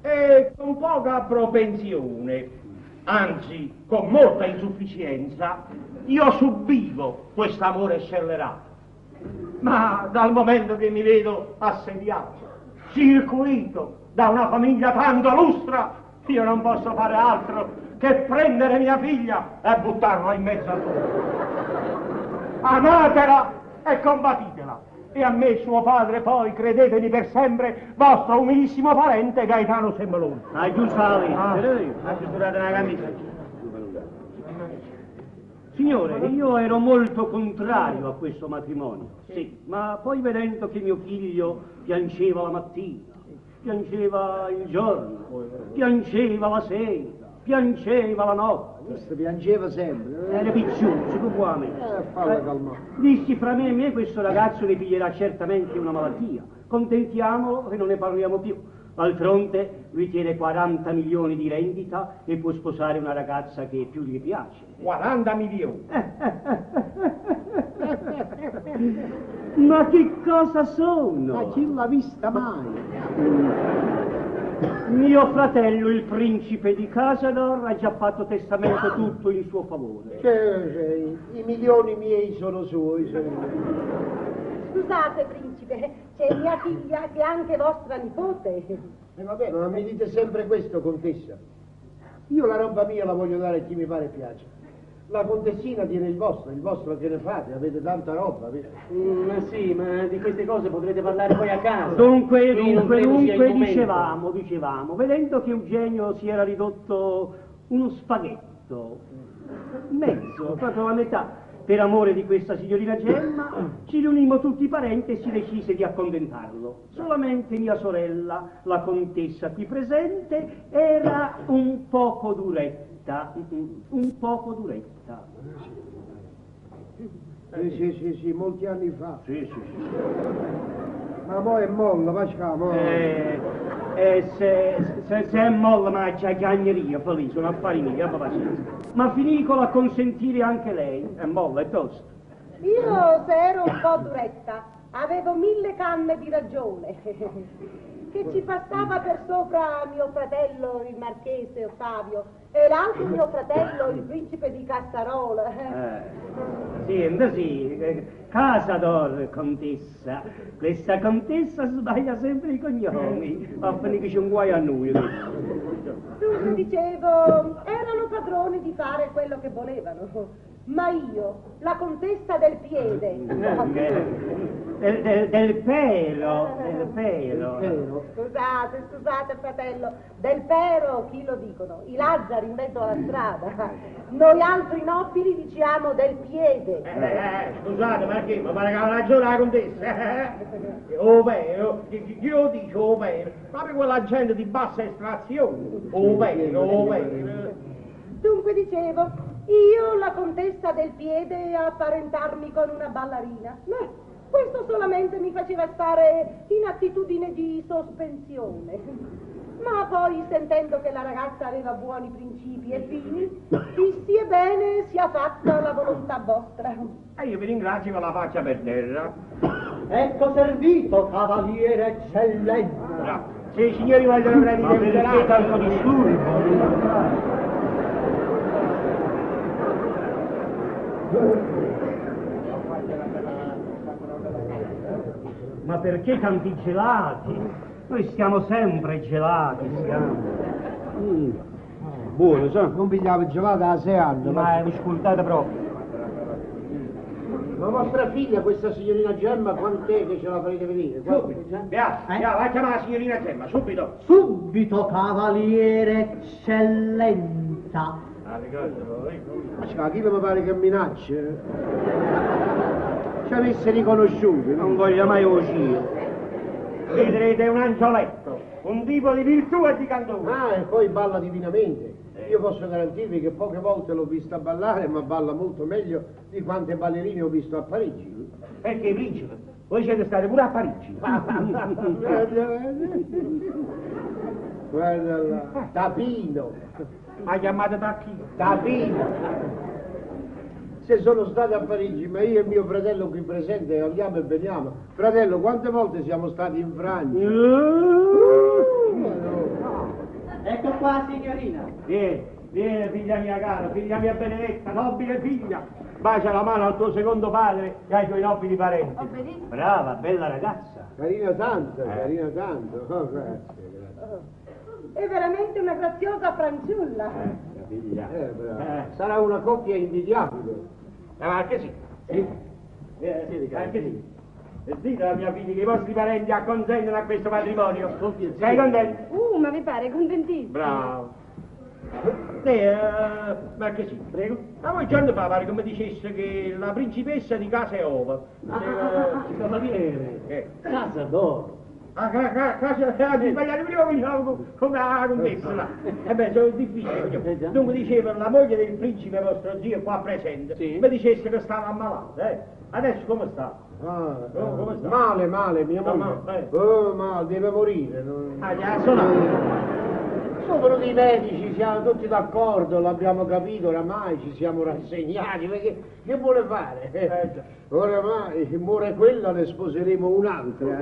E con poca propensione, anzi con molta insufficienza, io subivo quest'amore scellerato. Ma dal momento che mi vedo assediato, circuito da una famiglia tanto lustra, io non posso fare altro che prendere mia figlia e buttarla in mezzo a tutti. Amatela e combattitela. E a me, suo padre, poi, credetemi per sempre, vostro umilissimo parente Gaetano Semmeloni. Giù sali. Scusate una camicia. Signore, io ero molto contrario a questo matrimonio, sì, ma poi vedendo che mio figlio piangeva la mattina, piangeva il giorno, piangeva la sera, piangeva la notte. Questo piangeva sempre. Era piccioso, come me. Falla calmare. Dissi fra me e me, questo ragazzo ne piglierà certamente una malattia. Contentiamolo e non ne parliamo più. Al fronte lui tiene 40 milioni di rendita e può sposare una ragazza che più gli piace. 40 milioni? Ma che cosa sono? Ma chi l'ha vista mai? Mio fratello, il principe di Casador, ha già fatto testamento tutto in suo favore. I milioni miei sono suoi. Scusate, principe, c'è mia figlia che è anche vostra nipote. Vabbè, ma mi dite sempre questo, contessa. Io la roba mia la voglio dare a chi mi pare e piace. La contessina tiene il vostro che ne fate, avete tanta roba. Ma sì, ma di queste cose potrete parlare poi a casa. Dunque, dicevamo, vedendo che Eugenio si era ridotto uno spaghetto, mezzo, proprio la metà, per amore di questa signorina Gemma, ci riunimmo tutti i parenti e si decise di accontentarlo. Solamente mia sorella, la contessa qui presente, era un poco duretta. Sì, molti anni fa. Sì. Ma poi è molla, facciamo. Se è molla, ma c'è chiagneria, felice, sono affari miei, abba pazienza. Ma finì con acconsentire anche lei, è molla, è tosto. Io, se ero un po' duretta, avevo 1000 canne di ragione. Che ci passava per sopra mio fratello, il marchese Ottavio, e l'altro mio fratello, il principe di Cassarola. Sì, Casador, contessa. Questa contessa sbaglia sempre i cognomi. A finire che c'è un guaio a noi. Dunque dicevo, erano padroni di fare quello che volevano. Ma io, la contessa del piede. Del pero. Scusate fratello, del pero chi lo dicono? I Lazzari in mezzo alla strada. Noi altri nobili diciamo del piede. Scusate, ma che? Ma pare che ha ragione la contessa. Ovvero, io dico ovvero, proprio quella gente di bassa estrazione. Ovvero. Dunque dicevo, io, la contessa del piede, apparentarmi con una ballerina. Questo solamente mi faceva stare in attitudine di sospensione. Ma poi, sentendo che la ragazza aveva buoni principi e fini, dissi ebbene sia fatta la volontà vostra. E io vi ringrazio che la faccia per terra. Ecco servito, cavaliere eccellenza. Se i signori vogliono gradire, perché tanto disturbo? Ma perché tanti gelati? Noi stiamo sempre gelati, Buono, non pigliavo gelato da 6 anni. Ma mi scordate proprio. Ma vostra figlia, questa signorina Gemma, quant'è che ce la farete vedere? Via, vai a chiamare la signorina Gemma, subito. Subito, cavaliere eccellenza. Ma chi mi pare che minaccia? Ci avesse riconosciuti, non voglio mai uscire. Vedrete un angioletto, un tipo di virtù e di candore. E poi balla divinamente. Io posso garantirvi che poche volte l'ho vista ballare, ma balla molto meglio di quante ballerine ho visto a Parigi. Perché, principe? Voi siete stati pure a Parigi. Guarda là, Tapino. Ha chiamato da chi? Tapino. Se sono stati a Parigi, ma io e mio fratello qui presente andiamo e veniamo. Fratello, quante volte siamo stati in Francia? Ecco qua, signorina. Vieni, figlia mia cara, figlia mia benedetta, nobile figlia. Bacia la mano al tuo secondo padre e ai tuoi nobili parenti. Obbedisco. Brava, bella ragazza. Carina tanto, carina tanto. Oh, grazie, grazie. È veramente una graziosa fanciulla. La figlia. Bravo. Sarà una coppia invidiabile. Ma anche sì. Sì? Anche sì. E dite alla mia figlia che i vostri parenti acconsentono a questo matrimonio. Sei contento? Ma vi pare contentissimo. Bravo. Ma che sì, prego. Ma voi giorni fa pare che mi dicesse che la principessa di Casa è Ova. Cavaliere, Casa d'Oro. Casa di sbagliare prima come la contessa là. E beh, sono difficile. Dunque diceva la moglie del principe vostro zio qua presente. Sì. Mi dicesse che stava ammalata, Adesso come sta? Come sta? Male, mia moglie. Oh, male, deve morire. Già, sono. Sono venuti i medici, siamo tutti d'accordo, l'abbiamo capito, oramai ci siamo rassegnati, perché che vuole fare? Oramai muore quella, ne sposeremo un'altra.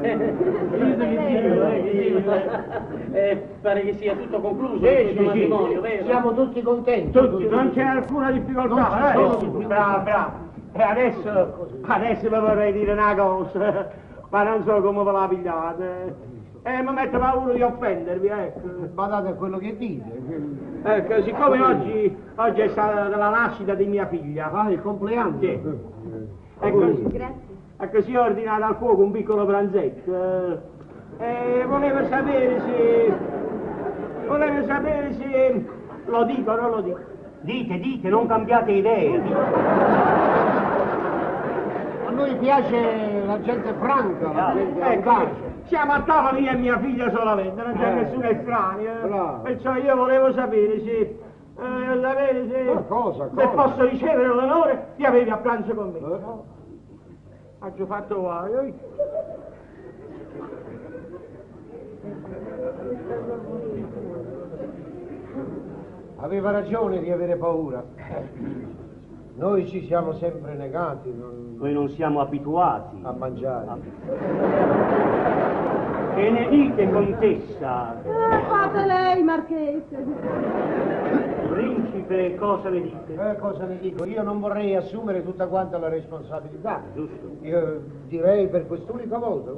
Pare che sia tutto concluso questo matrimonio, vero? Siamo tutti contenti. Tutti, non c'è alcuna difficoltà, Bravo. E adesso vi vorrei dire una cosa, ma non so come ve la pigliate. Mi mette paura di offendervi, ecco. Badate a quello che dite. Ecco, siccome oggi è stata la nascita di mia figlia. Ah, il compleanno? Sì. Ecco, si è ordinato al fuoco un piccolo pranzetto. Volevo sapere se... Lo dico o non lo dico? Dite, non cambiate idea. A noi piace la gente franca, la gente audace. Siamo a tavola io e mia figlia solamente, non c'è nessun estraneo. Perciò io volevo sapere se posso ricevere l'onore di avervi a pranzo con me. Ha già fatto guai. Aveva ragione di avere paura. Noi ci siamo sempre negati. Noi non siamo abituati a mangiare. Che ne dite, contessa? Fate lei, marchese. Principe, cosa ne dite? Cosa ne dico? Io non vorrei assumere tutta quanta la responsabilità. Giusto. Io direi per quest'unica volta,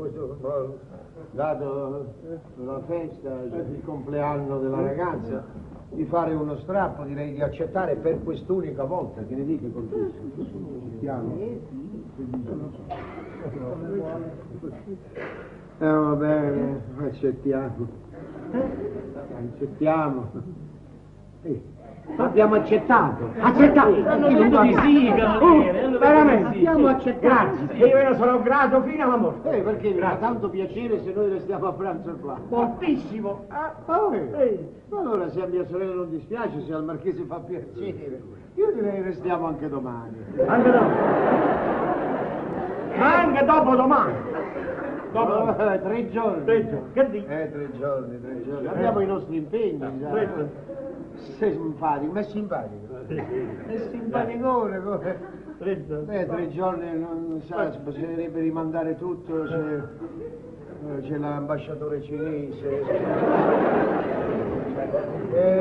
dato la festa, il compleanno della ragazza, di fare uno strappo, direi di accettare per quest'unica volta. Che ne dite, contessa? Va bene, accettiamo. Abbiamo accettato. Non di sì, cavaliere. Veramente. Abbiamo accettato. Grazie. Io ne sono grato fino alla morte. Perché mi fa tanto piacere se noi restiamo a pranzo qua. Moltissimo. Allora se a mia sorella non dispiace, se al marchese fa piacere, io direi restiamo anche domani. Anche domani. Ma anche dopo domani. Dopo 3 giorni. 3 giorni. Che dici? 3 giorni. Abbiamo i nostri impegni. Sei simpatico, ma è simpatico. È simpaticone. 3 giorni non sa, bisognerebbe rimandare tutto, c'è l'ambasciatore cinese.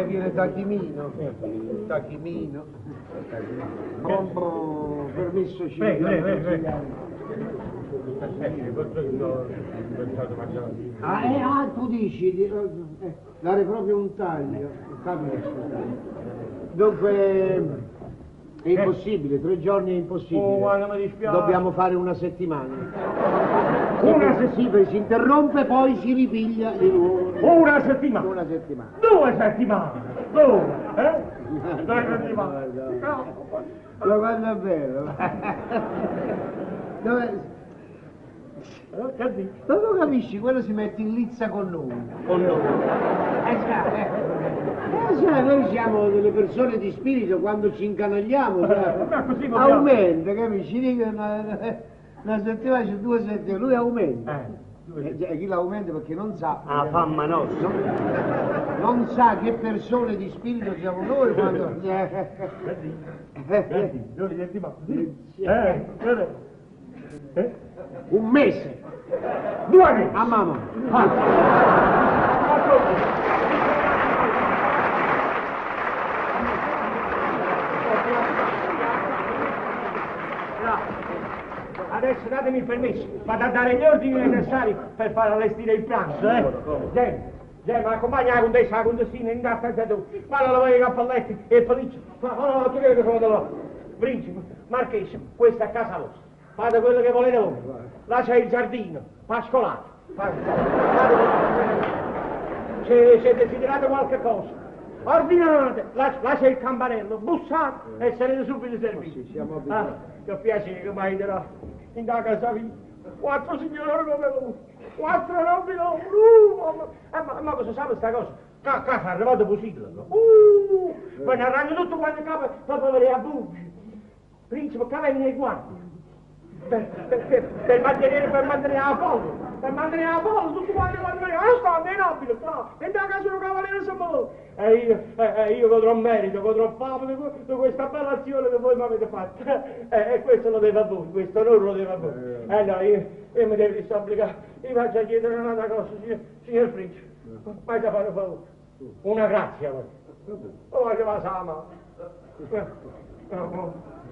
Viene Tachimino. Permesso cinese. Tu dici, dare proprio un taglio, capisco. Dunque è impossibile, 3 giorni è impossibile. Guarda, mi dispiace. Dobbiamo fare una settimana. Si interrompe, poi si ripiglia di nuovo. Una settimana. 2 settimane. 2 settimane. 2 settimane. Ma guarda bello. Non lo capisci, quello si mette in lizza con noi. Noi siamo delle persone di spirito, quando ci incanagliamo, aumenta, capisci? Una settimana c'è 2 settimane, lui aumenta. Chi l'aumenta perché non sa. Ah, famma nostra. Non sa che persone di spirito siamo noi quando. Un mese. 2 mesi. A mamma. Adesso datemi il permesso, vado a dare gli ordini necessari per far allestire il pranzo, Gemma, accompagna la contessa, la contessina, in casa senza tu. Vado a lavare i cappelletti e il pelliccio. No, tu vedi che sono da Principe, Marchese, questa è casa vostra. Fate quello che volete voi. Là c'è il giardino, pascolato. Se desiderate qualche cosa, ordinate, là c'è il campanello, bussate e sarete subito serviti. Che piacere che mi hai dato. In da casa mia, 4 signore come lui, 4 nobili, ma cosa sa questa cosa? Casa è arrivato Pusillo, poi ne arrangia tutto quanto capo, proprio per i abusi. Principe, che viene nei guardi, per mantenere a pollo, tutto quanto quando stanno nei nobili, e da casa un cavaliere Samuele. E io godrò merito, godrò fame di questa bella azione che voi mi avete fatto. E questo lo devo a voi, questo onore lo devo a voi. No, io mi devo disobbligare, io faccio a chiedere un'altra cosa, signor Principe. Vai a fare un favore. Una grazia a voi. Lo voglio passare la mano.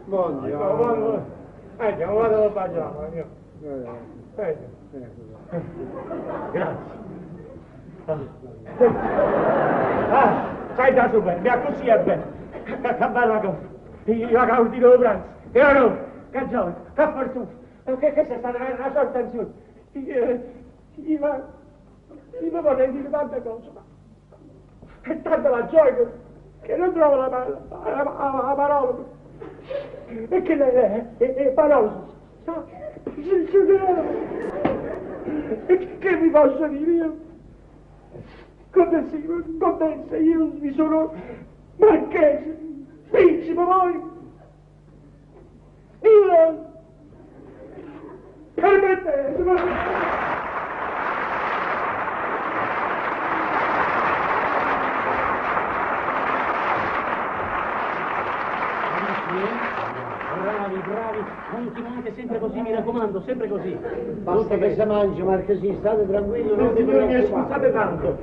Buongiorno. Vado a baciare. Grazie. Sai da super, mi così è bello. Che bella cosa. Io la cautino di pranzo. E ora, che gioia, che fortuna. Che sei stata una sorta ansiosa. Io vorrei dire tante cose, ma è tanta la gioia che non trovo la parola. E che le parole che mi posso dire io? Contessa, io mi sono Marchese, Principe, voi io permettete. Bravi, continuate sempre così, mi raccomando, sempre così. Basta che si mangi, Marchesino, state tranquilli, non vi Signori miei, scusate tanto.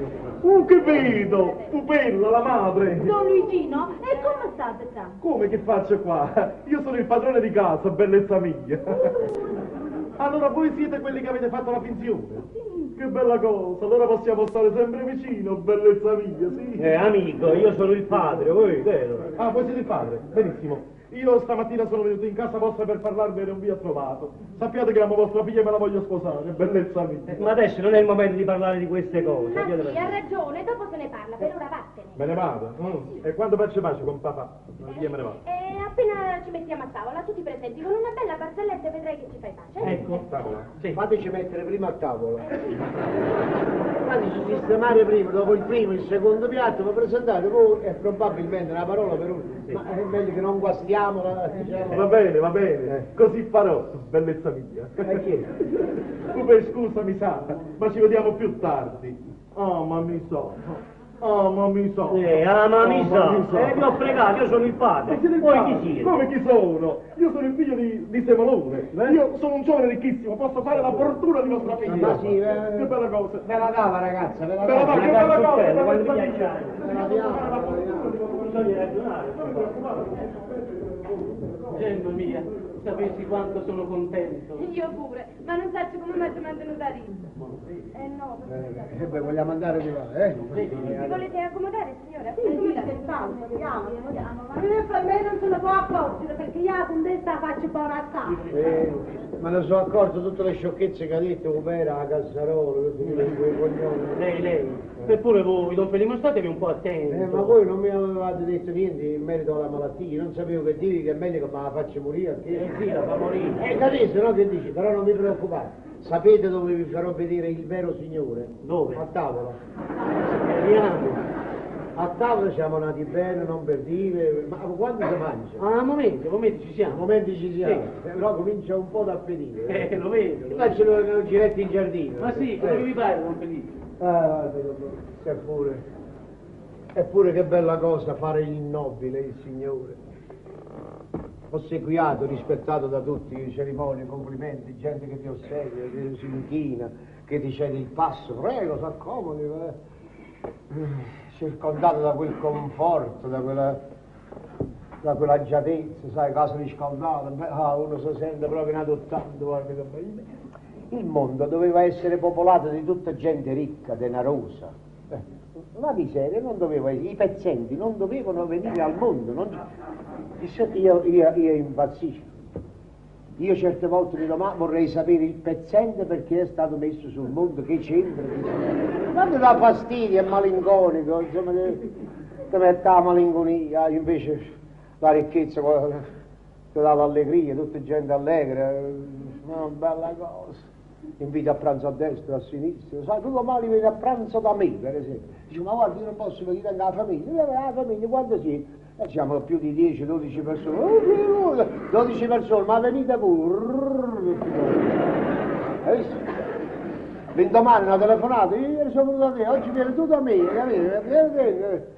Che vedo, stupenda, la madre. Don Luigino, e come state qua? Come che faccio qua? Io sono il padrone di casa, bellezza mia. Allora voi siete quelli che avete fatto la finzione? Sì. Che bella cosa, allora possiamo stare sempre vicino, bellezza mia, sì? Amico, io sono il padre, voi vero? Ah, voi siete il padre? Benissimo. Io stamattina sono venuto in casa vostra per parlarvi e non vi ho trovato. Sappiate che amo vostra figlia e me la voglio sposare, bellezza mia. Ma adesso non è il momento di parlare di queste cose. Ma sì, ha ragione, dopo se ne parla, per ora vattene. Me ne vado? E quando faccio pace con papà? Io me ne vado. E appena ci mettiamo a tavola, tutti presenti, con una bella barzelletta vedrai che ci fai pace. Ecco. Tavola. Sì. Fateci mettere prima a tavola. Fateci sistemare prima, dopo il primo, il secondo piatto, ma presentate voi e probabilmente una parola per uno. Sì. Ma è meglio che non guastiamola, diciamo. Va bene, così farò, bellezza mia. Tu scusami, Sara, ma ci vediamo più tardi. Ma mi so. vi ho fregato, io sono il padre. Voi chi siete? Come chi sono? Io sono il figlio di Semolone. Io sono un giovane ricchissimo, posso fare la fortuna di vostra figlia. Ma sì, che bella cosa. Me la dava, ragazza, me la dava. Che bella cosa. Bisogna ragionare. Gemma mia, sapessi quanto sono contento. Io pure, ma non so come mi ha mantenuto a ridere. No. Beh, vogliamo andare di là, Vi volete accomodare, signora? Per me non se ne può accorgere perché io la contessa la faccio buona assai. Me ne sono accorto tutte le sciocchezze che ha detto Upera, a Cassarolo, quei coglioni. Lei. Eppure voi, don Felimo, statevi un po' attenti. Ma voi non mi avevate detto niente in merito alla malattia, non sapevo che dire che è meglio che me la faccia morire. Sì, la fa morire. Capite, no? Che dici? Però non vi preoccupate. Sapete dove vi farò vedere il vero signore? Dove? A tavola. Speriamo. A tavola siamo nati bene, non per dire, ma quando si mangia? Ah, momenti ci siamo. Momenti ci siamo, però comincia un po' d'appetito. Lo vedo. Faccio un giretto in giardino. Ma sì, quello che vi pare, non Felice. Eppure che bella cosa fare l'innobile, il Signore. Ossequiato, rispettato da tutti, cerimonie, complimenti, gente che ti ossequia, che si inchina, che ti cede il passo, prego, s'accomodi, circondato da quel conforto, da quell'agiatezza, sai, casa riscaldata, uno si sente proprio adottato, guarda che bello. Il mondo doveva essere popolato di tutta gente ricca, denarosa. La miseria non doveva essere, i pezzenti non dovevano venire al mondo. Io impazzisco. Io certe volte mi domando, vorrei sapere il pezzente perché è stato messo sul mondo, che c'entra. Quando dà fastidio, è malinconico, insomma, ti mette la malinconia, invece la ricchezza ti dà l'allegria, tutta gente allegra, è una bella cosa. Invita a pranzo a destra, a sinistra, sai, tu domani vieni a pranzo da me, per esempio. Dici, ma guarda, io non posso venire alla famiglia, la famiglia, quando sì? Siamo più di 10-12 persone, 12 persone, ma venite pure. Hai visto? L'indomani una telefonata, ieri sono venuto da te, oggi vieni tu da me, capito?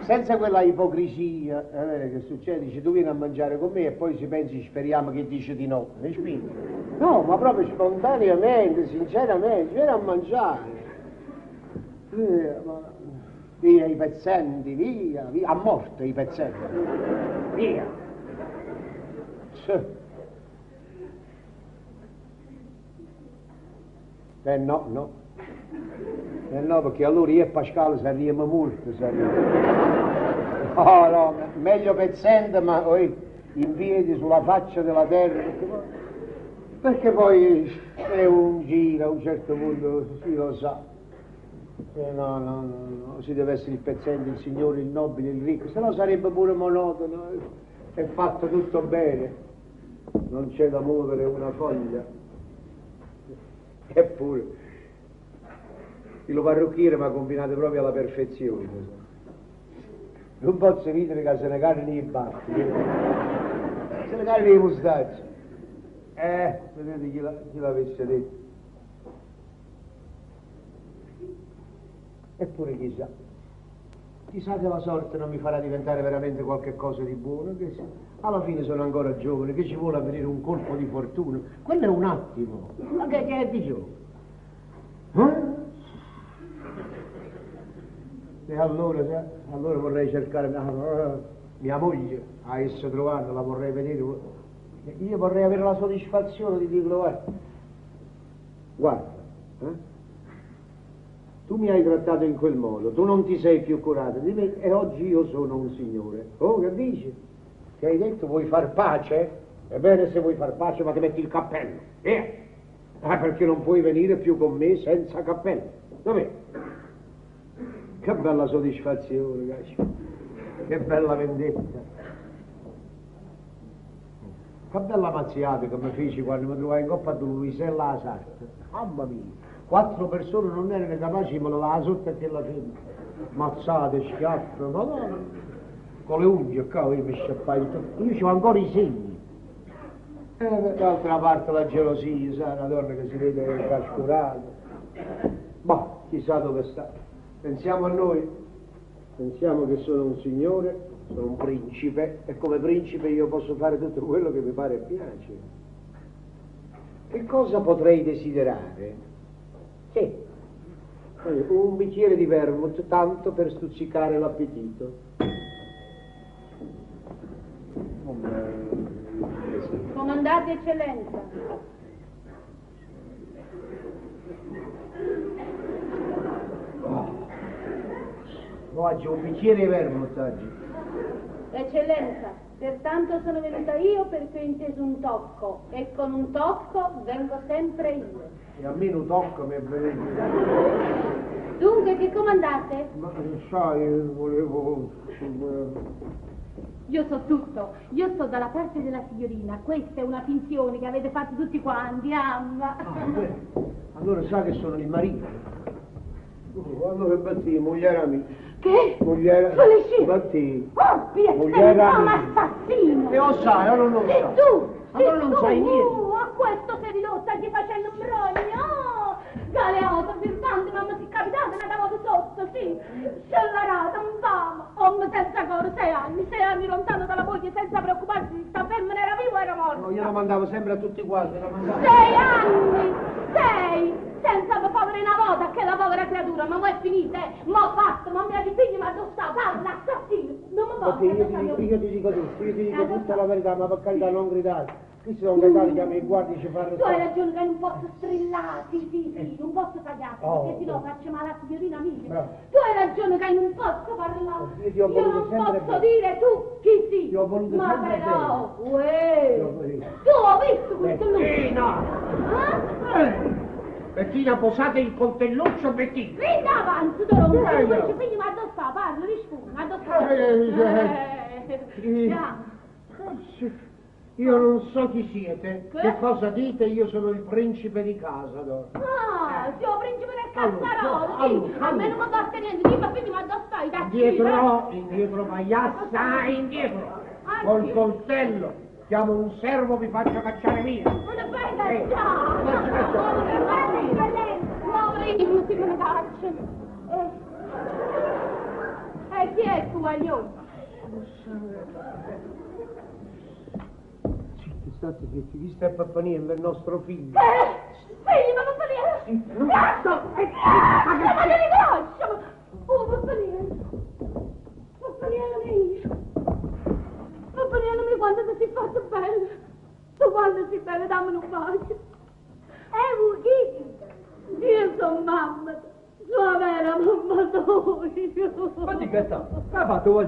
Senza quella ipocrisia, che succede, dici tu vieni a mangiare con me e poi si pensi, speriamo che dice di no, mi spingi? No, ma proprio spontaneamente, sinceramente, vieni a mangiare. Via i pezzenti, via, a morte i pezzenti, via. No, perché allora io e Pasquale saremmo morti, No, meglio pezzente, ma in piedi sulla faccia della terra, perché poi è un giro, a un certo punto si lo sa. No, si deve essere il pezzente, il signore, il nobile, il ricco, se no sarebbe pure monotono, è fatto tutto bene, non c'è da muovere una foglia. Eppure, il parrucchiere mi ha combinato proprio alla perfezione. Non posso ridere che se ne cade nei baffi, se ne cade nei mustacci. Vedete chi l'avesse detto. Eppure chissà che la sorte non mi farà diventare veramente qualche cosa di buono, che alla fine sono ancora giovane, che ci vuole avvenire un colpo di fortuna, quello è un attimo, ma che è di gioco? E allora vorrei cercare mia moglie, a essa trovarla, la vorrei vedere, io vorrei avere la soddisfazione di dirlo, guarda, tu mi hai trattato in quel modo, tu non ti sei più curato di me e oggi io sono un signore. Oh, che dici? Ti hai detto vuoi far pace? Ebbene, se vuoi far pace, ma ti metti il cappello. Via! Perché non puoi venire più con me senza cappello. Dov'è? Che bella soddisfazione, ragazzi. Che bella vendetta. Che bella mazziata che mi feci quando mi trovai in coppa a Luisella a Sarta. Mamma mia. 4 persone non erano capaci, ma la sotto e la fine. Mazzate, schiaffe, ma no. Con le unghie, qua io mi sciappai tutto. Io c'ho ancora i segni. D'altra parte la gelosia, sai, una donna che si vede trascurata. Ma chissà dove sta. Pensiamo a noi. Pensiamo che sono un signore, sono un principe, e come principe io posso fare tutto quello che mi pare e piace. Che cosa potrei desiderare? Sì, un bicchiere di vermouth, tanto per stuzzicare l'appetito. Comandate eccellenza. Oggi un bicchiere di vermouth oggi. Eccellenza, pertanto sono venuta io perché ho inteso un tocco e con un tocco vengo sempre io. E a me non tocca, mi è venuto. Dunque, che comandate? Ma sai, volevo... Io so tutto, io sto dalla parte della signorina, questa è una finzione che avete fatto tutti quanti, amma. Allora sa che sono il marito. Quando che batti, mogliera mia. Che? Mogliera. Felicino. Batti. Oh, Pia, Mogliera sei un mia. assassino. E lo sai, o non lo Sei sai? tu. Ma tu non sai niente. A questo sei ridotta, ti facendo un brogno. Galeoto, birbante, mamma si è capitata, una cavata sotto, sì. Scellerata, un famo. Uomo senza coro, 6 anni lontano dalla moglie, senza preoccuparsi di sta femmina, era vivo o era morto. No, io la mandavo sempre a tutti quanti, la mandavo. 6 anni! 6! Senza povera una volta che la povera creatura, ma mo è finita, mo fatto, ma mi ha di figli, ma dove sta? Parla, assassino! Non mi Perché io ti dico tutto, io ti dico tutta la verità, ma per carità non gridare. Qui sono gridati che mi guardi ci fanno. Tu hai ragione che non posso strillare, sì, non posso tagliarti, perché se no faccio male a signorina mia. Bravo. Tu hai ragione che non posso parlare. Io ti ho voluto non sempre posso bene. dire tu chi sei. Ti ho voluto ma sempre però, bene. uè, Ti ho voluto. tu ho visto questo luce? Bettina! Bettina, posate il coltelluccio, Bettina! Vieni avanti, tu non sei invece, quindi ma dove sta? Parla, rispondi, ma dove sta? Io non so chi siete, che cosa dite, io sono il principe di casa, Dora. Ah, sei il principe del Cazzarolo, allora, sì, a me non mi basta niente, dimmi quindi ma dove stai? Indietro, ma assai indietro, col coltello, chiamo un servo, vi faccio cacciare via. Non fai cacciare, non avrei minuti me ne cacciano. E chi è tu, guaglione? State zitti, chi sta a Pappaniello è il nostro figlio. Figli, ma Pappaniello! Cazzo! Ma che li conosciamo! Oh, Pappaniello! Pappaniello mio! Pappaniello mio, quando ti sei fatto bello! Tu quando sei bello, dammi un bacio! Chi? Io sono mamma! Sono la vera mamma tua! Ma di che sta? Che ha fatto voi?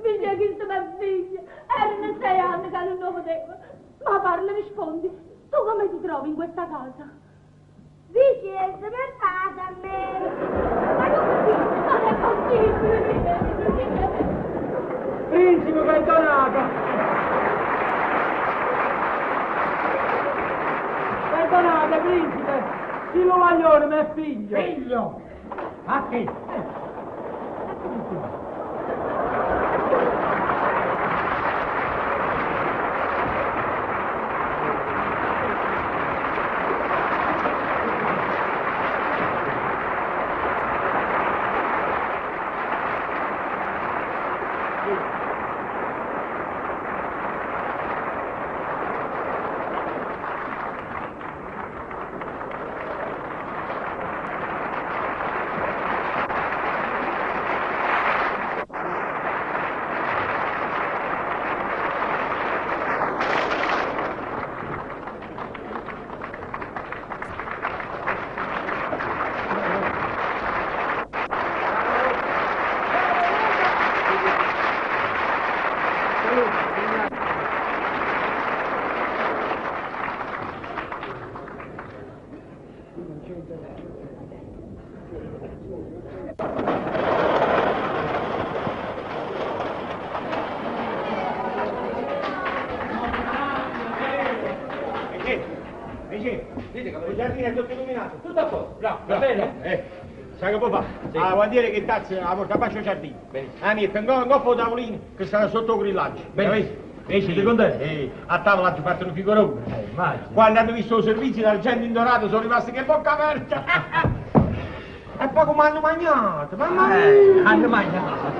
Figlia, che sta mia figlia! Erano 6 anni che non lo vedeva! Ma parla, rispondi! Tu come ti trovi in questa casa? Vicente, per casa a me! Ma non è possibile! Principe, perdonata! Perdonate, principe! Chi lo vogliono, mio figlio! Figlio! A che? Il giardino è tutto illuminato, tutto a posto. Bravo, va bene? Sai che può fare? Sì. Ah, vuol dire che tazza la porta a bacio giardino. Benissimo. Ah, mi è un coppo di tavolino che sta sotto il grillaggio. Benissimo. Siete contenti? A tavola ci fatto un figurone. Immagino. Quando hanno visto i servizi d'argento in dorato sono rimasti che bocca aperta. E poi come hanno mangiato? Mamma mia! Hanno mangiato.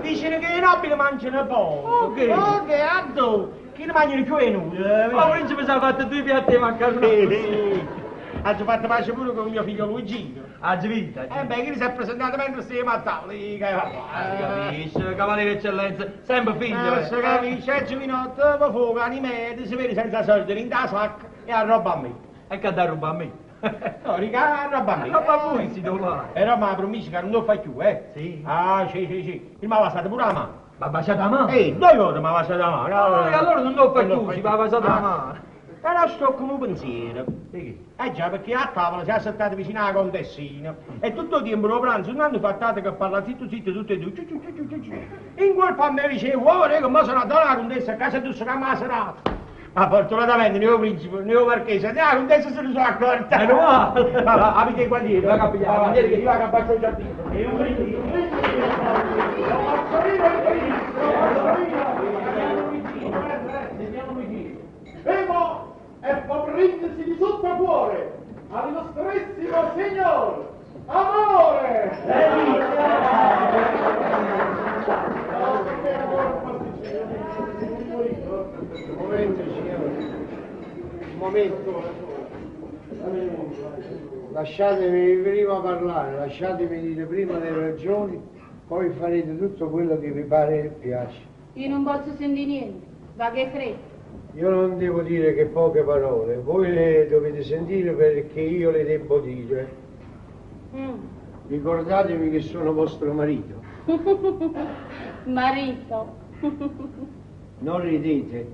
Dicono che i nobili mangiano poco. Ok. Ok, addo. Chi ne mangiano più è nulla. Ma principe si è fatto 2 piatti di macaroni. Hanno fatto pace pure con mio figlio Luigino. Ha vinto. Beh, chi si è presentato mentre stiamo a tavola? Capisce, cavaliere eccellenza, sempre figlio. Si capisce, e Giminotto, ma fuoco, anime, si vede senza soldi, in da sacca e a roba a me. E che da ruba a me? No, riga, a roba a me. Roba a voi si doveva. E roba la promissi che non lo fa più, Sì. Ah, sì. Il ma va stato pure la mano. Ma baciata la mano? 2 volte ma va stato la mano. No, e allora non lo fa più, si va baciata la mano. Era sto come un pensiero. Già, perché a tavola si è settato vicino alla contessina e tutto il tempo lo pranzo non hanno fatto che parla zitto tutti e due. In quel fa me dicevo, oh, che mo sono andato alla contessa a casa tua, che mi ha serata. Ma fortunatamente né il principe né il marchese, no, non adesso se ne sono accorta. Meno male. Va, abiti qua dietro. Va, capigliamo, vieni che io va a campaccio il giardino. E un brindisi. Vemo e brindisi di tutto cuore all'illustrissimo signor Amore! Un momento, signore. Un momento. Lasciatemi prima parlare, lasciatemi dire prima le ragioni, poi farete tutto quello che vi pare e piace. Io non posso sentire niente, va che fretta. Io non devo dire che poche parole, voi le dovete sentire perché io le devo dire. Ricordatevi che sono vostro marito. Marito. Non ridete,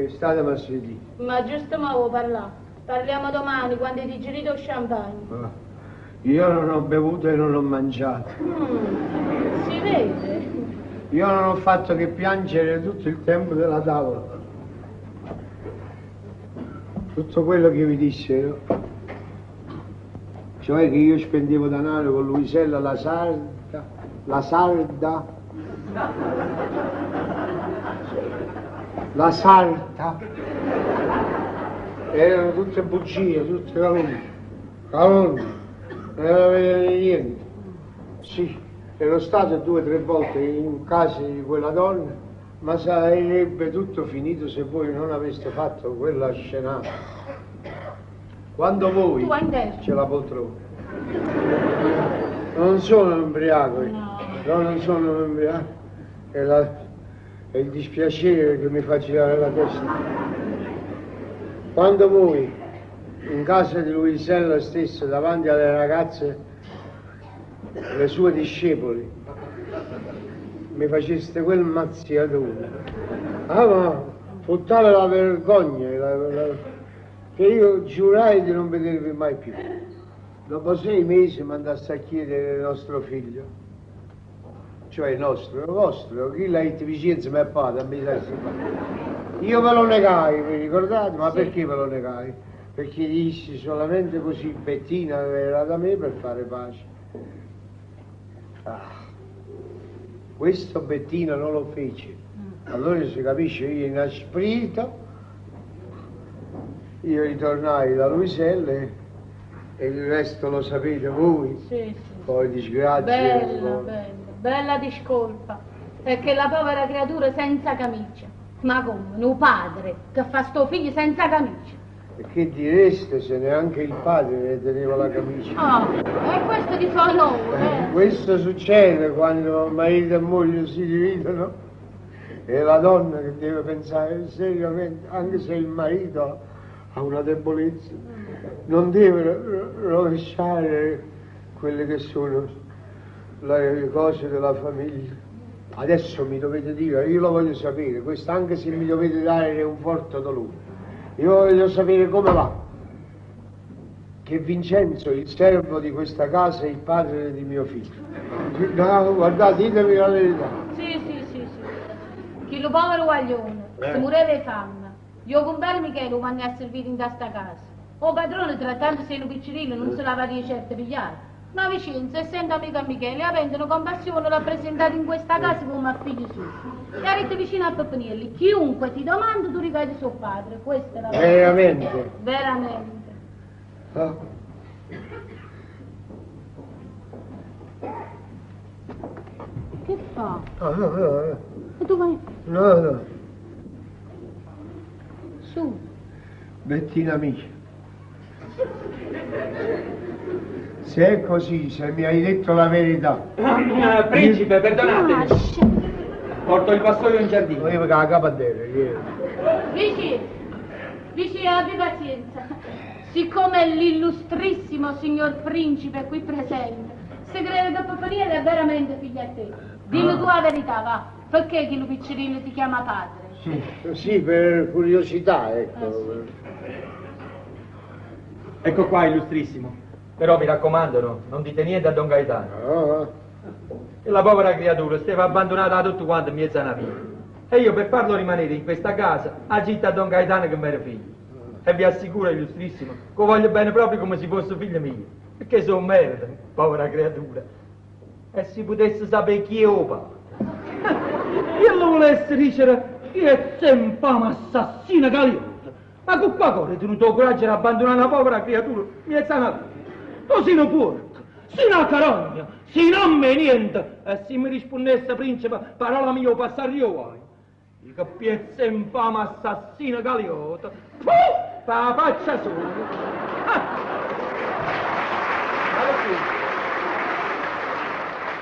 state a sedere. Ma giusto ma vuoi parlare? Parliamo domani quando hai digerito il champagne. Io non ho bevuto e non ho mangiato. Si vede. Io non ho fatto che piangere tutto il tempo della tavola. Tutto quello che vi dissero, cioè che io spendevo denaro con Luisella la sarta, erano tutte bugie, tutte calunnie, non era vedere niente. Sì, ero stato 2 o 3 volte in casa di quella donna, ma sarebbe tutto finito se voi non aveste fatto quella scenata. Quando voi c'è la poltrona. Non sono ubriaco, no, non sono ubriaco. È il dispiacere che mi fa girare la testa. Quando voi, in casa di Luisella stessa, davanti alle ragazze, le sue discepoli, mi faceste quel mazziatore. Ma fu tale la vergogna che io giurai di non vedervi mai più. Dopo 6 mesi mi andassi a chiedere il nostro figlio, cioè il vostro, chi l'ha detto vicino mi è padre, mi sa io ve lo negai, vi ricordate? Ma sì. Perché ve lo negai? Perché dissi solamente così Bettina era da me per fare pace. Questo Bettina non lo fece. Allora si capisce, io inasprito, io ritornai da Luisella e il resto lo sapete voi. Sì. Poi disgrazie. Bella discolpa, perché la povera creatura senza camicia. Ma come? Un padre che fa sto figlio senza camicia. E che direste se neanche il padre ne teneva la camicia? E questo di suo onore. Questo succede quando marito e moglie si dividono. È la donna che deve pensare seriamente, anche se il marito ha una debolezza, non deve rovesciare quelle che sono le cose della famiglia. Adesso mi dovete dire, io lo voglio sapere, questo anche se mi dovete dare un forte dolore. Io voglio sapere come va. Che Vincenzo, il servo di questa casa, è il padre di mio figlio. No, guardate, ditemi la verità. Sì. Che lo povero guaglione, si mureva di fame. Io con bello Michele lo vanno a servire in questa casa. O padrone, trattandosi di un piccirillo, non se la va di certo pigliare. Ma Vincenzo, essendo amico a Michele, avendo compassione, l'ha presentato in questa casa come a figlio suo. E ha detto vicino a Peppinielli, chiunque ti domanda, tu ricadi suo padre. Questa è la verità. Veramente? Veramente. Che fa? No. E tu vai? No. Su. Bettina mia. Se è così, se mi hai detto la verità. Principe, perdonatemi. Porto il vassoio in giardino. Volevo che la capadera, Vici, abbi pazienza. Siccome l'illustrissimo signor principe qui presente, se crede che Peppinielli è veramente figlio a te, dillo tu la verità, va. Perché che lo piccerino ti chiama padre? Sì, per curiosità, ecco. Ecco qua, illustrissimo. Però mi raccomando, non dite niente a Don Gaetano. No. E la povera creatura stava abbandonata a tutto quanto in mezzo a una vita. E io per farlo rimanere in questa casa, agito a Don Gaetano che mi era figlio. E vi assicuro, illustrissimo, che lo voglio bene proprio come se fosse figlio mio. Perché sono merda, povera creatura. E si potesse sapere chi è Opa. Io lo volesse dire che è sempre un assassino Galiotto. Ma con qua cosa è tenuto il coraggio di abbandonare una povera creatura? Mi è sana. Tu sei un porco, sei una carogna, sei non me niente. E se mi rispondesse, principe, parola mia o passare io vuoi. Dico piezza infame assassino Galiotto. Puh! Pa faccia solo.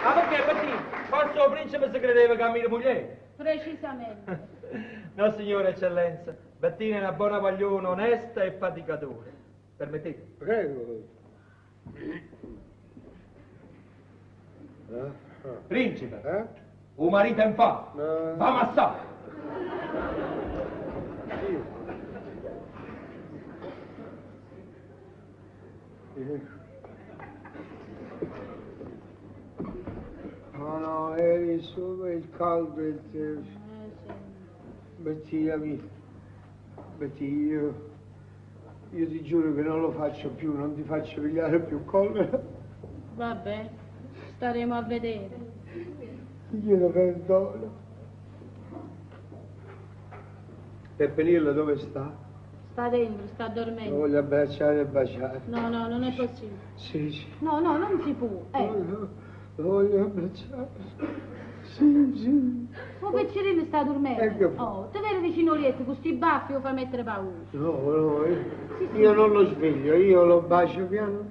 Ma perché, Bettino? Forse il principe si credeva che a mia moglie? Precisamente. No, signora eccellenza. Bettina è una buona pagliona, onesta e faticatore. Permettete? Prego. Principe, un marito in fa. Fa massare. No, eri sopra il caldo e il terzo. Bettina, io ti giuro che non lo faccio più, non ti faccio pigliare più collera. Vabbè, staremo a vedere. Glielo perdono. Peppenillo dove sta? Sta dentro, sta Lo dormendo. voglio abbracciare e baciare. No, non è possibile. Sì. No, non si può. Lo voglio abbracciare. Sì. Ma Piccerino sta dormendo. Ecco. Oh, te vedi vicino letto, con sti baffi lo fa mettere paura. No, io non lo sveglio, io lo bacio piano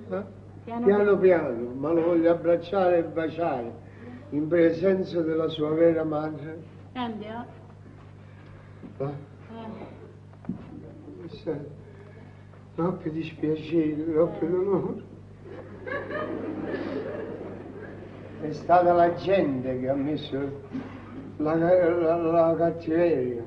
piano, ma lo voglio abbracciare e baciare in presenza della sua vera madre. Andiamo. Troppi dispiaceri, troppi dolori. È stata la gente che ha messo la cattiveria.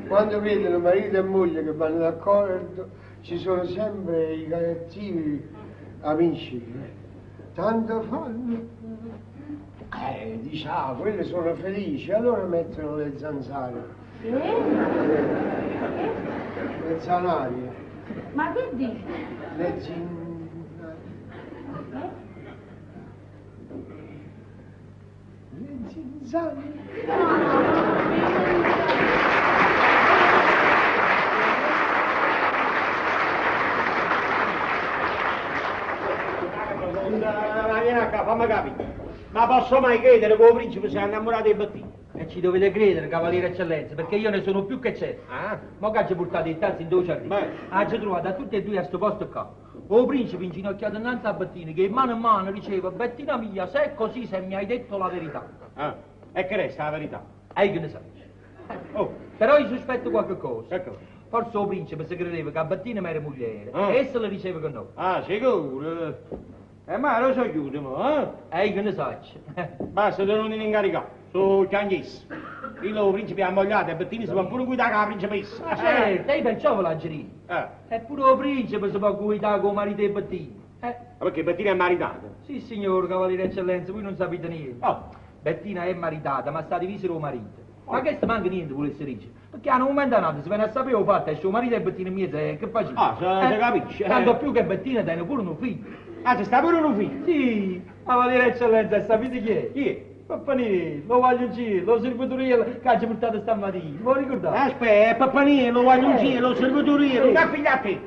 Quando vedono marito e moglie che vanno d'accordo, ci sono sempre i cattivi amici. Tanto fanno. Diciamo, quelle sono felici, allora mettono le zanzare. Le zanarie. Ma che dici? Le zinzane. Vieni qua, fammi capire. Ma posso mai credere che il principe sia innamorato di Bettina? E ci dovete credere, cavaliere eccellenza, perché io ne sono più che certo. Ma che ci portate in tazza in 12 anni? Ci trovate a tutti e due a sto posto qua. O principe inginocchiato innanzi a Bettina, che mano in mano diceva: Bettina mia, se è così, se mi hai detto la verità. E che resta la verità? Che ne sai? Però io sospetto qualche cosa. Forse il principe si credeva che a Bettina mi era moglie, e essa le diceva che no. Sicuro? Ma lo so chiuso, Che ne sai? Basta, te non ti incaricare, sono chiangesi. Il principe ha mogliato e Bettina si può pure guidare con la principessa. Certo, io pensavo la gerina. Eppure il principe si può guidare con il marito di Bettina. Perché Bettina è maritata? Sì, signor cavaliere eccellenza, voi non sapete niente. Bettina è maritata, ma sta divisa con marito. Ma che se manca niente volesse dire? Perché a un momento dato se ve ne sapeva fatto e suo marito e Bettina mia che faceva? Se capisce. Tanto più che Bettina tiene pure un figlio. Se sta pure un figlio? Sì, cavaliere eccellenza, sapete chi è? Chi è? Pappanini, lo vaglioncino, lo servitoriere che ci portato stamattina, me lo ricordate? Aspetta, Pappanini, lo vaglioncino, lo servitoriere, una figlia a te.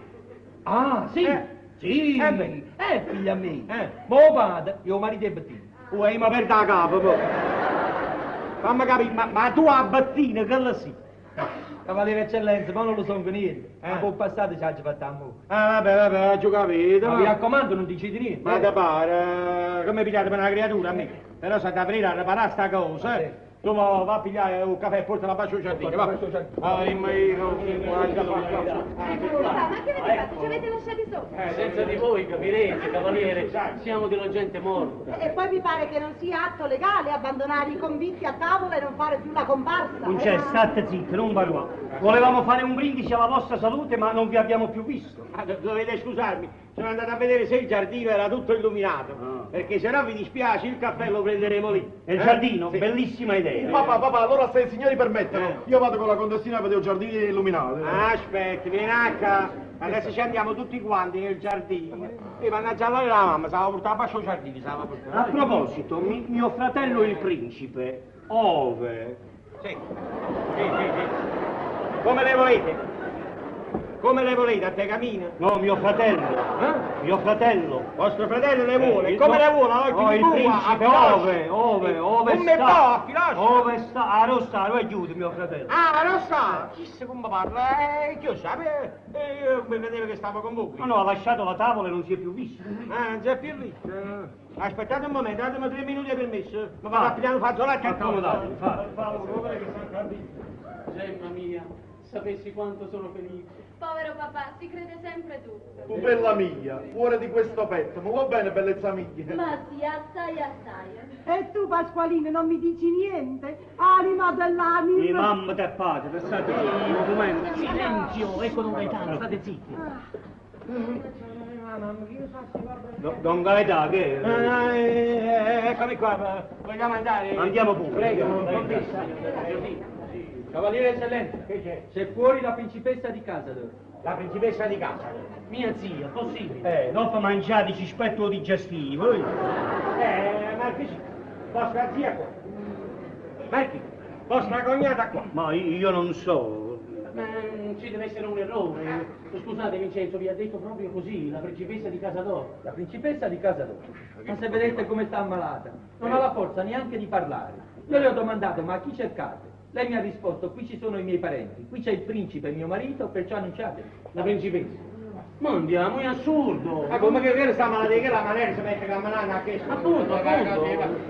Sì, sì, figlia mia. Mo padre, io marito e Bettina. Vuoi ma per da capo, fammi capire, ma tu a Bettina che la sì? Cavaliere eccellenza, ma non lo so che niente. Ma può passare ci ha fatto amore. Vabbè, ho capito. Ma mi raccomando, non dicete niente. Ma te pare, come pigliate per una creatura a me? Però se ti aprire a riparare sta cosa, tu va a pigliare un caffè e porta la bacio giardino, va. Ma che avete fatto? ci avete lasciati sopra. Senza di voi, capirete, cavaliere, siamo della gente morta. E poi vi pare che non sia atto legale abbandonare i convitti a tavola e non fare più la comparsa? Non c'è, state zitti, non parlate. Volevamo fare un brindisi alla vostra salute, ma non vi abbiamo più visto. Dovete scusarmi, sono andato a vedere se il giardino era tutto illuminato, perché se no vi dispiace il caffè lo prenderemo lì. E il giardino, sì. Bellissima idea. Papà, allora se i signori permettono, io vado con la contessina a vedere i giardini illuminati. Aspetti, vieni qua. Adesso ci andiamo tutti quanti nel giardino. E mannaggia allora la mamma, stava portando a bascio giardini, stava portando. A proposito, mio fratello il principe, ove? Sì. Come le volete? Come le volete, a te camina? No, mio fratello. Mio fratello. Vostro fratello le vuole? Come le vuole? No, il principe, ove come sta? A Filoscia? Ove sta? A Rossaro, aiuto mio fratello. Ah, non sta? Chissà come parla, chi lo sa? Io mi vedevo che stavo con voi. No, ha lasciato la tavola e non si è più visto. Ah, non si è più visto? Aspettate un momento, datemi 3 minuti di permesso. Ma vado a pigliare un fazzoletto. Accomodatevi, Gemma mia, sapessi quanto sono felice. Povero papà, si crede sempre tutto. Tu bella mia, fuori di questo petto, ma va bene bellezza mia. Ma sì, assai. E tu, Pasqualino, non mi dici niente? Anima dell'anima. E mamma te padre, state zitti, un momento. Silenzio, ecco Don Gaetano, state zitti. Don Gaetano, che è? Eccomi qua, vogliamo andare? Andiamo pure. Prego. Cavaliere Eccellenza, che c'è? C'è fuori la principessa di casa. La principessa di casa? Mia zia, possibile? Dopo mangiate cispetto digestivo. Marchi, vostra zia qua. Marchi, vostra cognata qua. Ma io non so. Ma ci deve essere un errore. Scusate Vincenzo, vi ha detto proprio così, la principessa di Casadoro. La principessa di casa d'oro. Ma se vedete come sta ammalata, non ha la forza neanche di parlare. Io le ho domandato, ma chi cercate? Lei mi ha risposto, qui ci sono i miei parenti, qui c'è il principe, mio marito, perciò annunciate. La principessa? Ma andiamo, è assurdo! Ma come che sta malata, che la maniera si mette a malata a che? Appunto.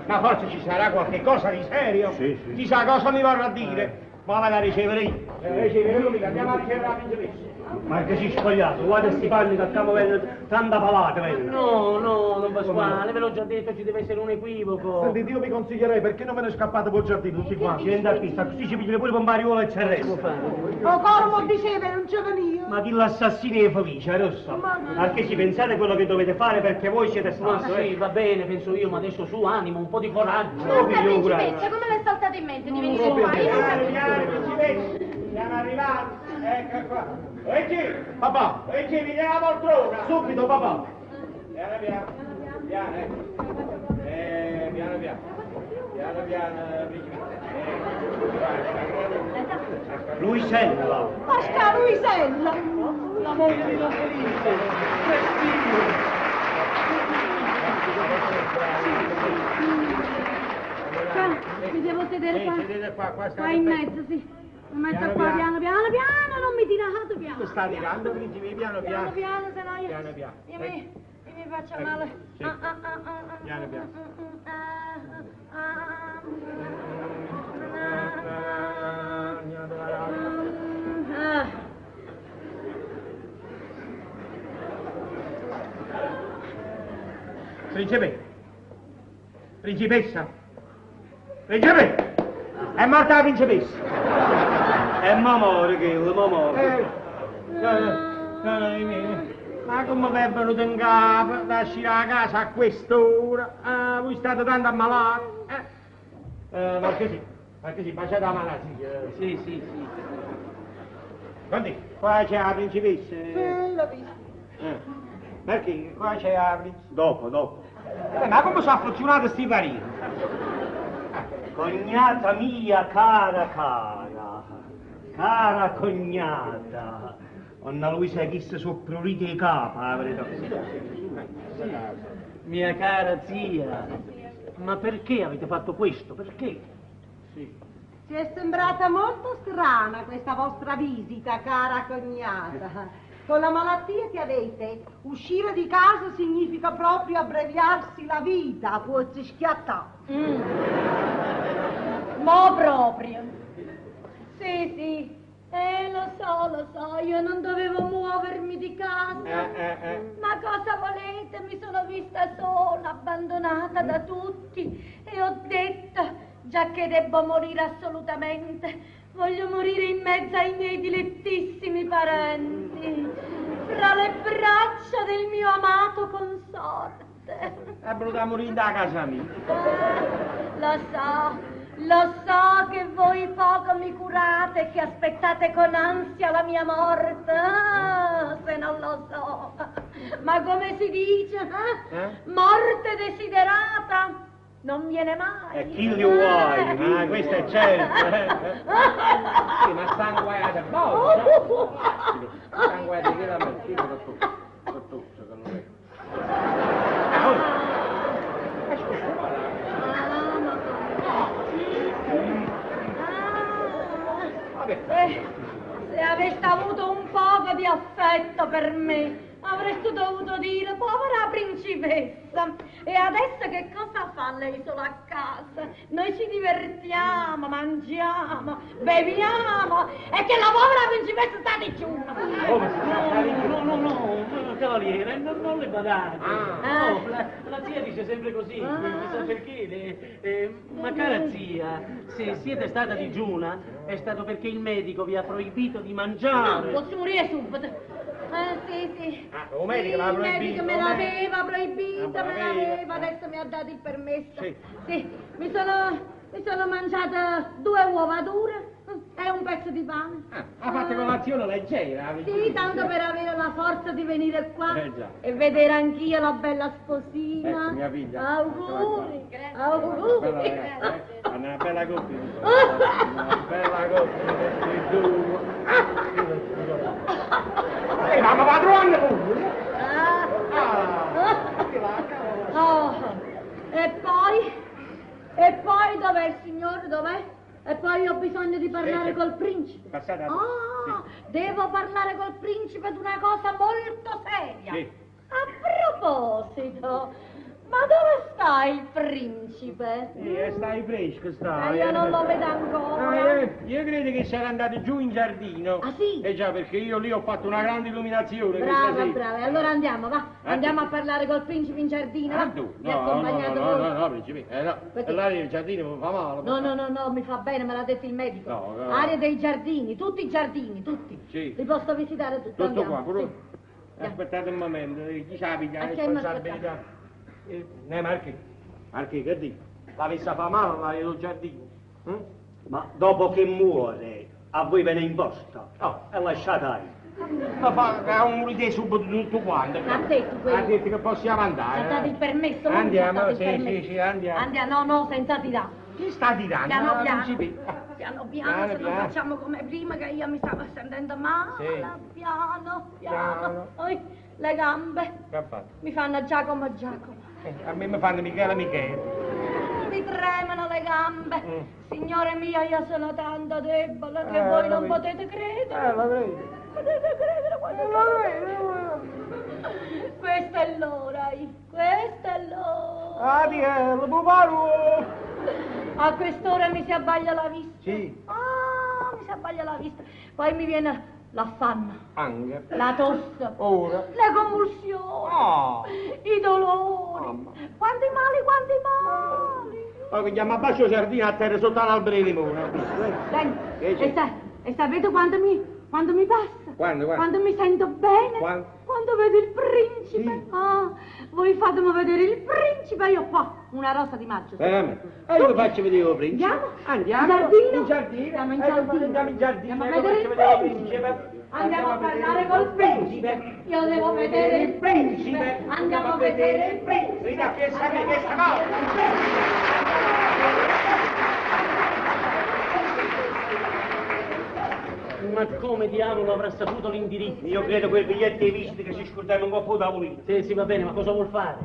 Ma forse ci sarà qualche cosa di serio? Sì. Chissà cosa mi vorrà dire. Ma la ricevere io. Ricevere lui, andiamo a ricevere la principessa. Ma che si spogliato, guarda sti panni che stiamo vedendo tanta palata, vedi? No, Don Pasquale, ve l'ho già detto, ci deve essere un equivoco. Sentite, io vi consiglierei, perché non ve ne scappate per il giardino tutti quanti? Ci vende a pista, così ci pigliano pure pompariolo e c'è il resto. O Cormo diceva, non ci veniva. Ma chi l'assassino è felice, Rossa? Perché ci pensate quello che dovete fare perché voi siete Ma stati, sì, va bene, penso io, ma adesso su, animo, un po' di coraggio. Scusa, principessa, come le è saltato in mente di venire qua? Io non capisco. Stiamo arrivando, ecco qua. Luigi, Papà, Luigi, mi dai la poltrona. subito papà. Piano, ecco. Piano, principessa. Luisella. Pasca Luisella. La moglie di Don Felice, Mi devo sedere qua. Sedete qua Qua in mezzo, sì. Mi metto qua piano, non mi tirate piano. Sta tirando, principe, piano. Se no io mi faccio male. Sì. Piano. Principessa. È morta la principessa. È mamore che Ma come vi è venuto in capo da uscire a casa a quest'ora? Voi state tanto ammalati? Perché sì, baciate la mano, sì. Sì. Guardi, qua c'è la principessa. Sì, l'ho visto. Perché? Qua c'è la principessa. Dopo. Ma come sono affezionato sti parini? Cognata mia cara cognata. Anna Luisa chissà sono prurite i capi, la verità. Mia cara zia, ma perché avete fatto questo? Perché? Ci è sembrata molto strana questa vostra visita, cara cognata. Con la malattia che avete, uscire di casa significa proprio abbreviarsi la vita, puoi schiattare. Mo proprio. Sì. Lo so, io non dovevo muovermi di casa. da sola, abbandonata da tutti, e ho detto, già che debbo morire assolutamente, voglio morire in mezzo ai miei dilettissimi parenti, fra le braccia del mio amato consorte. È voluta morire da casa mia. Lo so che voi poco mi curate e che aspettate con ansia la mia morte. Se non lo so. Ma come si dice? Morte desiderata non viene mai. E chi li vuoi? Questo è certo. Sì, ma stanno guaiate bolle. Stanno guaiate che la mattina tutto che non è. Se aveste avuto un poco di affetto per me, avreste dovuto dire, povera principessa, e adesso che cosa fa lei solo a casa? Noi ci divertiamo, mangiamo, beviamo, e che la povera principessa sta digiuna. Come si sta? No, cavaliere, non le badate. No, la zia dice sempre così, chissà perché. Ma cara zia, se siete stata digiuna, è stato perché il medico vi ha proibito di mangiare. No, posso morire subito. Sì. Un medico l'ha proibito? Il medico me l'aveva proibito, adesso mi ha dato il permesso. Sì, mi sono mangiata 2 uova dure e un pezzo di pane. Ha fatto colazione leggera? Sì, tanto per avere la forza di venire qua e vedere anch'io la bella sposina. Ecco, mia figlia. Auguri. Una bella coppia. Una bella coppia. Mamma padrona pure. E poi dov'è il signore? Dov'è? E poi ho bisogno di parlare col principe. Devo parlare col principe di una cosa molto seria. Sì. A proposito, ma dove sta il principe? Sta il principe, Io non lo vedo ancora. Io credo che sarà andato giù in giardino. Ah sì? Già, perché io lì ho fatto una grande illuminazione. Brava. Allora andiamo, va. Andiamo a parlare col principe in giardino, va. Mi accompagnate voi. No, principe. L'aria del giardino mi fa male. No, mi fa bene, me l'ha detto il medico. No. Aria dei giardini, tutti i giardini, tutti. Sì. Li posso visitare tutti. Tutto Andiamo. qua, pure. Aspettate un momento, chi sa la responsabilità? Marchi, che dico? L'avesse fa male l'aria del giardino? Ma dopo che muore, a voi ve ne imposta. E lasciate. Ma fa un'idea subito di tutto quanto. Ha detto quello. Ha detto che possiamo andare. Ha dato il permesso. Andiamo, sì, andiamo. Andiamo, no, senza tirare. Chi sta tirando? Piano piano, se non facciamo come prima che io mi stavo sentendo male. Sì. Piano. Poi le gambe mi fanno Giacomo. A me mi fanno Michele. Mi tremano le gambe. Signore mio, io sono tanto debole che voi non potete credere. Lo vedo. Potete credere quando lo vedo. Questa è l'ora. Adiello, puparo! A quest'ora mi si abbaglia la vista. Sì. Mi si abbaglia la vista. Poi mi viene l'affanno. Anche. La tosse. Ora. Le convulsioni. I dolori. Quanti mali. Poi chiama a bacio giardino a terra sotto l'albero di limone. Senti, e sapete quando mi passa? Quando mi sento bene? Quando vedo il principe. Sì. Voi fatemi vedere il principe, io qua, una rosa di maggio. Io vi faccio vedere il principe. Andiamo. In giardino. Andiamo in giardino. Andiamo a vedere il principe. Andiamo a parlare col principe. Io devo vedere il principe. Andiamo a vedere il principe. Rita, che sai questa cosa? Ma come diavolo avrà saputo l'indirizzo? Io credo quel biglietto di visita che ci scordiamo un po' da pulire. Sì, va bene, ma cosa vuol fare?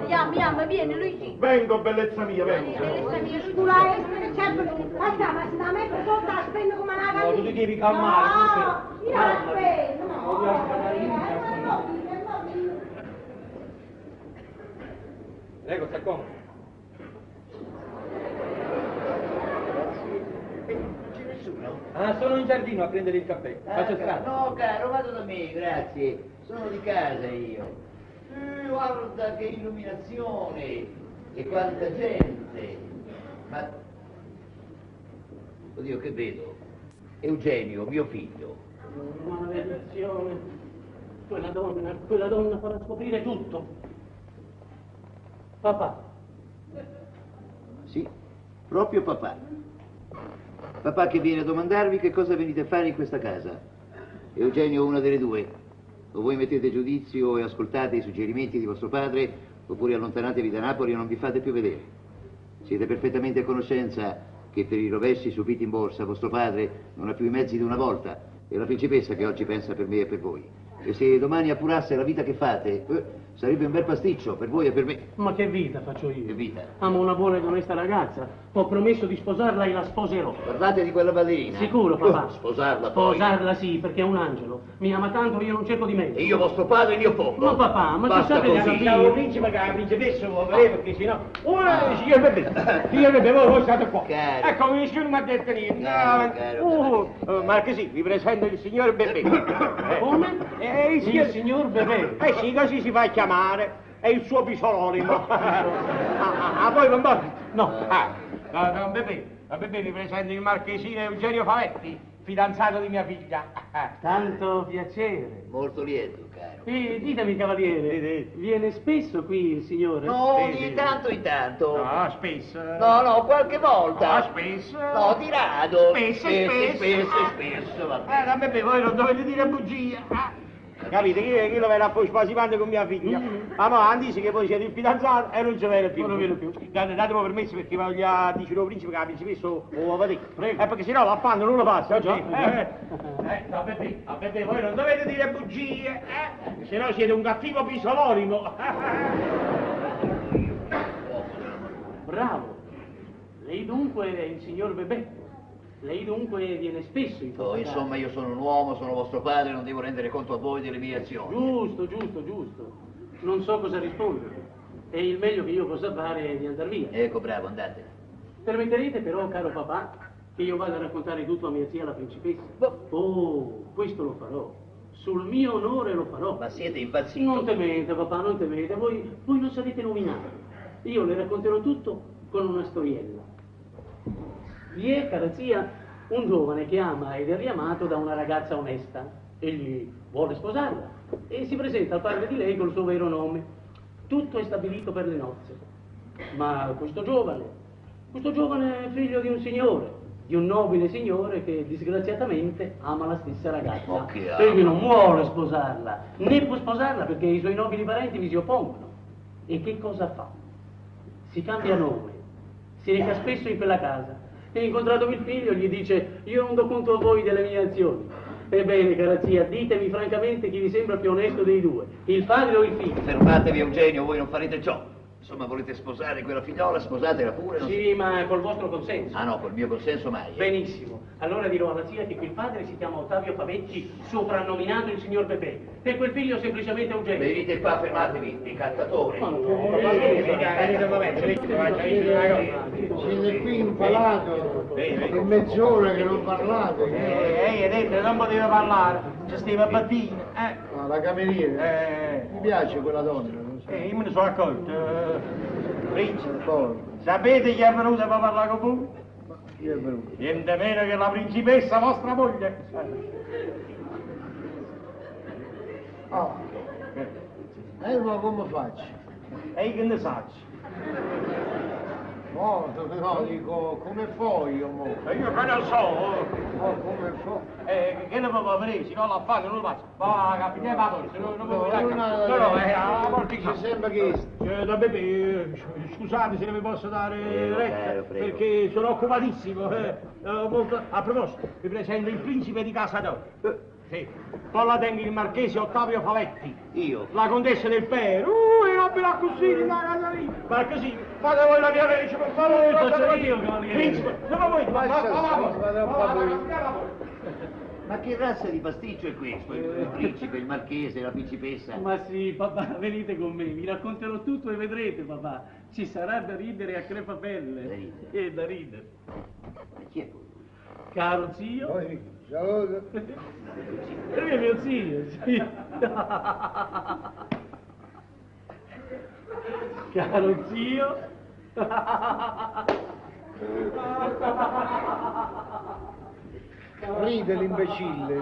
Andiamo, vieni Luigi. Vengo, bellezza mia, vengo. Bellezza mia, tu la certo. Basta, ma se da me per forza la spendo come una gallina. No, tu ti devi calmare. No, io la spendo. Prego, sta comodo. Sono in giardino a prendere il caffè. Faccio strada. No, caro, vado da me, grazie. Sono di casa io. Guarda che illuminazione e quanta gente. Ma... Oddio, che vedo? Eugenio, mio figlio. Maledizione. Quella donna farà scoprire tutto. Papà. Sì, proprio papà. Papà che viene a domandarvi che cosa venite a fare in questa casa. Eugenio, una delle due. O voi mettete giudizio e ascoltate i suggerimenti di vostro padre, oppure allontanatevi da Napoli e non vi fate più vedere. Siete perfettamente a conoscenza che per i rovesci subiti in borsa vostro padre non ha più i mezzi di una volta. È la principessa che oggi pensa per me e per voi. E se domani appurasse la vita che fate, sarebbe un bel pasticcio per voi e per me. Ma che vita faccio io? Che vita? Amo una buona ed onesta ragazza. Ho promesso di sposarla e la sposerò. Parlate di quella ballerina? Sicuro, papà. Sposarla poi? Sposarla sì, perché è un angelo. Mi ama tanto, io non cerco di mezzo. E io vostro padre mi oppongo. Ma papà, ma basta tu sapete così. Ciao principe, che la principessa vuole vedere, perché sennò... Signor Beppe, voi state qua. Caro. Ecco, nessuno mi ha detto niente. Caro. Marchesi, vi presento il signor Beppe. Come? Il signor Beppe. Sì, così si fa chiamare. È il suo pisolonimo. A voi non va? No. Don Beppe, vi presento il marchesino Eugenio Favetti, fidanzato di mia figlia. Tanto piacere. Molto lieto, caro. Ditemi, cavaliere, viene spesso qui il signore? No, di tanto in tanto. No, spesso. No, qualche volta. No, spesso. No, di rado. Spesso, vabbè. Don Beppe, voi non dovete dire bugie. Capite? Chi lo verrà poi spasimando con mia figlia? Ma dice che voi siete il fidanzato e non ci viene più. Non viene più. Datemi permesso perché voglio dire il principe che la principessa lo va a vedere. Prego. Perché sennò l'affanno non lo passa. Già. A Beppe, voi non dovete dire bugie, sennò siete un cattivo pisolonimo. Bravo. Lei dunque è il signor Beppe. Lei dunque viene spesso in questa casa. Insomma, io sono un uomo, sono vostro padre, non devo rendere conto a voi delle mie azioni. Giusto. Non so cosa rispondere. E il meglio che io possa fare è di andar via. Ecco, bravo, andate. Permetterete però, caro papà, che io vada a raccontare tutto a mia zia la principessa? Oh, questo lo farò. Sul mio onore lo farò. Ma siete impazziti? Non temete, papà, non temete. Voi non sarete nominati. Io le racconterò tutto con una storiella. Vi è, cara zia, un giovane che ama ed è riamato da una ragazza onesta. Egli vuole sposarla e si presenta al padre di lei col suo vero nome. Tutto è stabilito per le nozze. Ma questo giovane è figlio di un signore, di un nobile signore che disgraziatamente ama la stessa ragazza. Egli non vuole sposarla, né può sposarla perché i suoi nobili parenti vi si oppongono. E che cosa fa? Si cambia nome, si reca spesso in quella casa. E incontratomi il figlio gli dice: io non do conto a voi delle mie azioni. Ebbene, cara zia, ditemi francamente chi vi sembra più onesto dei due, il padre o il figlio. Fermatevi, Eugenio, voi non farete ciò. Insomma, volete sposare quella figliola, sposatela pure. Sì, ma col vostro consenso. Ah no, col mio consenso mai. Benissimo. Allora dirò alla zia che quel padre si chiama Ottavio Favetti, soprannominato il signor Beppe, e quel figlio semplicemente Eugenio. Venite qua, fermatevi, ricattatore. Siete qui impalato, è mezz'ora che non parlate. Ehi, detto, non poteva parlare, ci stiva battino. No, la cameriera, mi piace quella donna. Io me ne sono accorto. Principe, sapete chi è venuto per parlare con voi? Chi è venuto? Niente meno che la principessa, vostra moglie. Ma come faccio? E che ne sai? No, dico, come fai io mo? Io che ne so. Come fa? Che ne può vedere? Se non la fanno non lo faccio. Va, capitano, va, se non può vedere. La porta ci sembra che... Da Beppe, scusate se non mi posso dare retta, perché sono occupatissimo. A proposito, vi presento il principe di Casa d'Oro. Sì. Poi la tengo il marchese Ottavio Favetti. Io? La contessa del Pero. I nobili acquisiti da casa lì. Ma così, fate voi la mia legge, per favore. Faccio io, cavaliere. Principe, non voi, Ma che razza di pasticcio è questo? Il principe, il marchese, la principessa? Ma sì, papà, venite con me, vi racconterò tutto e vedrete, papà. Ci sarà da ridere a crepapelle. E da ridere. Chi è poi? Caro zio. Saluto. È mio zio, sì. Caro zio. Ride l'imbecille.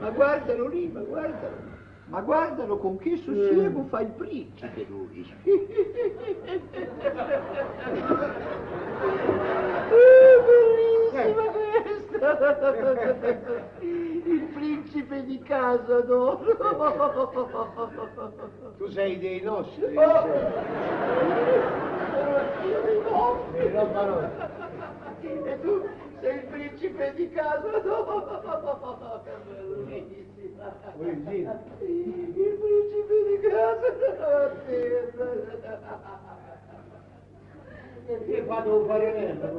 Ma guardalo lì, ma guardalo. Ma guardalo con che sossiego fa il principe lui. Bellissima questa! Il principe di casa d'oro. Tu sei dei nostri. E tu sei il principe di casa d'oro. Bellissima. Il principe di casa d'oro. Che devo fare niente?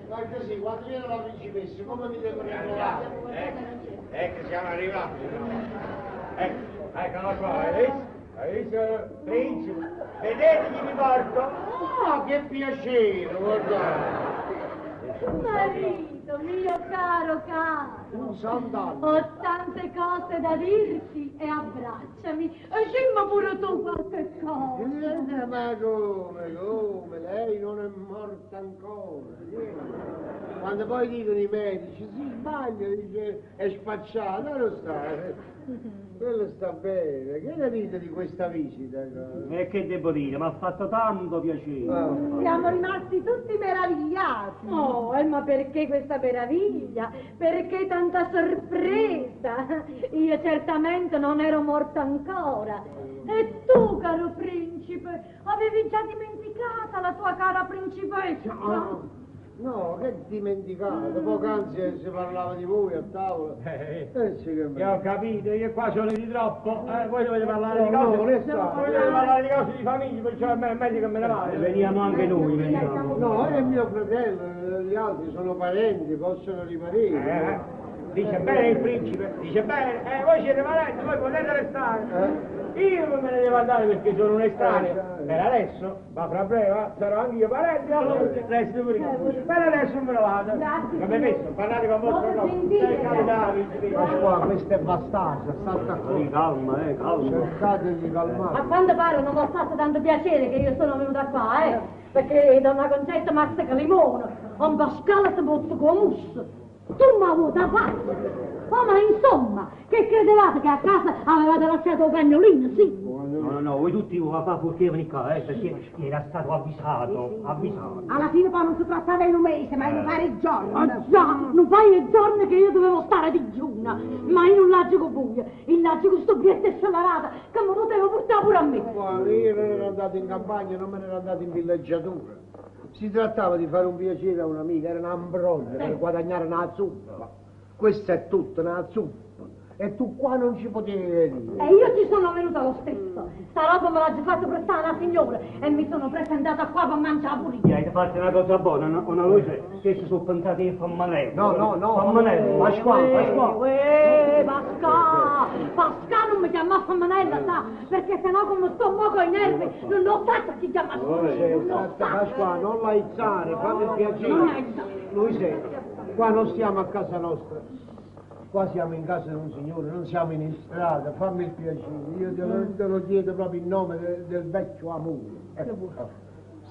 Ma così, quando viene la principessa, come mi devo rinnovare? Ecco, siamo arrivati. Eccola qua, hai visto? Principe? Vedete chi mi porto? Ah, che piacere, guardate. Marito mio caro Un sandalo. ho tante cose da dirti e abbracciami e scimma pure tu qualche cosa. Ma come? Lei non è morta ancora. Quando poi dicono i medici, si sbaglia, dice è spacciata, non sta. Quello sta bene. Che ne dite di questa visita? E che devo dire, mi ha fatto tanto piacere. Siamo rimasti tutti meravigliati. Oh, ma perché questa meraviglia? Perché tanta sorpresa? Io certamente non ero morta ancora. E tu, caro principe, avevi già dimenticata la tua cara principessa? No, che dimenticato, poc'anzi si parlava di voi a tavola. Io ho capito, io qua sono di troppo, voi dovete parlare di No, cose, non è stato. voi dovete parlare di cose di famiglia, perciò è meglio che me ne vada. Veniamo anche noi, veniamo. No, è mio fratello, gli altri sono parenti, possono rimanere. Dice bene il principe, dice bene, voi siete parenti, voi potete restare. Io non me ne devo andare perché sono un estraneo. Per adesso, ma fra breve sarò anch'io parente, allora resto pure io. Per adesso me ne vado. Come messo, parlate con vostro Ma qua, questo è bastardo, state qui. Calma, calma. Cercate di A calmare. quando pare non vi ha fatto tanto piacere che io sono venuta qua, perché donna Concetta mastica limone, un pascale si butta con musso. Tu mi hai avuto a fare. Oh, ma insomma, che credevate che a casa avevate lasciato il cagnolino, sì? No, voi tutti voi papà purché venite qua, perché era stato avvisato. Alla fine poi non si trattava di un mese, ma di un paio giorni. Ah già, non fai giorni che io dovevo stare a digiuna, ma in un lagico buio, il lagico sto bietto e scelarata, che mi potevo portare pure a me. Guarda, io non ero andato in campagna, non me ne ero andato in villeggiatura. Si trattava di fare un piacere a un'amica, era un ambroglio per guadagnare una zuppa. Questo è tutto, una zuppa. E tu qua non ci potevi venire. E io ci sono venuta lo stesso. Sta roba me l'ha già fatto prestare una signora e mi sono presentata qua per mangiare pure io. Hai fatto una cosa buona, una luce, che si sono pensati di fammanello. No. Fammanello. Pasqua. Pasqua non mi chiama fammanella, sa? Perché sennò come sto moco ai nervi, non ho fatto chi chiama Pasqua, non la izzare, fammi il piacere. Luise, qua non stiamo a casa nostra. Qua siamo in casa di un signore, non siamo in strada, fammi il piacere, io te lo chiedo proprio in nome del vecchio amore.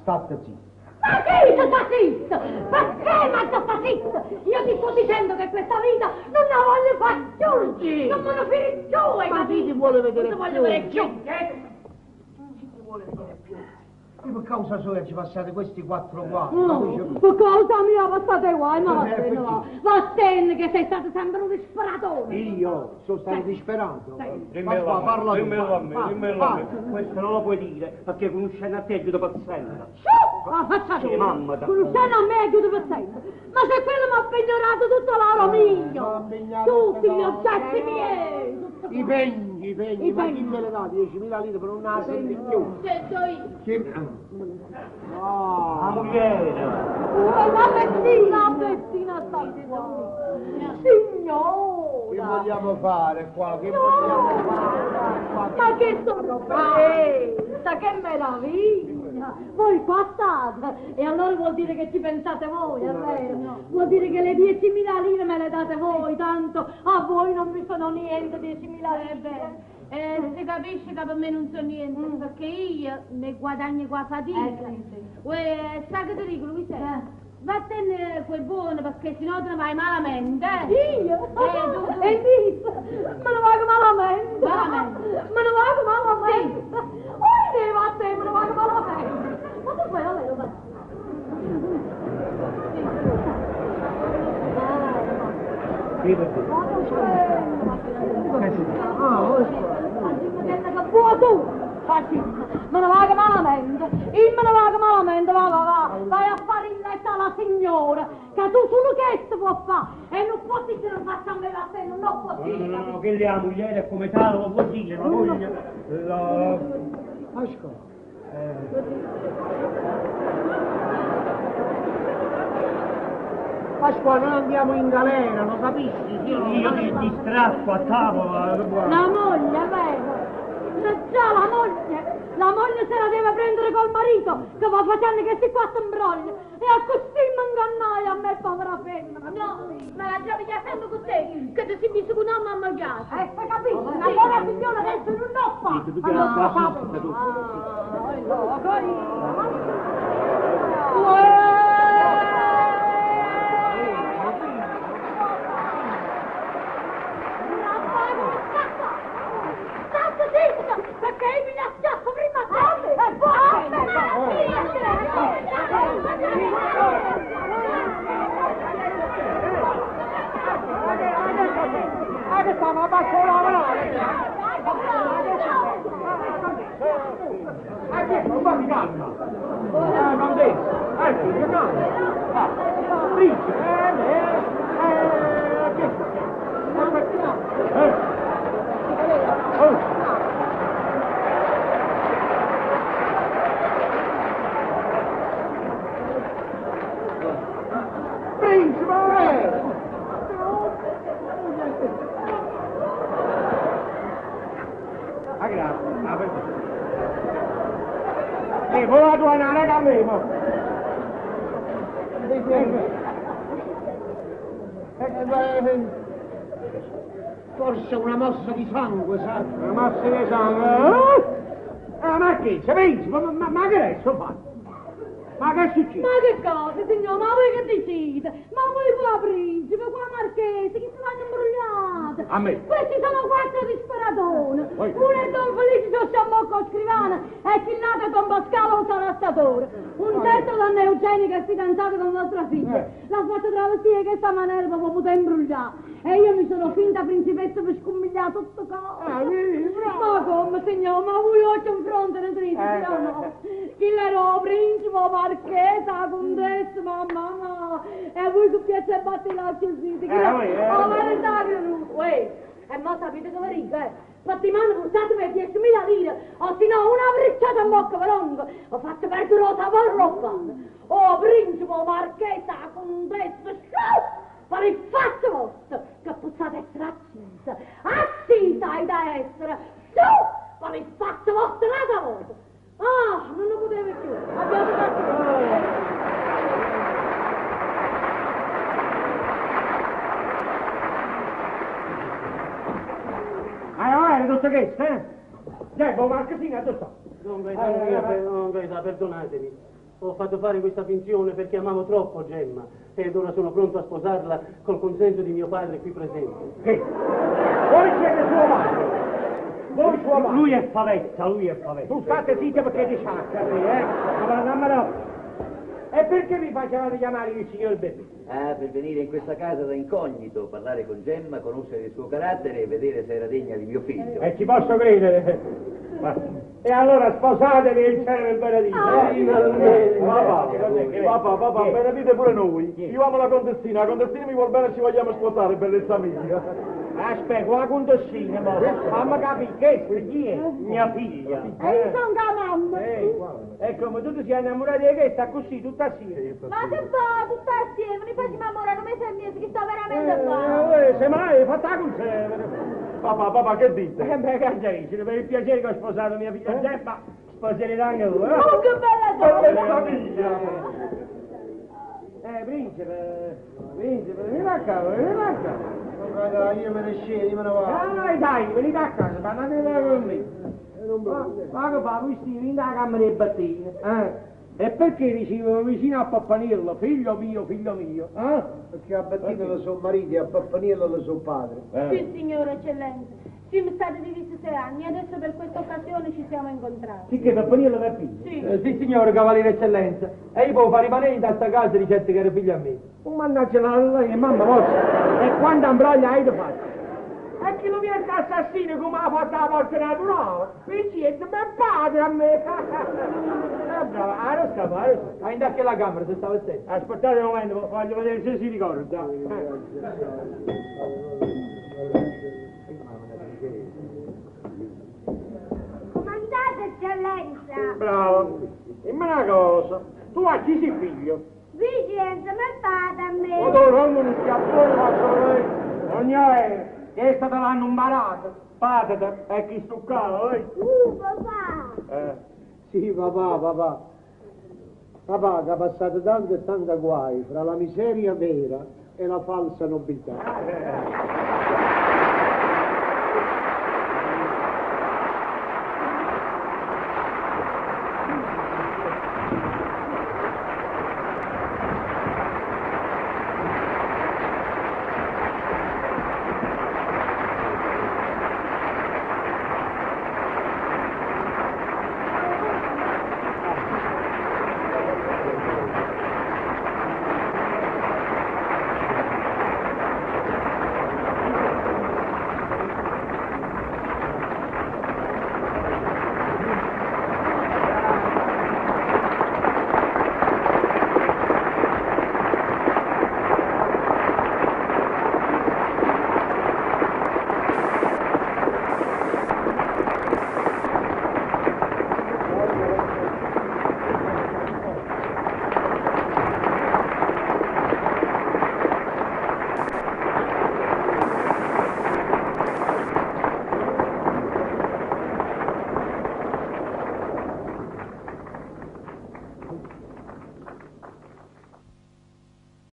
State zitto. Ma che sta zitto? Perché ma sta zitto? Io ti sto dicendo che questa vita non la voglio fare più, non me la finire più, hai Ma chi capito? ti vuole vedere Non ti più? voglio vedere più, Chi ti vuole vedere più? Io per causa sua ci passate questi 4 guai. Per causa mia passate guai, ma perché? vattene che sei stato sempre un disperatore. Io sono stato disperato. Dimmelo a me. Parla. Questo non lo puoi dire, perché conoscendo a te chiudo per sempre. Faccia tu, mamma, conoscendo a me chiudo per sempre. Ma se quello mi ha pegnorato tutto l'oro mio, tutti gli oggetti miei. I pegni, ma chi me le dà? 10.000 lire per un naso di più. Sento io. La mogliere. La pettina sta signora. Che vogliamo fare qua? Che vogliamo fare? Ma che sorpresa, che meraviglia! Voi qua state, e allora vuol dire che ci pensate voi, è vero? Vuol dire che le 10.000 lire me le date voi, tanto a voi non vi sono niente 10.000 lire. Si capisce che per me non so niente, perché io ne guadagno qua fatica. Sai che ti dico, Luisa? Vattene quel buono perché sennò te ne vai malamente. Io? E dico, me ne vado malamente. Me ne vado malamente. Oi, vattene, me ne vado malamente. Ma tu poi non me lo fai? Me ne vado malamente, io me ne vado malamente, vai a fare il letto alla signora, che tu solo questo può fare, e non può dire che non faccia a me la te, non può dire. No, che la moglie è come tale, non può dire, la moglie, Ascolta. Pasqua, noi andiamo in galera, lo capisci? io ti distrappo a tavola. La moglie, è vero? Già la moglie se la deve prendere col marito, che va facendo che si qua imbroglia, e a così mi ingannai a me, povera femmina. No, me la già via sempre con te, che ti si mise con una mamma già. Se capisci, una buona figliola adesso non lo fa. Perché mi la schiaffo prima te! E Che stiamo a basso lavorare! Un po' di calma! Non devi! Ecco, calma! Vola tua nana cambiamo. Forse una mossa di sangue, sa? Una mossa di sangue? Ma che? Se pensi? Ma che adesso fa? Ma che succede? Ma che cosa, signor? Ma voi che decide? Ma voi qua principe, qua marchese, che si vanno imbrogliate? A me? Questi sono quattro disperatoni. Uno è Don Felice Sciambocco Scrivana e Chillato è Don Pascalo un salastatore. Un terzo Donna Eugenia che è fidanzato con vostra figlia. L'ha fatto travestire che sta maniera proprio poter imbrogliare. E io mi sono finta principessa per scommigliare tutto cosa. Ma come, signor? Ma voi oggi in fronte ne triste, no? Chi l'ero principe, marchesa, contessa, mamma, e voi che piace batti la così, ma verità che non... E mo sapete come riga, Fattimano portatemi 10.000 lire, o se no una bricciata in bocca per o faccio perdere la tavarroppa. Oh, principe, marchesa, contessa, fare il fatto vostro, che possate essere accisa, accisa hai da essere, su, fare il fatto vostro la volta. Ah, non lo potevo più, abbiamo fatto. Tutto questo, buon marchesina, dove sta? Non Gaeta, perdonatemi. Ho fatto fare questa finzione perché amavo troppo Gemma ed ora sono pronto a sposarla col consenso di mio padre qui presente. Che? Voi siete suo padre? Voi suo padre? Lui è favetta. Tu state zitti perché ti sciacca, ma e perché vi facevate chiamare il signor Beppe? Per venire in questa casa da incognito, parlare con Gemma, conoscere il suo carattere e vedere se era degna di mio figlio. E ci posso credere. E allora sposatevi il cielo e il benedito. Papà, benedite pure noi. Io amo la contessina mi vuol bene e ci vogliamo sposare, bellezza mia. Aspetta, la contessina, fammi capire che chi è? Mia figlia. E io sono la mamma. E come tu ti sei innamorata di questa così, tutta assieme. Ma che fa, tutta assieme? Ne facciamo amore, non mi sei mesi che sto veramente qua. Se mai, fatta con sé. Papà, che dite? Beh, cangerisci, per il piacere che ho sposato mia figlia Gemma, sposerete anche tu, Oh, che bella Principe, vieni a cavo. dai, io me ne scendo, io me ne vado. Dai, venite a casa, parlate con me. Ma che fa, questi vieni da camera dei battini, E perché ricevono vicino a Pappanello, figlio mio, Perché a Battino sono marito e a Pappanello sono padre. Sì, signora eccellenza. Siamo stati divisi 6 anni e adesso per questa occasione ci siamo incontrati. Sì, che Pappanello per figlio? Sì. Sì, signore cavaliere eccellenza. E io può fare rimanere in questa casa ricette che era figlio a me. Mannaggia la mamma vostra. E quando ambroglia hai da fare? E chi lo viene assassino come ha fatto la morte naturale? Mi siete per padre a me! Bravo, adesso, vai anche alla camera se stava stessa. Aspettate un momento, voglio vedere se si ricorda. Comandate, eccellenza! Bravo, dimmi una cosa, tu a chi sei figlio? Vigilenza, ma fate a me! O tu non schiaffone faccio lei, non è, che è stata l'hanno imbarato, patata, è chi stuccava, Papà! Sì, papà. Papà che ha passato tanto e tanto guai fra la miseria vera e la falsa nobiltà.